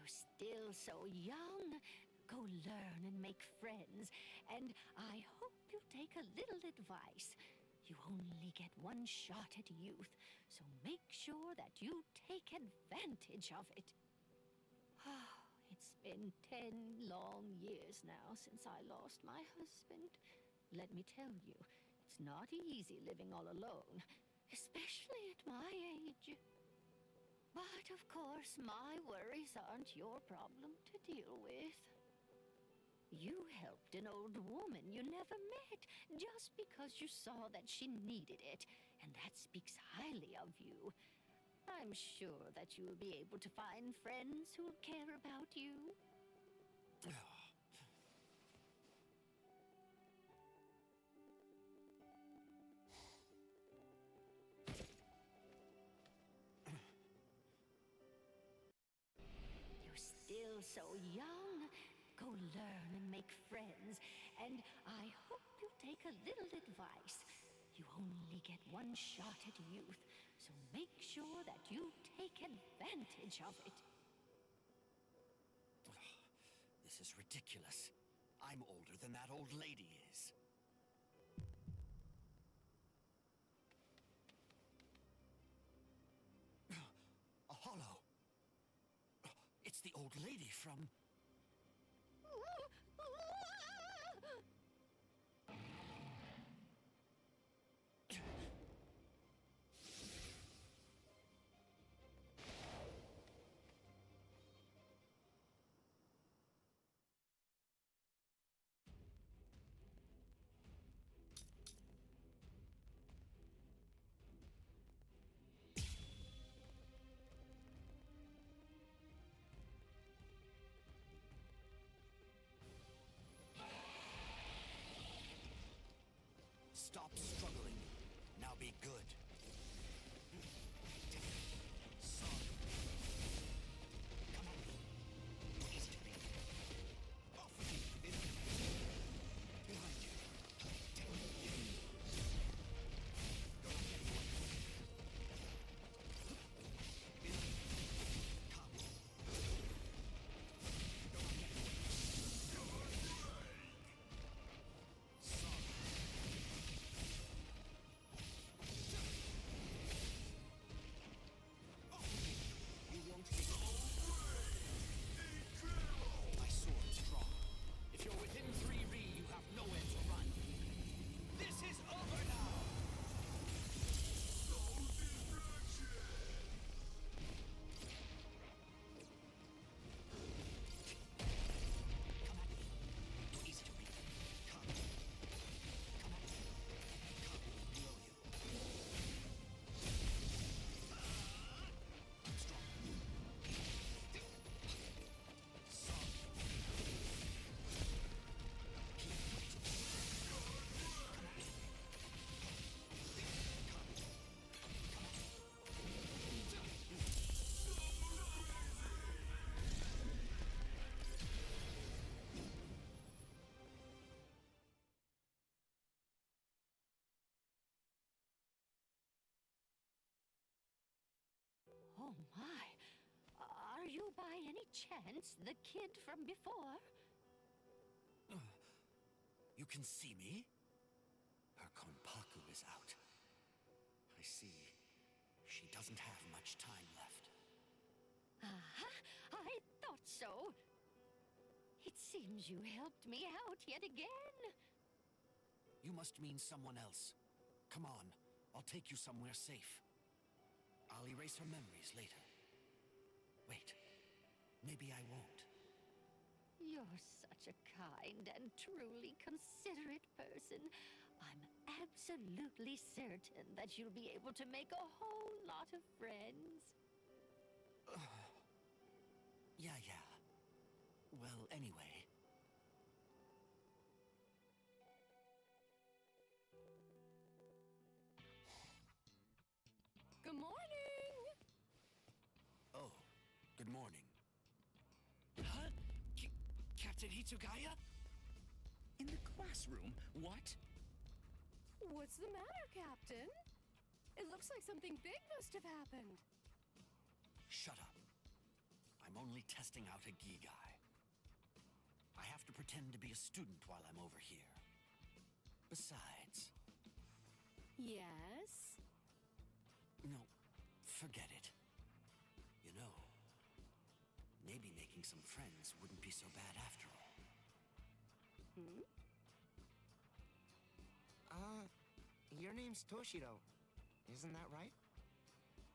You're still so young. Go learn and make friends, and I hope you'll take a little advice. You only get one shot at youth, so make sure that you take advantage of it. It's been 10 long years now since I lost my husband. Let me tell you, it's not easy living all alone, especially at my age. But of course, my worries aren't your problem to deal with. You helped an old woman you never met just because you saw that she needed it, and that speaks highly of you. I'm sure that you'll be able to find friends who'll care about you. You're still so young. Go learn and make friends, and I hope you'll take a little advice. You only get one shot at youth, so make sure that you take advantage of it. This is ridiculous. I'm older than that old lady is. A hollow. It's the old lady from... Stop struggling. Now be good. Son. Come on. Easy to me. Off with you. Behind you. My sword's drawn. If you're within 3 Ri, you have nowhere to run. This is over now! Come at me. Easy to me. Come. Come at me. Come, below you. I'm strong. Son. Keep waiting. Come at me. Come. Come at me. Oh my! Are you by any chance the kid from before? You can see me? Her konpaku is out. I see. She doesn't have much time left. I thought so. It seems you helped me out yet again. You must mean someone else. Come on, I'll take you somewhere safe. I'll erase her memories later. Wait, maybe I won't. You're such a kind and truly considerate person. I'm absolutely certain that you'll be able to make a whole lot of friends. Yeah. Well, anyway. Good morning! Oh, good morning. Huh? Captain Hitsugaya? In the classroom? What? What's the matter, Captain? It looks like something big must have happened. Shut up. I'm I'm only testing out a gi guy. I have to pretend to be a student while I'm over here. Besides... Yes? No, forget it. You know, maybe making some friends wouldn't be so bad after all. Hmm? Your name's Toshiro, isn't that right?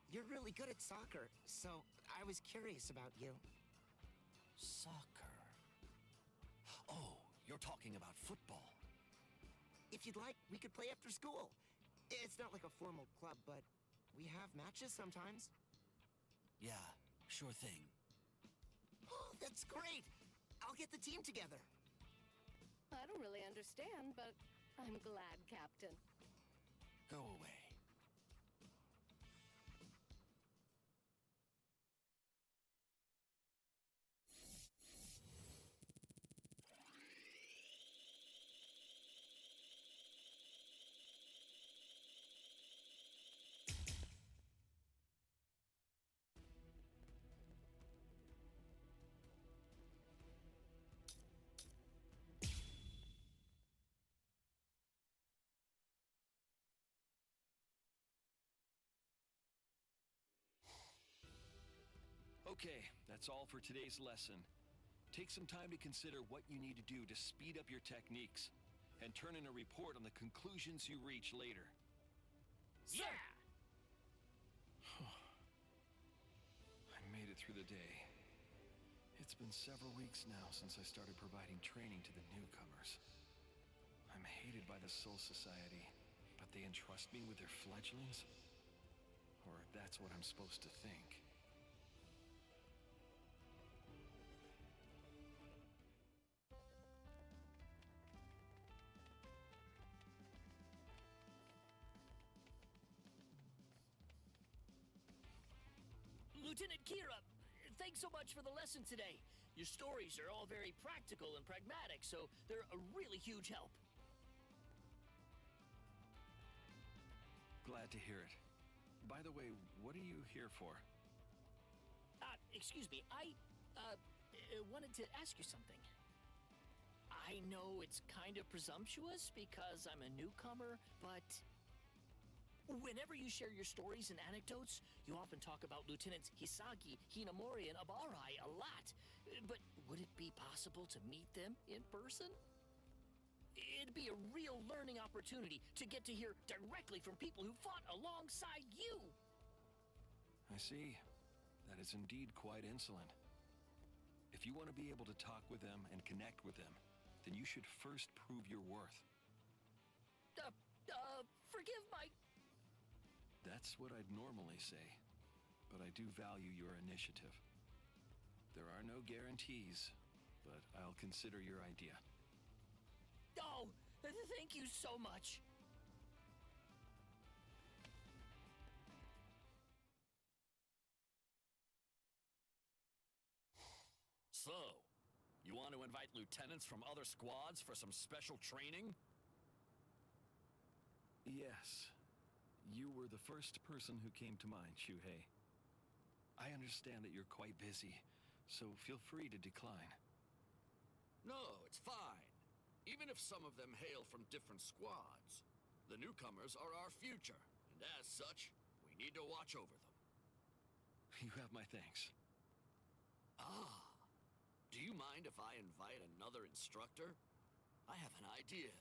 You're really good at soccer, so I was curious about you. Soccer? Oh, you're talking about football. If you'd like, we could play after school. It's not like a formal club, but we have matches sometimes. Yeah, sure thing. Oh, that's great! I'll get the team together. I don't really understand, but I'm glad, Captain. Go away. Okay, that's all for today's lesson. Take some time to consider what you need to do to speed up your techniques, and turn in a report on the conclusions you reach later. Yeah! I made it through the day. It's been several weeks now since I started providing training to the newcomers. I'm hated by the Soul Society, but they entrust me with their fledglings? Or that's what I'm supposed to think. Lieutenant Kira, thanks so much for the lesson today. Your stories are all very practical and pragmatic, so they're a really huge help. Glad to hear it. By the way, what are you here for? Excuse me, I wanted to ask you something. I know it's kind of presumptuous because I'm a newcomer, but whenever you share your stories and anecdotes, you often talk about Lieutenants Hisagi, Hinamori, and Abarai a lot. But would it be possible to meet them in person? It'd be a real learning opportunity to get to hear directly from people who fought alongside you. I see. That is indeed quite insolent. If you want to be able to talk with them and connect with them, then you should first prove your worth. Forgive my... That's what I'd normally say, but I do value your initiative. There are no guarantees, but I'll consider your idea. Oh, thank you so much. So, you want to invite lieutenants from other squads for some special training? Yes. You were the first person who came to mind, Shuhei. I understand that you're quite busy, so feel free to decline. No, it's fine. Even if some of them hail from different squads, the newcomers are our future, and as such, we need to watch over them. You have my thanks. Ah, do you mind if I invite another instructor? I have an idea.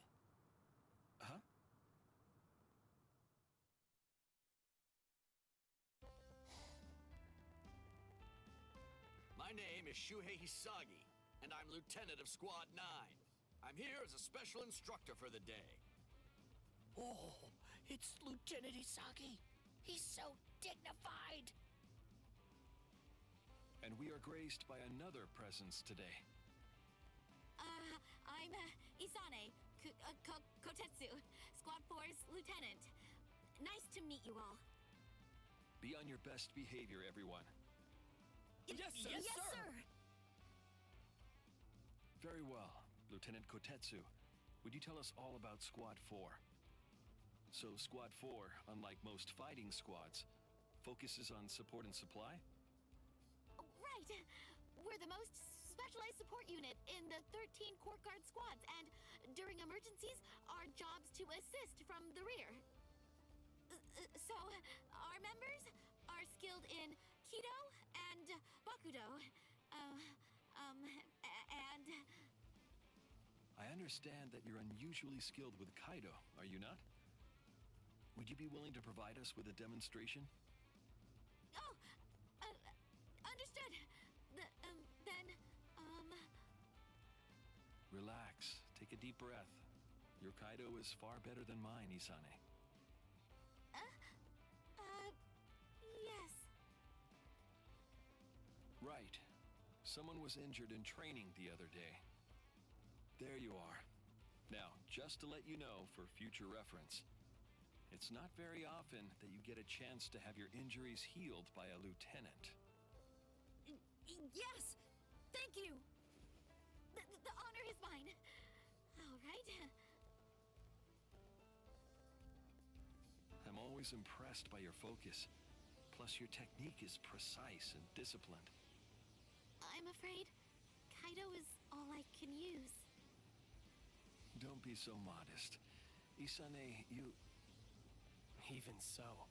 Huh? My name is Shuhei Hisagi, and I'm Lieutenant of Squad 9. I'm here as a special instructor for the day. Oh, it's Lieutenant Hisagi. He's so dignified. And we are graced by another presence today. I'm Isane Kotetsu, Squad 4's lieutenant. Nice to meet you all. Be on your best behavior, everyone. Yes, sir. Yes, sir. Very well. Lieutenant Kotetsu, would you tell us all about Squad 4? So Squad 4, unlike most fighting squads, focuses on support and supply? Right. We're the most specialized support unit in the 13 court guard squads, and during emergencies, our job's to assist from the rear. So, our members are skilled in Kido and Bakudo, and... I understand that you're unusually skilled with Kaido, are you not? Would you be willing to provide us with a demonstration? Oh, understood. Relax. Take a deep breath. Your Kaido is far better than mine, Isane. Yes. Right. Someone was injured in training the other day. There you are. Now, just to let you know for future reference, it's not very often that you get a chance to have your injuries healed by a lieutenant. Yes! Thank you! The honor is mine. All right. I'm always impressed by your focus. Plus, your technique is precise and disciplined. I'm afraid Kaido is all I can use. Don't be so modest. Isane, you... Even so,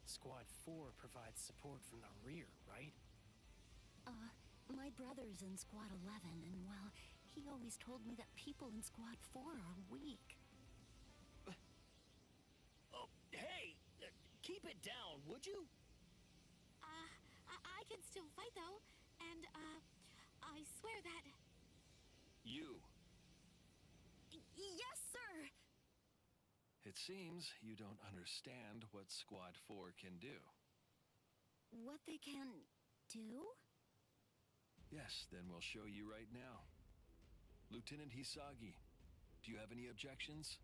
Squad 4 provides support from the rear, right? My brother's in Squad 11, and well, he always told me that people in Squad 4 are weak. Oh, hey! Keep it down, would you? I can still fight, though, and, I swear that... You. Yes, sir! It seems you don't understand what Squad 4 can do. What they can do? Yes, then we'll show you right now. Lieutenant Hisagi, do you have any objections?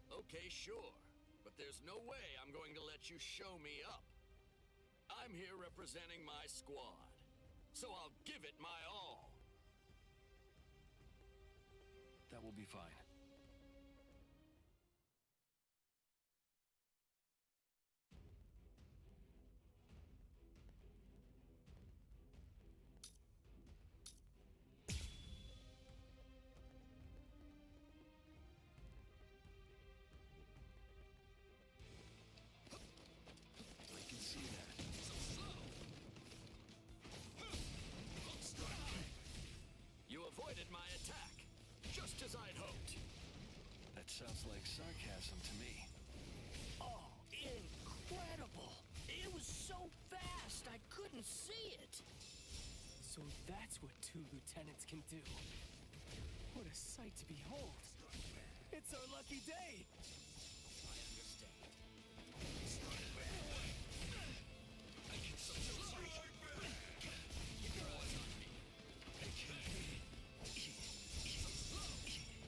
Okay, sure. But there's no way I'm going to let you show me up. I'm here representing my squad. So I'll give it my all. That will be fine. I can see that. You avoided my attack, just as I'd hoped. That sounds like sarcasm to me. Oh, incredible! It was so fast, I couldn't see it! So that's what 2 lieutenants can do. What a sight to behold. It's our lucky day! I understand.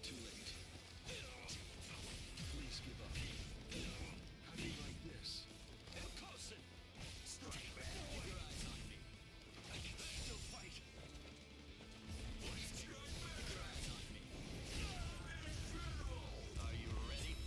Too late. Please give up. How do you like this? Closer! Strike back! Keep your eyes on me. I can still fight. Keep your eyes on me. Are you ready?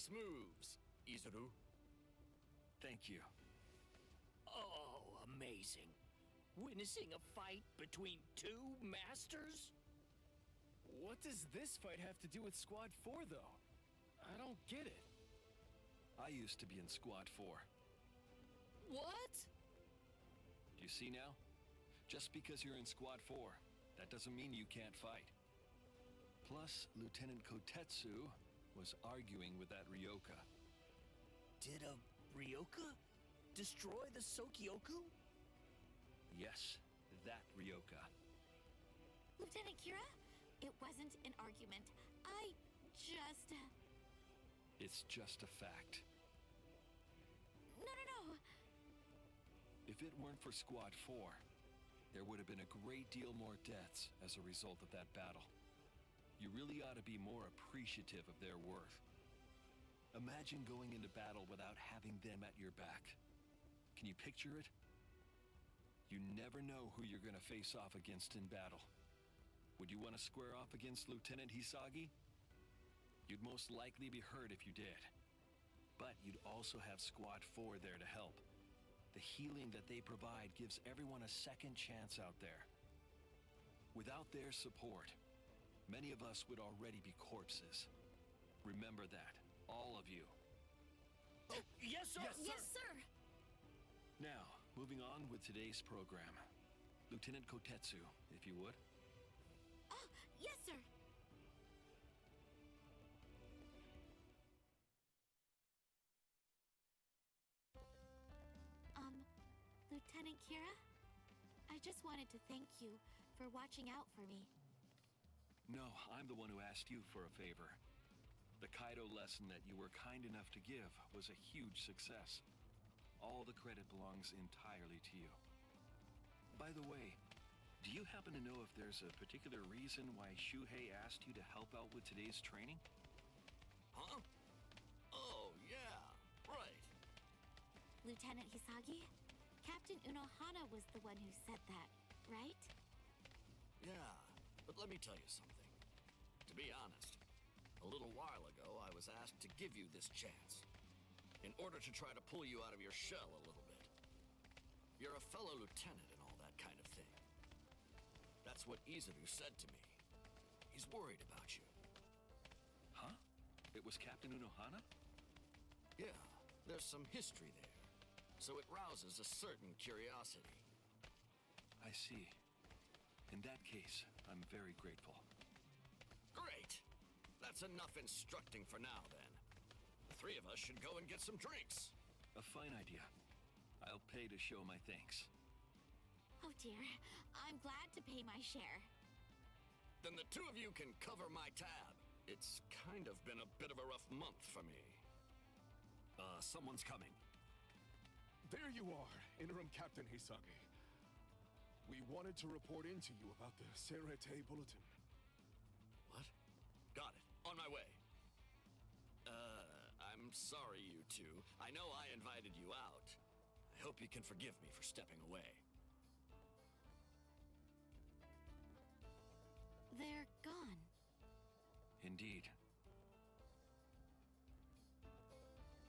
Nice moves, Izuru. Thank you. Oh, amazing. Witnessing a fight between two masters? What does this fight have to do with Squad 4, though? I don't get it. I used to be in Squad 4. What? Do you see now? Just because you're in Squad 4, that doesn't mean you can't fight. Plus, Lieutenant Kotetsu was arguing with that Ryoka. Did a Ryoka destroy the Sokyoku? Yes, that Ryoka. Lieutenant Kira, it wasn't an argument. I just... It's just a fact. No. If it weren't for Squad 4, there would have been a great deal more deaths as a result of that battle. You really ought to be more appreciative of their worth. Imagine going into battle without having them at your back. Can you picture it? You never know who you're going to face off against in battle. Would you want to square off against Lieutenant Hisagi? You'd most likely be hurt if you did. But you'd also have Squad 4 there to help. The healing that they provide gives everyone a second chance out there. Without their support, many of us would already be corpses. Remember that, all of you. Yes, sir! Yes, sir! Now, moving on with today's program. Lieutenant Kotetsu, if you would. Oh, yes, sir! Lieutenant Kira? I just wanted to thank you for watching out for me. No, I'm the one who asked you for a favor. The Kaido lesson that you were kind enough to give was a huge success. All the credit belongs entirely to you. By the way, do you happen to know if there's a particular reason why Shuhei asked you to help out with today's training? Huh? Oh, yeah, right. Lieutenant Hisagi? Captain Unohana was the one who said that, right? Yeah, but let me tell you something. To be honest, a little while ago I was asked to give you this chance, in order to try to pull you out of your shell a little bit. You're a fellow lieutenant and all that kind of thing. That's what Izuru said to me. He's worried about you. Huh? It was Captain Unohana? Yeah, there's some history there. So it rouses a certain curiosity. I see. In that case, I'm very grateful. Great! That's enough instructing for now, then. The three of us should go and get some drinks. A fine idea. I'll pay to show my thanks. Oh dear, I'm glad to pay my share. Then the two of you can cover my tab. It's kind of been a bit of a rough month for me. Someone's coming. There you are, Interim Captain Hisagi. We wanted to report in to you about the Serete Bulletin. What? Got it. On my way. I'm sorry, you two. I know I invited you out. I hope you can forgive me for stepping away. They're gone. Indeed.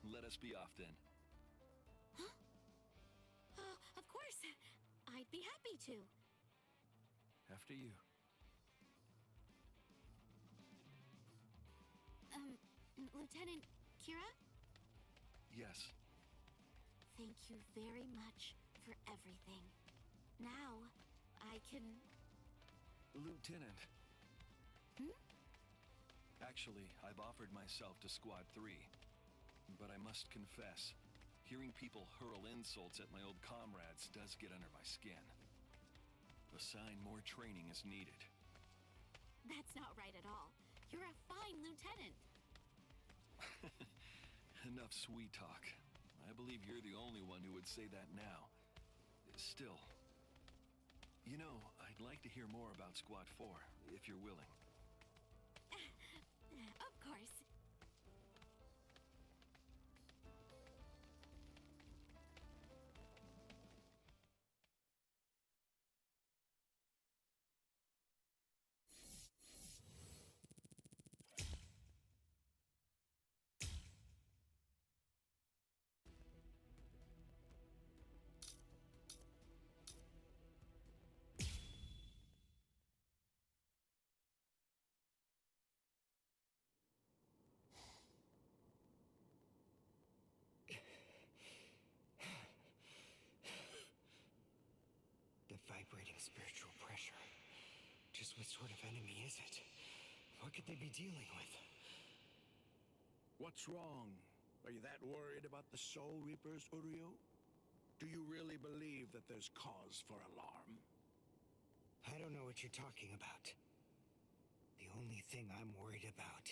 Let us be off then. Huh? Of course. I'd be happy to. After you. Lieutenant Kira? Yes. Thank you very much for everything. Now, I can... Lieutenant. Hmm? Actually, I've offered myself to Squad 3. But I must confess, hearing people hurl insults at my old comrades does get under my skin. Assign more training is needed. That's not right at all. You're a fine lieutenant. Enough sweet talk. I believe you're the only one who would say that now. Still, you know, I'd like to hear more about Squad 4, if you're willing. Of course. vibrating spiritual pressure. Just what sort of enemy is it? What could they be dealing with? What's wrong? Are you that worried about the Soul Reapers, Uryu? Do you really believe that there's cause for alarm? I don't know what you're talking about. The only thing I'm worried about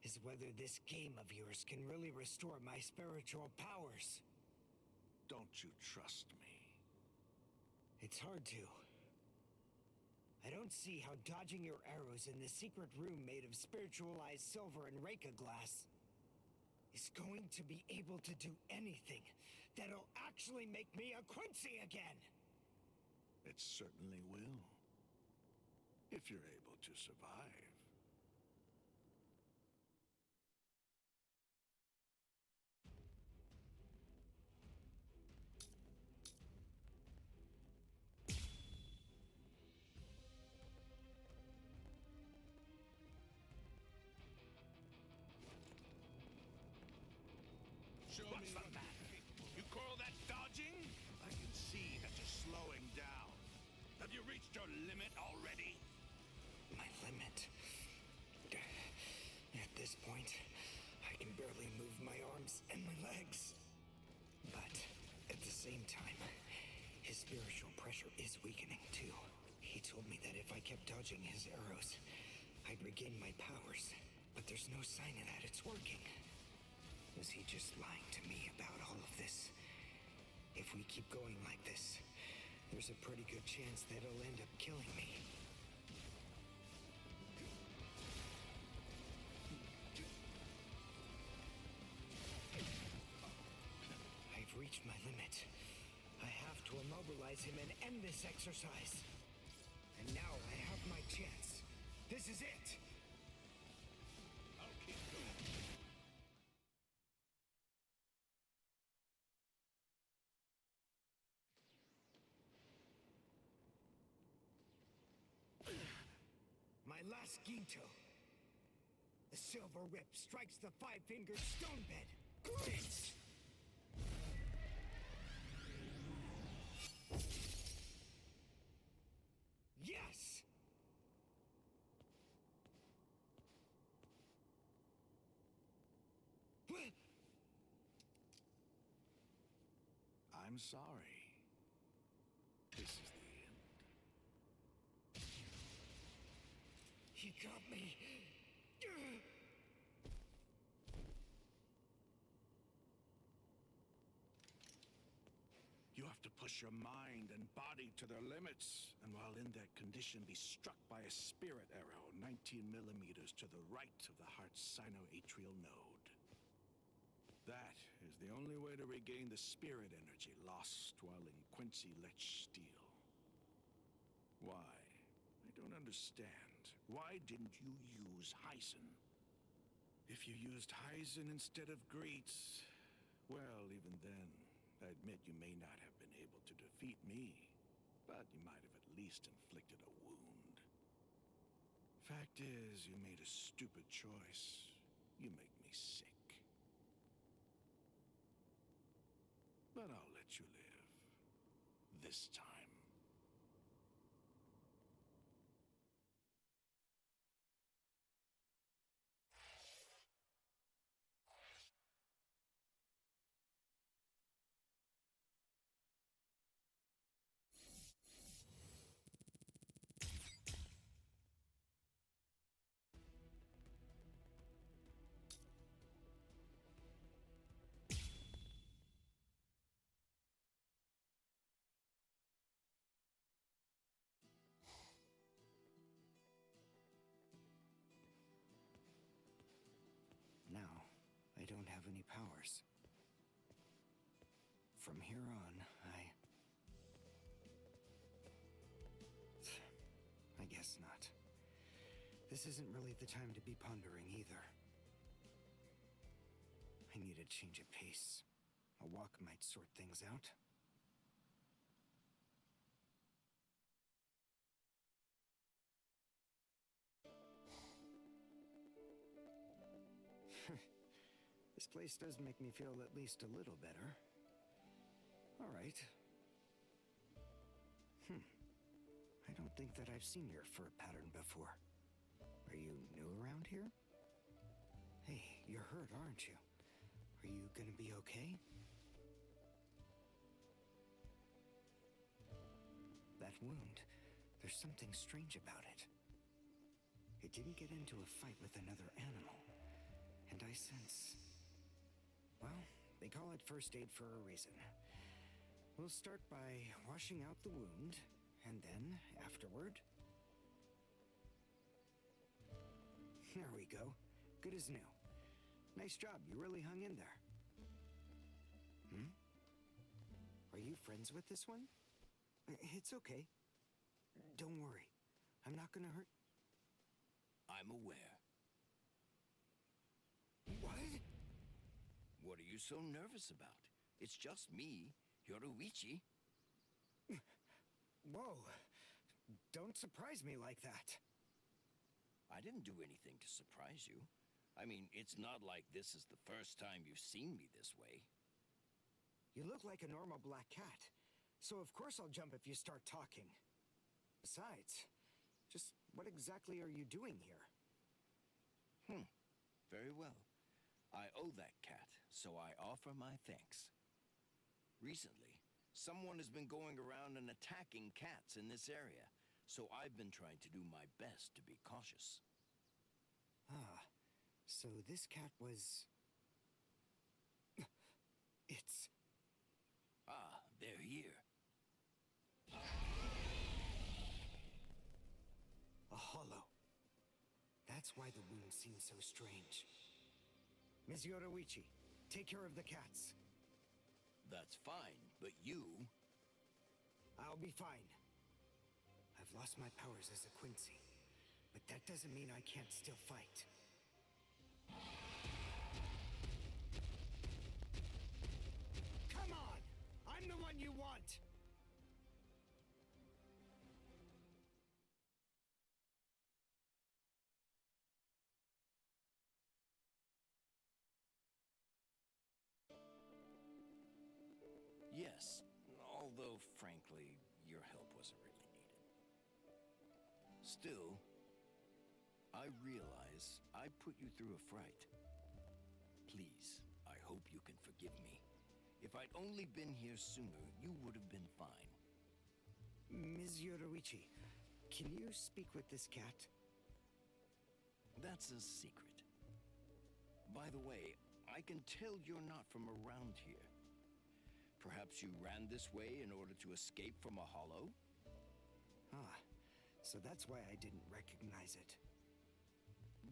is whether this game of yours can really restore my spiritual powers. Don't you trust me? It's hard to. I don't see how dodging your arrows in the secret room made of spiritualized silver and Reika glass is going to be able to do anything that'll actually make me a Quincy again! It certainly will. If you're able to survive. What's the matter? You call that dodging? I can see that you're slowing down. Have you reached your limit already? My limit? At this point, I can barely move my arms and my legs. But at the same time, his spiritual pressure is weakening too. He told me that if I kept dodging his arrows, I'd regain my powers. But there's no sign of that it's working. Was he just lying to me about all of this? If we keep going like this, there's a pretty good chance that he'll end up killing me. I've reached my limit. I have to immobilize him and end this exercise. And now I have my chance. This is it! I'll keep going. My last Ginto. The silver whip strikes the five-fingered stone bed. Great! Yes! I'm sorry. This is the end. You got me. You have to push your mind and body to their limits, and while in that condition be struck by a spirit arrow 19 millimeters to the right of the heart's sinoatrial node. That is the only way to regain the spirit energy lost while in Quincy Lech Steel. Why? I don't understand. Why didn't you use Heisen? If you used Heisen instead of Greets, well, even then, I admit you may not have been able to defeat me, but you might have at least inflicted a wound. Fact is, you made a stupid choice. You make me sick. But I'll let you live. This time. Now, I don't have any powers. From here on, I guess not. This isn't really the time to be pondering either. I need a change of pace. A walk might sort things out. This place does make me feel at least a little better. All right. don't think that I've seen your fur pattern before. Are you new around here? Hey, you're hurt, aren't you? Are you gonna be okay? That wound, there's something strange about it. It didn't get into a fight with another animal. And I sense... Well, they call it first aid for a reason. We'll start by washing out the wound, and then, afterward... There we go. Good as new. Nice job, you really hung in there. Are you friends with this one? It's okay. Don't worry. I'm not gonna hurt... I'm aware. What? What are you so nervous about? It's just me, Yoruichi. Whoa. Don't surprise me like that. I didn't do anything to surprise you. I mean, it's not like this is the first time you've seen me this way. You look like a normal black cat, so of course I'll jump if you start talking. Besides, just what exactly are you doing here? Very well. I owe that cat, so I offer my thanks. Recently, someone has been going around and attacking cats in this area, so I've been trying to do my best to be cautious. Ah, so this cat was... It's... Ah, they're here. A hollow. That's why the wound seems so strange. Ms. Yoruichi, take care of the cats. That's fine, but you... I'll be fine. I've lost my powers as a Quincy, but that doesn't mean I can't still fight. Come on! I'm the one you want! Yes, although, frankly, your help wasn't really needed. Still, I realize I put you through a fright. Please, I hope you can forgive me. If I'd only been here sooner, you would have been fine. Ms. Yoruichi, can you speak with this cat? That's a secret. By the way, I can tell you're not from around here. Perhaps you ran this way in order to escape from a hollow? Ah, so that's why I didn't recognize it.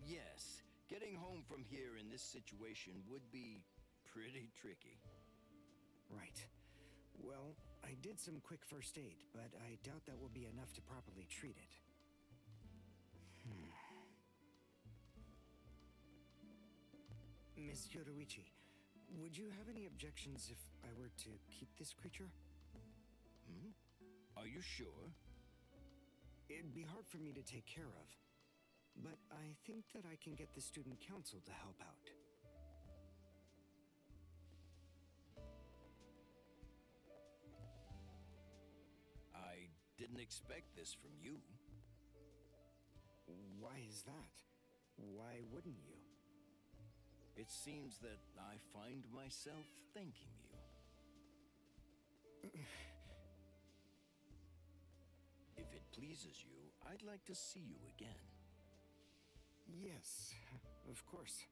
Yes, getting home from here in this situation would be pretty tricky. Right. Well, I did some quick first aid, but I doubt that will be enough to properly treat it. Ms. Yoruichi, would you have any objections if I were to keep this creature? Are you sure? It'd be hard for me to take care of, but I think that I can get the student council to help out. I didn't expect this from you. Why is that? Why wouldn't you? It seems that I find myself thanking you. If it pleases you, I'd like to see you again. Yes, of course.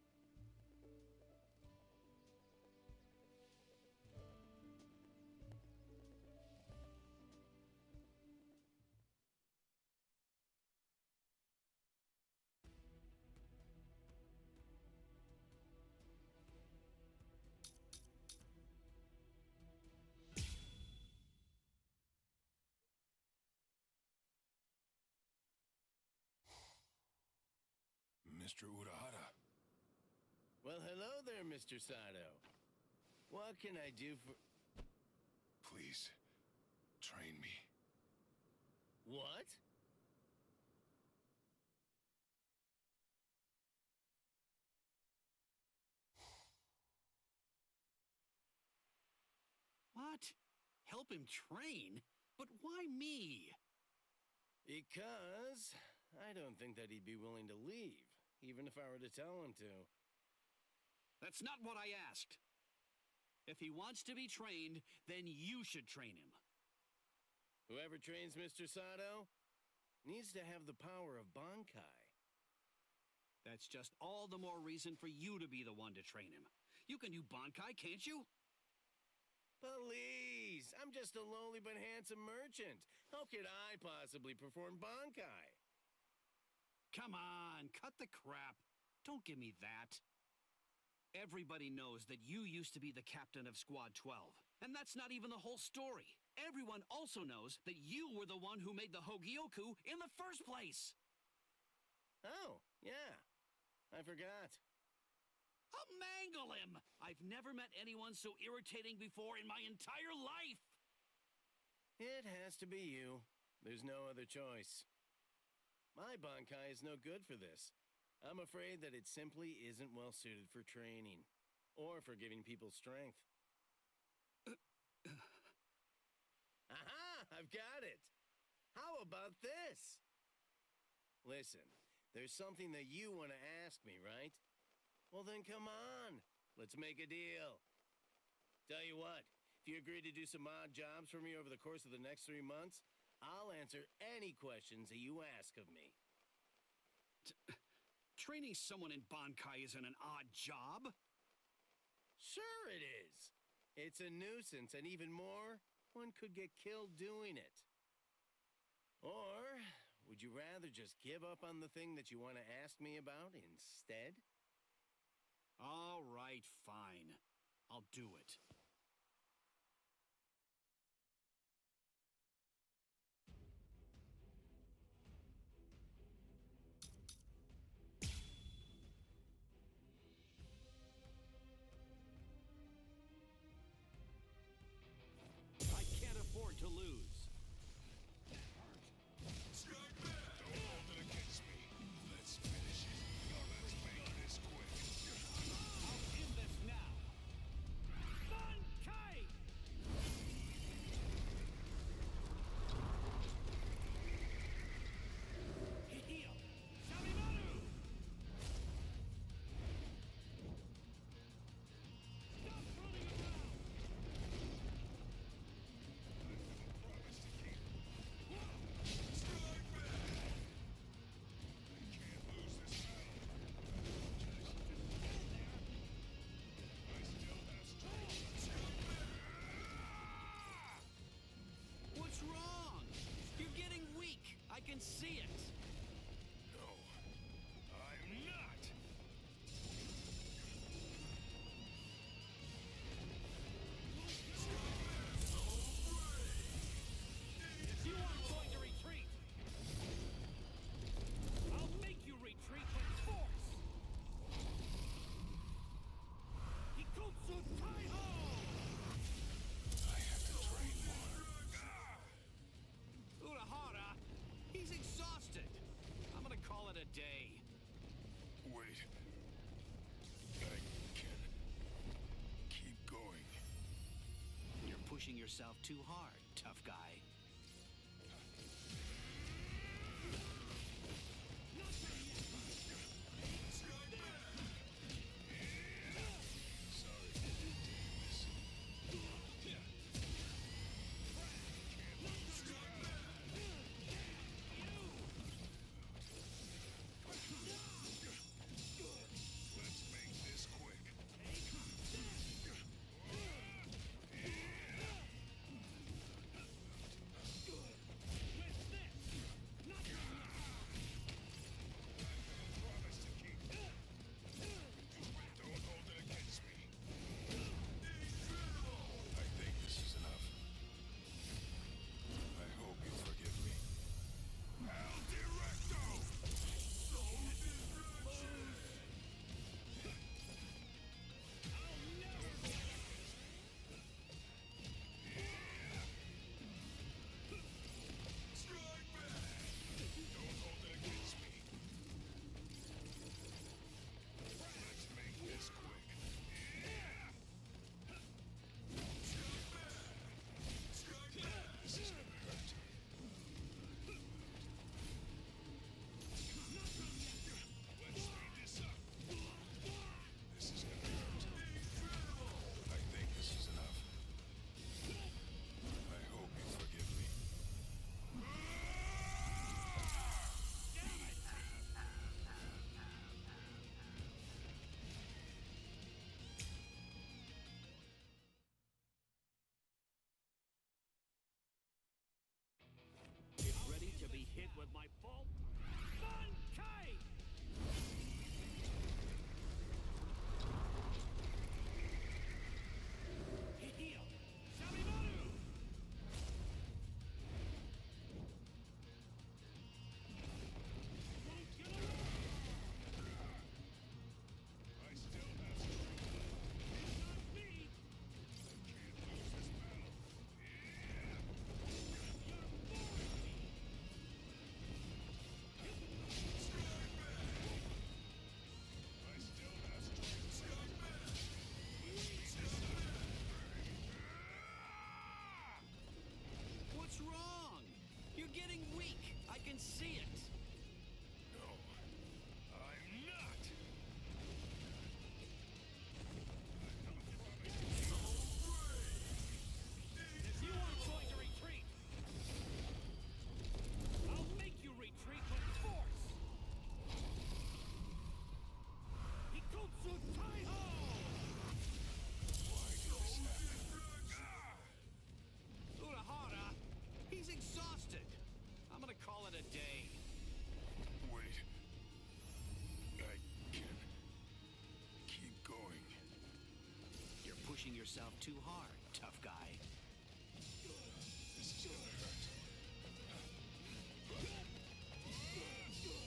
Mr. Urahara. Well, hello there, Mr. Sato. What can I do for... Please, train me. What? What? Help him train? But why me? Because I don't think that he'd be willing to leave, even if I were to tell him to. That's not what I asked. If he wants to be trained, then you should train him. Whoever trains Mr. Sato needs to have the power of Bankai. That's just all the more reason for you to be the one to train him. You can do Bankai, can't you? Please, I'm just a lowly but handsome merchant. How could I possibly perform Bankai? Come on, cut the crap. Don't give me that. Everybody knows that you used to be the captain of Squad 12, and that's not even the whole story. Everyone also knows that you were the one who made the Hogyoku in the first place. Oh, yeah. I forgot. I'll mangle him! I've never met anyone so irritating before in my entire life! It has to be you. There's no other choice. My Bankai is no good for this. I'm afraid that it simply isn't well suited for training, or for giving people strength. Aha! I've got it! How about this? Listen, there's something that you want to ask me, right? Well then come on, let's make a deal. Tell you what, if you agree to do some odd jobs for me over the course of the next 3 months, I'll answer any questions that you ask of me. Training someone in Bankai isn't an odd job. Sure it is. It's a nuisance, and even more, one could get killed doing it. Or would you rather just give up on the thing that you want to ask me about instead? All right, fine. I'll do it. I can't afford to lose. Don't hold it against me. Let's finish it. Let's make this quick. I'll end this now. Bankai! Hihio! Sharimaru! Stop running around! Promise to keep. Strike back! I can't lose this battle. I still have strength. Strike back! What's wrong? You're getting weak. I can see it. No, I'm not. You aren't going to retreat. I'll make you retreat with force. Hikotsu Taiho! I have to train more. Urahara, he's exhausted. I'm gonna call it a day. Wait. I can keep going. You're pushing yourself too hard, tough guy. Sorry to do this. Let's make this quick. with my full Bankai! Heal! Shabimaru! Won't get away! I still have strength left. It's not me! I can't lose this battle. I still have strength left. What's wrong? You're getting weak. I can see it. No, I'm not. If you aren't going to retreat, I'll make you retreat with force! Hikotsu Taiho! Why did this happen? Urahara, he's exhausted. I'm gonna call it a day. Wait. I can keep going. You're pushing yourself too hard, tough guy. This is gonna hurt.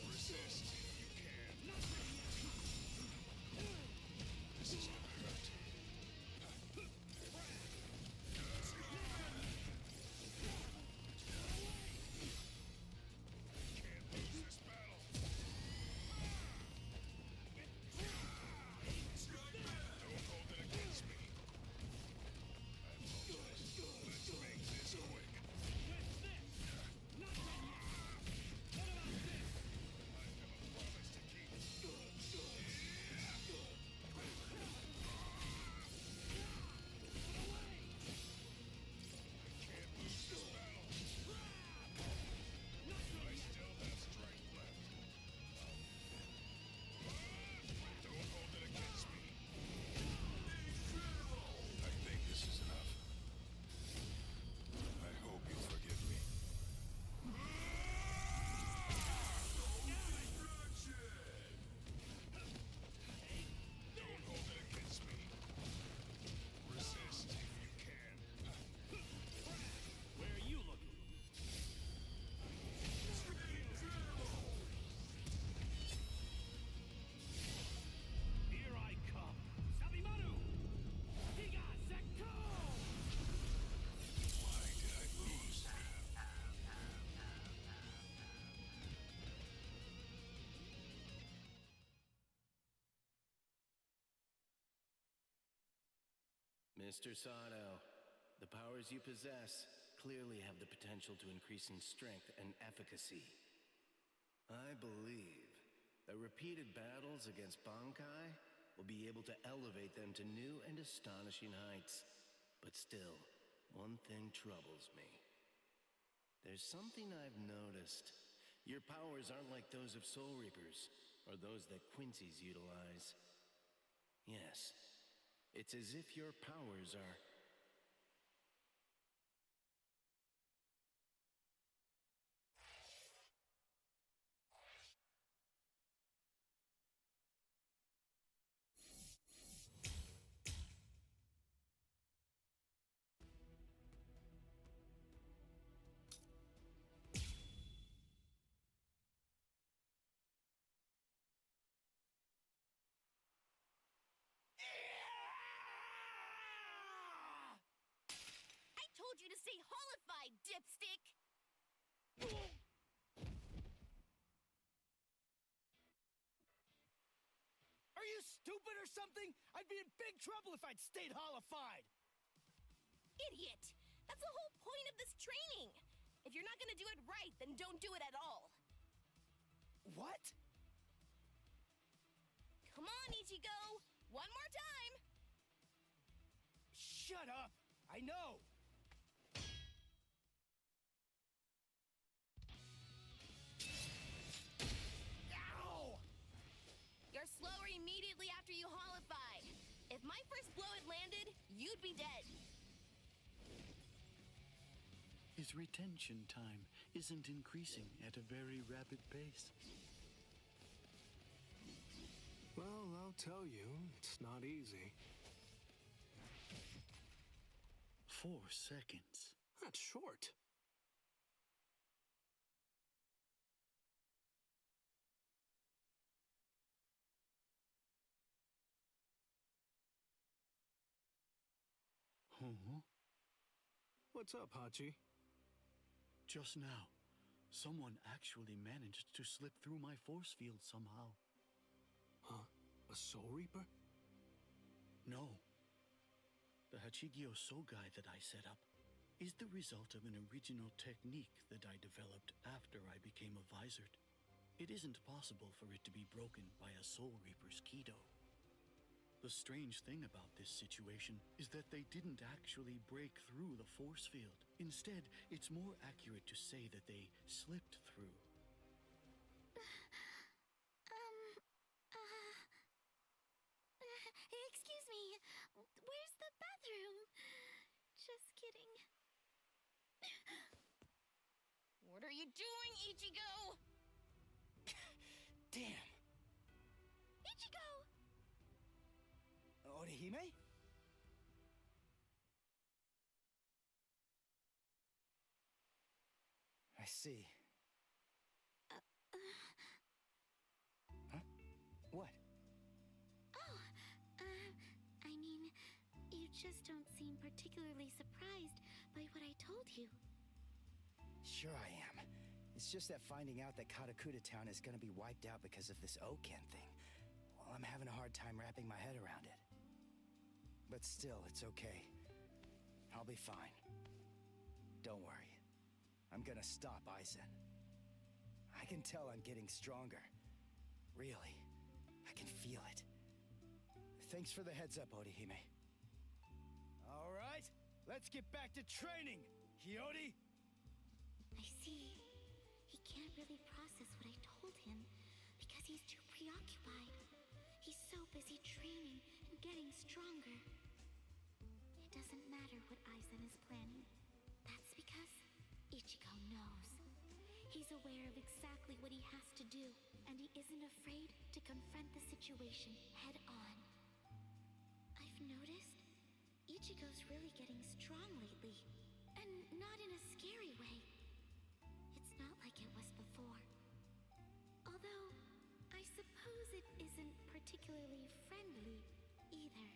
Resist if you can. This is gonna hurt. Can't lose this battle. Don't hold it against me. I apologize. Let's make this quick. I have a promise to keep. I can't lose this battle. I still have strength left. Don't hold it against me. I think this is enough. I hope you forgive me. Don't hold it against me. Resist if you can. Where are you looking? Here I come. Sabimaru! Higa Sekko! Why did I lose? Mr. Sato, the powers you possess clearly have the potential to increase in strength and efficacy. I believe that repeated battles against Bankai will be able to elevate them to new and astonishing heights. But still, one thing troubles me. There's something I've noticed. Your powers aren't like those of Soul Reapers, or those that Quincy's utilize. Yes, it's as if your powers are... I told you to stay holified, dipstick! Are you stupid or something? I'd be in big trouble if I'd stayed hollified. Idiot! That's the whole point of this training! If you're not gonna do it right, then don't do it at all. What? Come on, Ichigo! One more time! Shut up! I know! Ow! You're slower immediately after you holified. If my first blow had landed, you'd be dead. His retention time isn't increasing at a very rapid pace. Well, I'll tell you, it's not easy. 4 seconds. That's short. Huh? What's up, Hachi? Just now, someone actually managed to slip through my force field somehow. Huh? A Soul Reaper? No. The Hachigyo Sogai that I set up is the result of an original technique that I developed after I became a Vizard. It isn't possible for it to be broken by a Soul Reaper's Kido. The strange thing about this situation is that they didn't actually break through the force field. Instead, it's more accurate to say that they slipped through. Excuse me. Where's the bathroom? Just kidding. What are you doing, Ichigo? Damn. Ichigo! Orihime? I see. Huh? What? Oh, I mean, you just don't seem particularly surprised by what I told you. Sure I am. It's just that finding out that Katakuta Town is gonna be wiped out because of this Oken thing, well, I'm having a hard time wrapping my head around it. But still, it's okay. I'll be fine. Don't worry. I'm gonna stop Aizen. I can tell I'm getting stronger. Really. I can feel it. Thanks for the heads up, Orihime. All right, let's get back to training, Hiyori! I see. He can't really process what I told him because he's too preoccupied. He's so busy training and getting stronger. It doesn't matter what Aizen is planning. That's because Ichigo knows. He's aware of exactly what he has to do, and he isn't afraid to confront the situation head on. I've noticed Ichigo's really getting strong lately, and not in a scary way. It's not like it was before. Although, I suppose it isn't particularly friendly either.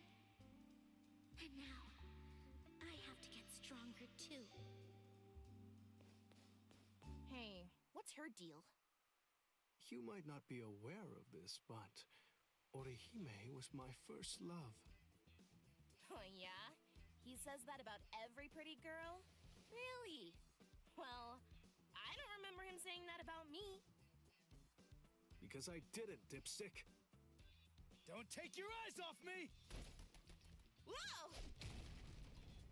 And now, I have to get stronger too. Hey, what's her deal? You might not be aware of this, but Orihime was my first love. Oh, yeah? He says that about every pretty girl? Really? Well, I don't remember him saying that about me. Because I didn't, dipstick. Don't take your eyes off me! Whoa!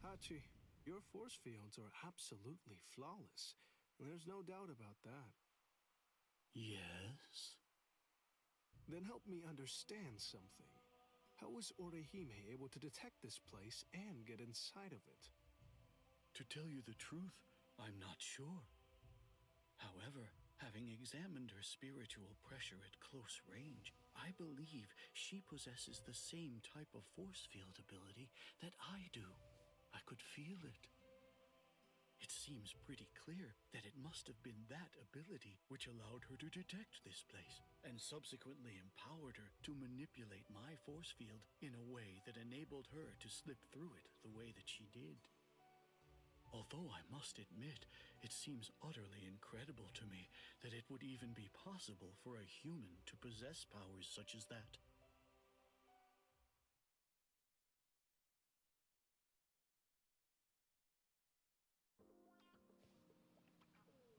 Hachi, your force fields are absolutely flawless. There's no doubt about that. Yes? Then help me understand something. How was Orihime able to detect this place and get inside of it? To tell you the truth, I'm not sure. However, having examined her spiritual pressure at close range, I believe she possesses the same type of force field ability that I do. I could feel it. It seems pretty clear that it must have been that ability which allowed her to detect this place, and subsequently empowered her to manipulate my force field in a way that enabled her to slip through it the way that she did. Although I must admit, it seems utterly incredible to me that it would even be possible for a human to possess powers such as that.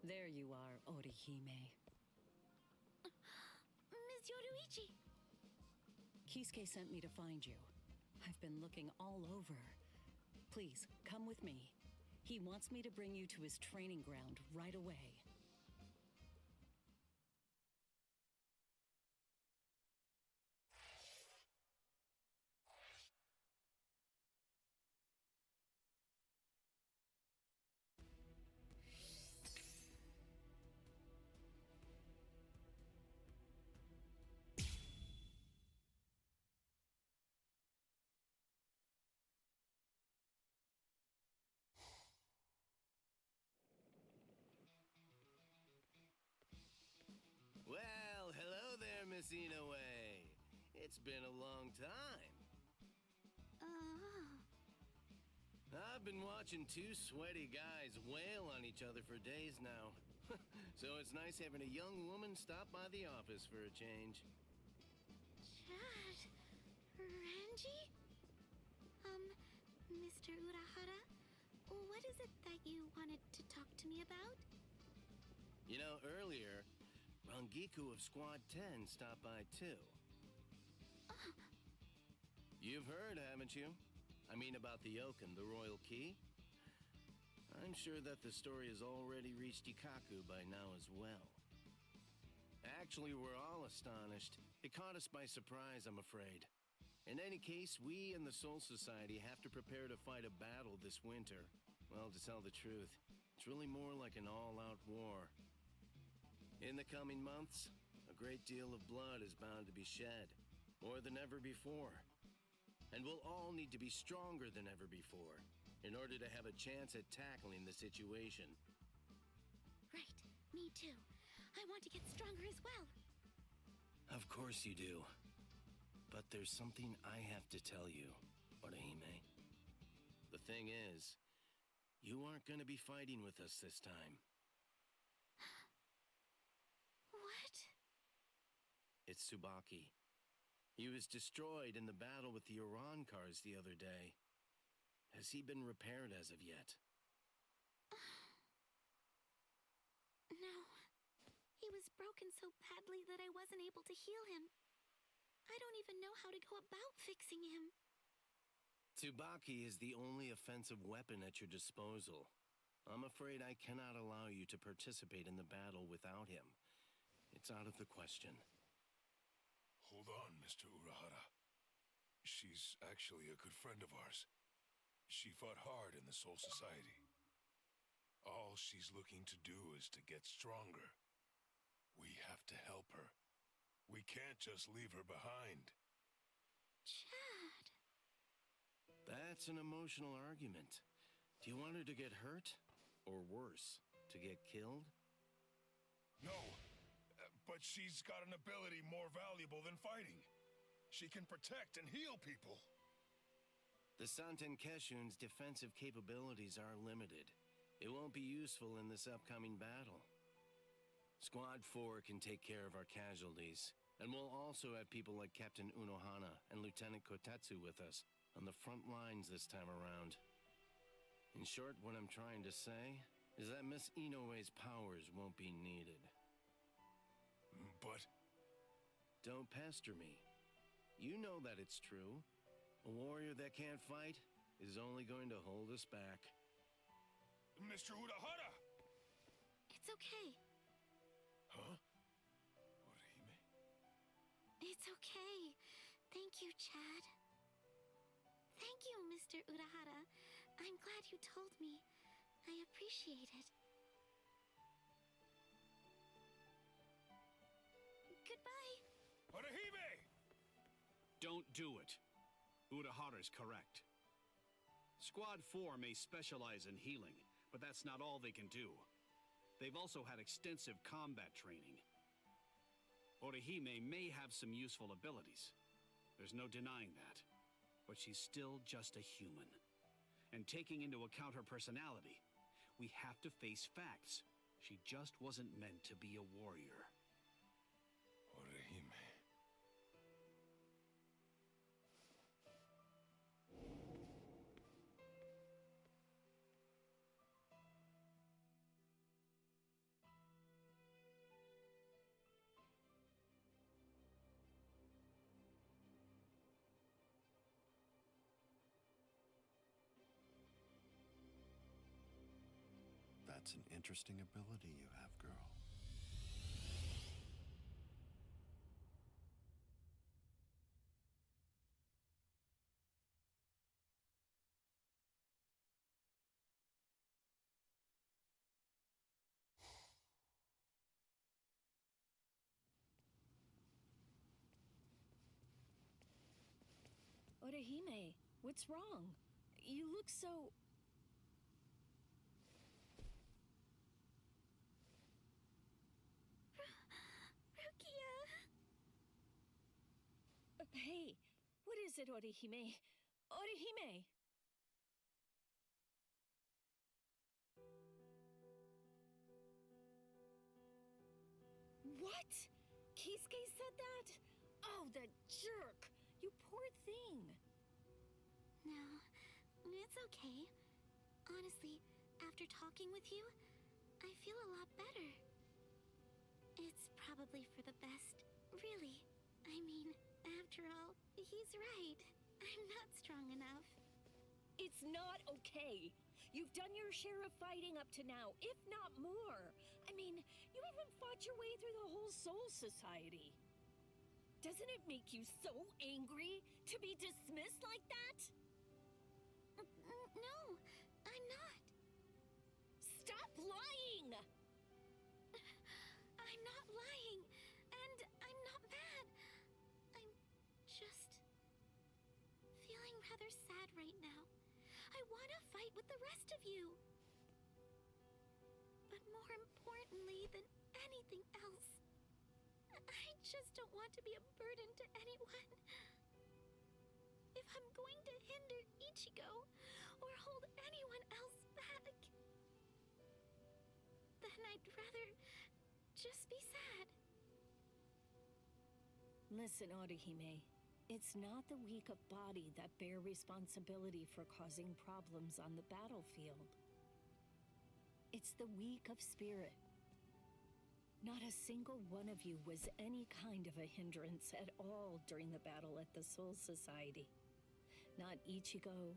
There you are, Orihime. Miss Yoruichi! Kisuke sent me to find you. I've been looking all over. Please, come with me. He wants me to bring you to his training ground right away. Miss Inoue. It's been a long time. I've been watching two sweaty guys wail on each other for days now. So it's nice having a young woman stop by the office for a change. Chad... Ranji? Mr. Urahara? What is it that you wanted to talk to me about? You know, earlier, Rangiku of Squad 10 stopped by too. You've heard, haven't you? I mean about the Oaken, the royal key? I'm sure that the story has already reached Ikaku by now as well. Actually, we're all astonished. It caught us by surprise, I'm afraid. In any case, we and the Soul Society have to prepare to fight a battle this winter. Well, to tell the truth, it's really more like an all-out war. In the coming months, a great deal of blood is bound to be shed, more than ever before. And we'll all need to be stronger than ever before in order to have a chance at tackling the situation. Right, me too. I want to get stronger as well. Of course you do. But there's something I have to tell you, Orihime. The thing is, you aren't going to be fighting with us this time. What? It's Tsubaki. He was destroyed in the battle with the Iran cars the other day. Has he been repaired as of yet? No. He was broken so badly that I wasn't able to heal him. I don't even know how to go about fixing him. Tsubaki is the only offensive weapon at your disposal. I'm afraid I cannot allow you to participate in the battle without him. It's out of the question. Hold on, Mr. Urahara. She's actually a good friend of ours. She fought hard in the Soul Society. All she's looking to do is to get stronger. We have to help her. We can't just leave her behind. Chad. That's an emotional argument. Do you want her to get hurt? Or worse, to get killed? No, but she's got an ability more valuable than fighting. She can protect and heal people. The Santen Keshun's defensive capabilities are limited. It won't be useful in this upcoming battle. Squad 4 can take care of our casualties, and we'll also have people like Captain Unohana and Lieutenant Kotetsu with us on the front lines this time around. In short, what I'm trying to say is that Miss Inoue's powers won't be needed. But... Don't pester me. You know that it's true. A warrior that can't fight is only going to hold us back. Mr. Urahara! It's okay. Huh? It's okay. Thank you, Chad. Thank you, Mr. Urahara. I'm glad you told me. I appreciate it. Goodbye. Orihime! Don't do it. Urahara's correct. Squad 4 may specialize in healing, but that's not all they can do. They've also had extensive combat training. Orihime may have some useful abilities. There's no denying that. But she's still just a human. And taking into account her personality, we have to face facts. She just wasn't meant to be a warrior. Orihime. That's an interesting ability you have, girl. Orihime, what's wrong? You look so... Rukia! Hey, what is it, Orihime? Orihime! What? Kisuke said that? Oh, that jerk! You poor thing! No, it's okay. Honestly, after talking with you, I feel a lot better. It's probably for the best, really. I mean, after all, he's right. I'm not strong enough. It's not okay. You've done your share of fighting up to now, if not more. I mean, you even fought your way through the whole Soul Society. Doesn't it make you so angry to be dismissed like that? No, I'm not. Stop lying! I'm not lying, and I'm not mad. I'm just feeling rather sad right now. I want to fight with the rest of you. But more importantly than anything else, I just don't want to be a burden to anyone. If I'm going to hinder Ichigo or hold anyone else back, then I'd rather just be sad. Listen, Orihime. It's not the weak of body that bear responsibility for causing problems on the battlefield. It's the weak of spirit. Not a single one of you was any kind of a hindrance at all during the battle at the Soul Society. Not Ichigo,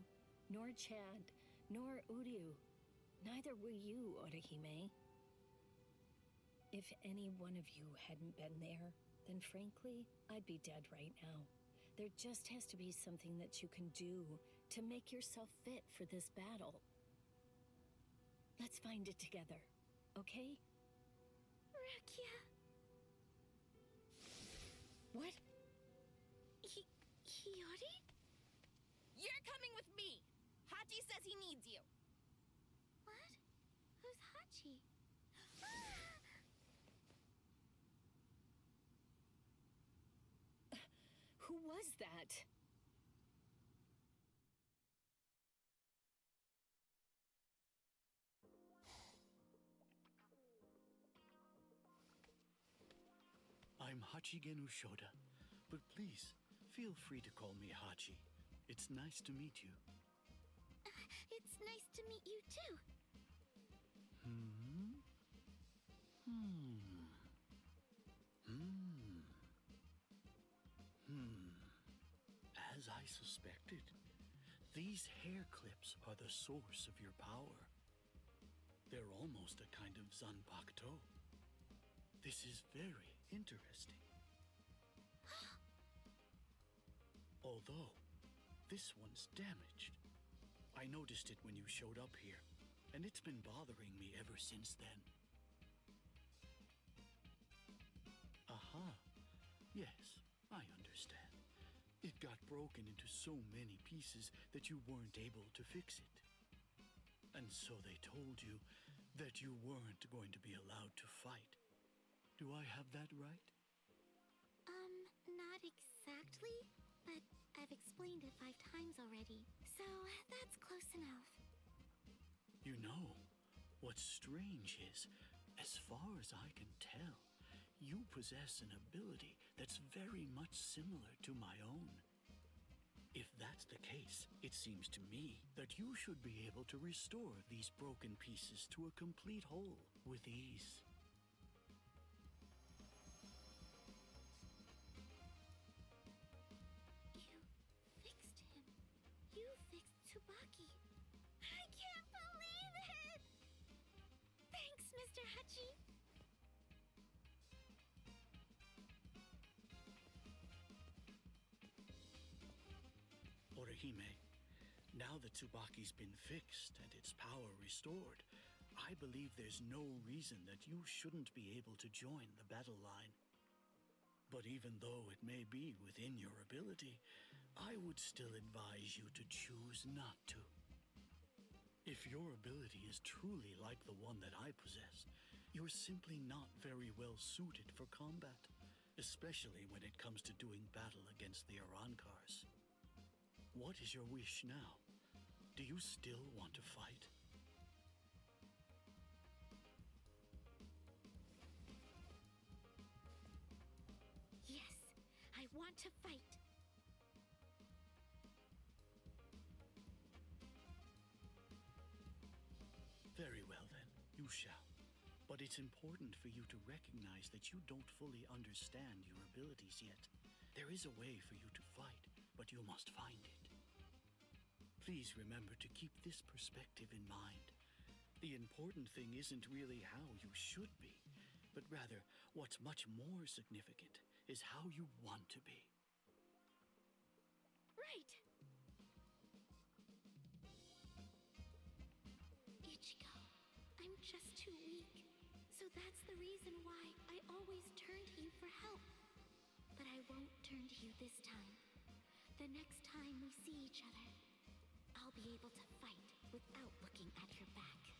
nor Chad, nor Uryu. Neither were you, Orihime. If any one of you hadn't been there, then frankly, I'd be dead right now. There just has to be something that you can do to make yourself fit for this battle. Let's find it together, okay? Rukia. What? Hiyori? You're coming with me! Hachi says he needs you. What? Who's Hachi? Who was that? I'm Hachigenu Shoda, but please, feel free to call me Hachi. It's nice to meet you. It's nice to meet you too. As I suspected, these hair clips are the source of your power. They're almost a kind of Zanpakutō. This is very interesting. Although, this one's damaged. I noticed it when you showed up here, and it's been bothering me ever since then. Aha. Yes, I understand. It got broken into so many pieces that you weren't able to fix it. And so they told you that you weren't going to be allowed to fight. Do I have that right? Not exactly, but I've explained it 5 times already, so that's close enough. You know, what's strange is, as far as I can tell, you possess an ability that's very much similar to my own. If that's the case, it seems to me that you should be able to restore these broken pieces to a complete whole with ease. You fixed him. You fixed Tsubaki. I can't believe it! Thanks, Mr. Hachi. Orihime, now that Tsubaki's been fixed and its power restored, I believe there's no reason that you shouldn't be able to join the battle line. But even though it may be within your ability, I would still advise you to choose not to. If your ability is truly like the one that I possess, you're simply not very well suited for combat, especially when it comes to doing battle against the Arankars. What is your wish now? Do you still want to fight? Yes, I want to fight. Very well then, you shall. But it's important for you to recognize that you don't fully understand your abilities yet. There is a way for you to fight, but you must find it. Please remember to keep this perspective in mind. The important thing isn't really how you should be, but rather what's much more significant is how you want to be. Right. Ichigo, I'm just too weak. So that's the reason why I always turn to you for help. But I won't turn to you this time. The next time we see each other, I'll be able to fight without looking at your back.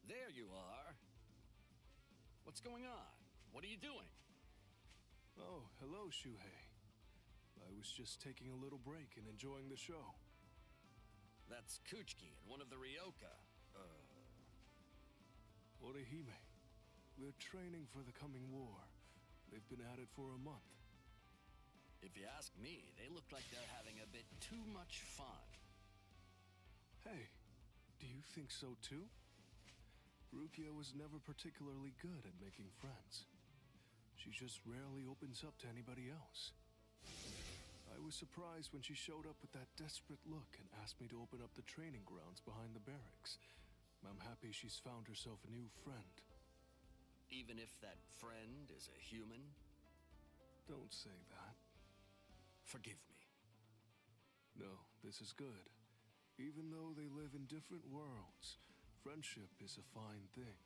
There you are. What's going on? What are you doing? Oh, hello, Shuhei. I was just taking a little break and enjoying the show. That's Kuchiki and one of the Ryoka. Orihime. They're training for the coming war. They've been at it for a month. If you ask me, they look like they're having a bit too much fun. Hey, do you think so too? Rukia was never particularly good at making friends. She just rarely opens up to anybody else. I was surprised when she showed up with that desperate look and asked me to open up the training grounds behind the barracks. I'm happy she's found herself a new friend. Even if that friend is a human? Don't say that. Forgive me. No, this is good. Even though they live in different worlds, friendship is a fine thing.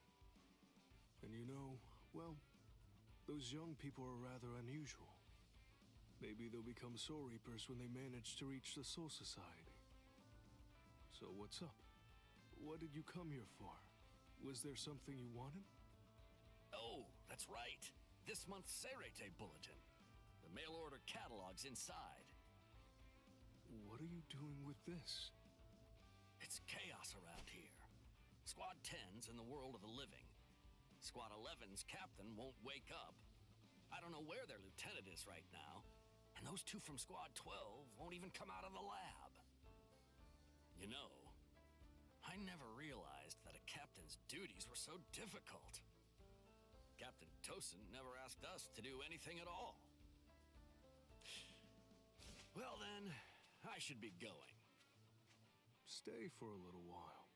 And you know, well, those young people are rather unusual. Maybe they'll become Soul Reapers when they manage to reach the Soul Society. So what's up? What did you come here for? Was there something you wanted? Oh, that's right. This month's Seirete Bulletin. The mail order catalog's inside. What are you doing with this? It's chaos around here. Squad 10's in the world of the living. Squad 11's captain won't wake up. I don't know where their lieutenant is right now. And those two from Squad 12 won't even come out of the lab. You know, I never realized that a captain's duties were so difficult. Captain Tosin never asked us to do anything at all. Well then, I should be going. Stay for a little while.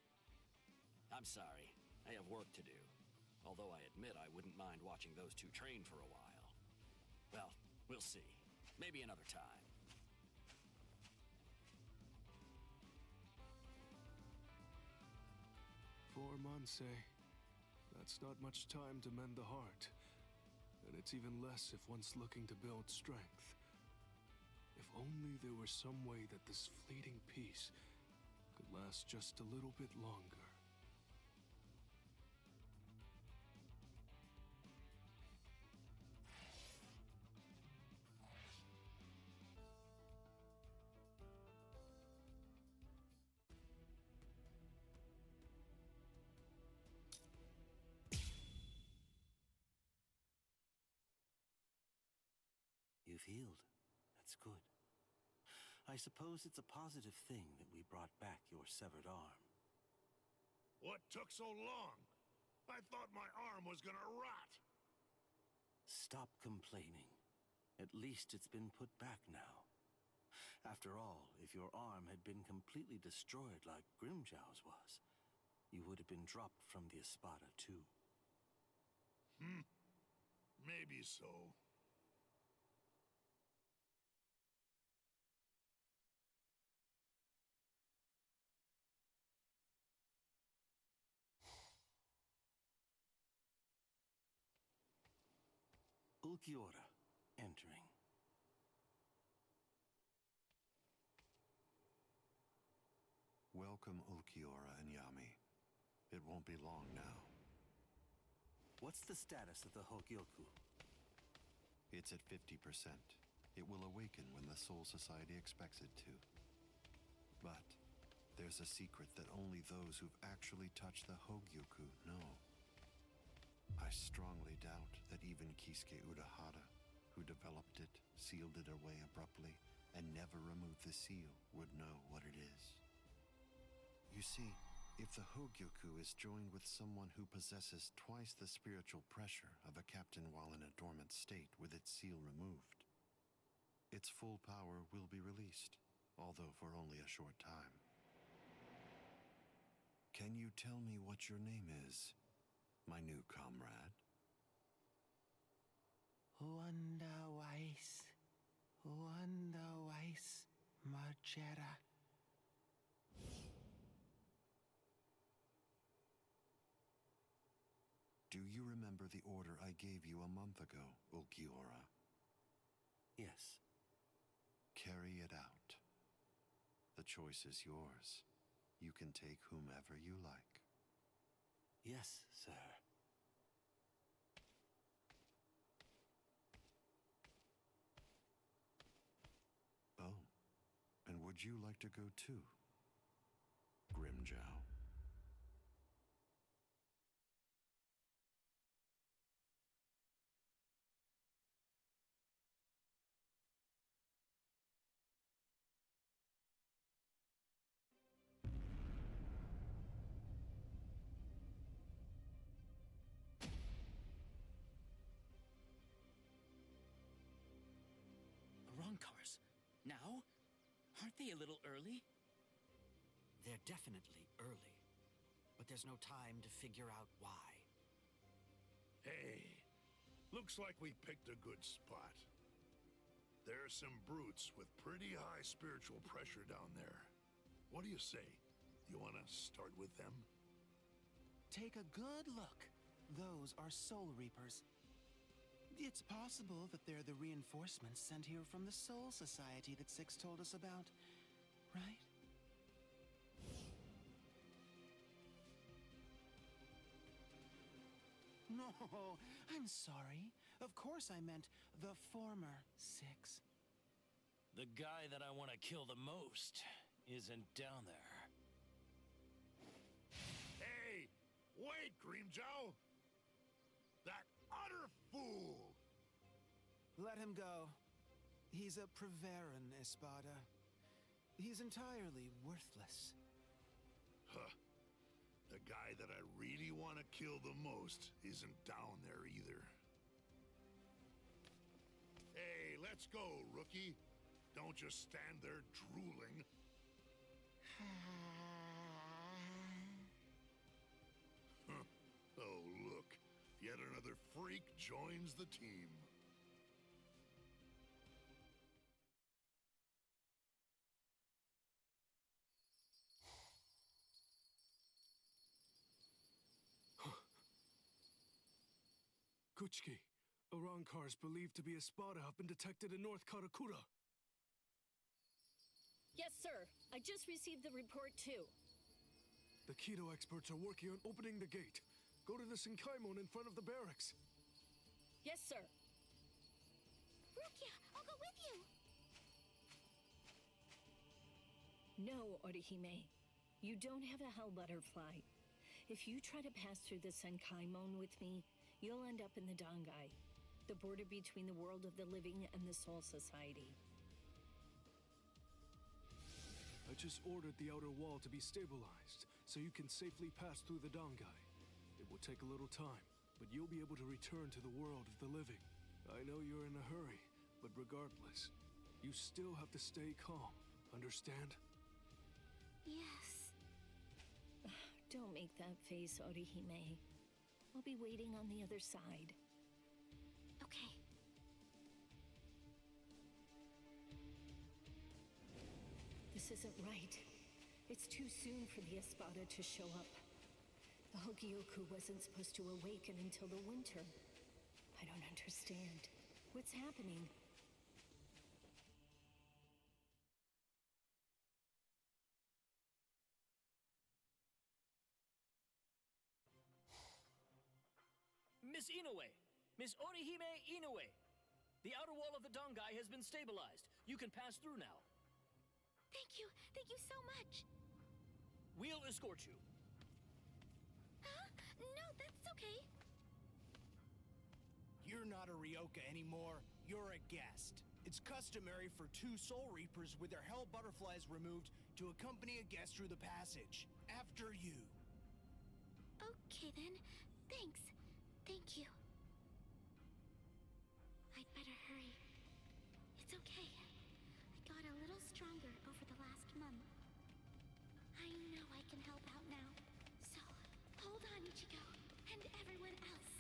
I'm sorry. I have work to do. Although I admit I wouldn't mind watching those two train for a while. Well, we'll see. Maybe another time. 4 months, eh? That's not much time to mend the heart. And it's even less if one's looking to build strength. If only there were some way that this fleeting peace could last just a little bit longer. You've healed. That's good. I suppose it's a positive thing that we brought back your severed arm. What took so long? I thought my arm was gonna rot. Stop complaining. At least it's been put back now. After all, if your arm had been completely destroyed like Grimjow's was, you would have been dropped from the Espada too. Maybe so. Ulquiorra, entering. Welcome, Ulquiorra and Yami. It won't be long now. What's the status of the Hogyoku? It's at 50%. It will awaken when the Soul Society expects it to. But there's a secret that only those who've actually touched the Hogyoku know. I strongly doubt that even Kisuke Urahara, who developed it, sealed it away abruptly, and never removed the seal, would know what it is. You see, if the Hogyoku is joined with someone who possesses twice the spiritual pressure of a captain while in a dormant state with its seal removed, its full power will be released, although for only a short time. Can you tell me what your name is, my new comrade? Wonder Weiss, Margera. Do you remember the order I gave you a month ago, Ulquiorra? Yes. Carry it out. The choice is yours. You can take whomever you like. Yes, sir. Oh, and would you like to go too, Grimjow? Wrong cars. Now? Aren't they a little early? They're definitely early, but there's no time to figure out why. Hey, looks like we picked a good spot. There are some brutes with pretty high spiritual pressure down there. What do you say? You want to start with them? Take a good look. Those are Soul Reapers. It's possible that they're the reinforcements sent here from the Soul Society that Six told us about, right? No, I'm sorry. Of course I meant the former Six. The guy that I want to kill the most isn't down there. Hey, wait, Grimjow! That utter fool! Let him go. He's a Preveran, Espada. He's entirely worthless. Huh. The guy that I really want to kill the most isn't down there either. Hey, let's go, rookie. Don't just stand there drooling. Huh. Oh, look. Yet another freak joins the team. Kuchiki, Arankar is believed to be Espada have been detected in North Karakura. Yes, sir. I just received the report, too. The Kido experts are working on opening the gate. Go to the Senkaimon in front of the barracks. Yes, sir. Rukia, I'll go with you. No, Orihime. You don't have a hell butterfly. If you try to pass through the Senkaimon with me, you'll end up in the Dangai, the border between the world of the living and the Soul Society. I just ordered the outer wall to be stabilized, so you can safely pass through the Dangai. It will take a little time, but you'll be able to return to the world of the living. I know you're in a hurry, but regardless, you still have to stay calm, understand? Yes. Don't make that face, Orihime. I'll be waiting on the other side. Okay. This isn't right. It's too soon for the Espada to show up. The Hogyoku wasn't supposed to awaken until the winter. I don't understand. What's happening? Miss Inoue! Miss Orihime Inoue! The outer wall of the Dongai has been stabilized. You can pass through now. Thank you. Thank you so much. We'll escort you. Huh? No, that's okay. You're not a Ryoka anymore. You're a guest. It's customary for 2 Soul Reapers with their hell butterflies removed to accompany a guest through the passage. After you. Okay then. Thanks. Thank you. I'd better hurry. It's okay. I got a little stronger over the last month. I know I can help out now. So, hold on, Ichigo, and everyone else.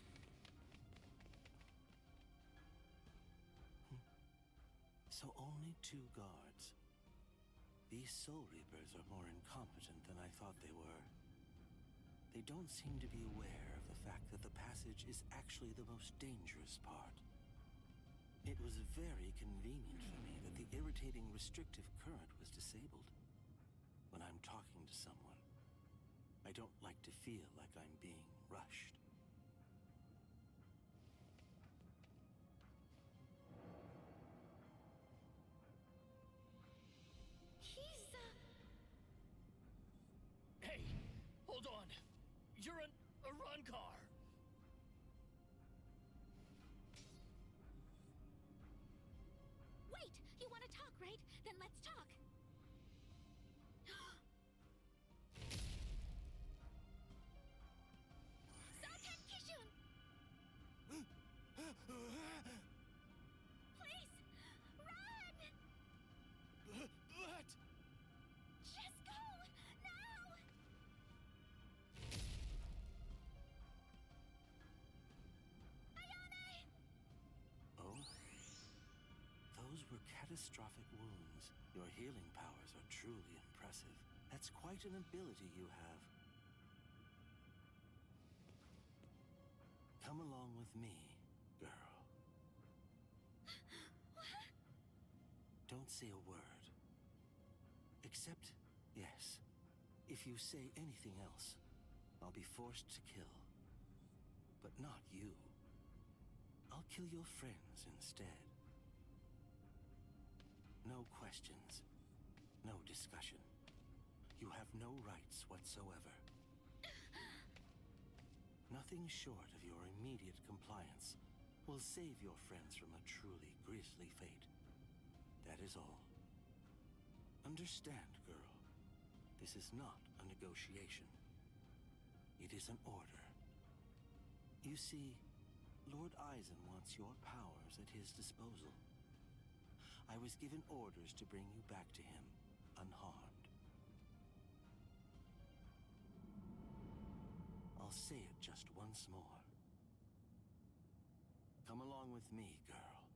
So only 2 guards. These Soul Reapers are more incompetent than I thought they were. They don't seem to be aware of the fact that the passage is actually the most dangerous part. It was very convenient for me that the irritating restrictive current was disabled. When I'm talking to someone, I don't like to feel like I'm being rushed. Hey, hold on. You're a Rancor. Wait! You want to talk, right? Then let's talk. Zaten Kishun! Please! Run! But... Just go! Now! Ayane! Oh? Those were catastrophic wounds. Your healing powers are truly impressive. That's quite an ability you have. Come along with me, girl. Don't say a word. Except, yes, if you say anything else, I'll be forced to kill. But not you. I'll kill your friends instead. No questions. No discussion. You have no rights whatsoever. Nothing short of your immediate compliance will save your friends from a truly grisly fate. That is all. Understand, girl. This is not a negotiation. It is an order. You see, Lord Aizen wants your powers at his disposal. I was given orders to bring you back to him, unharmed. I'll say it just once more. Come along with me, girl.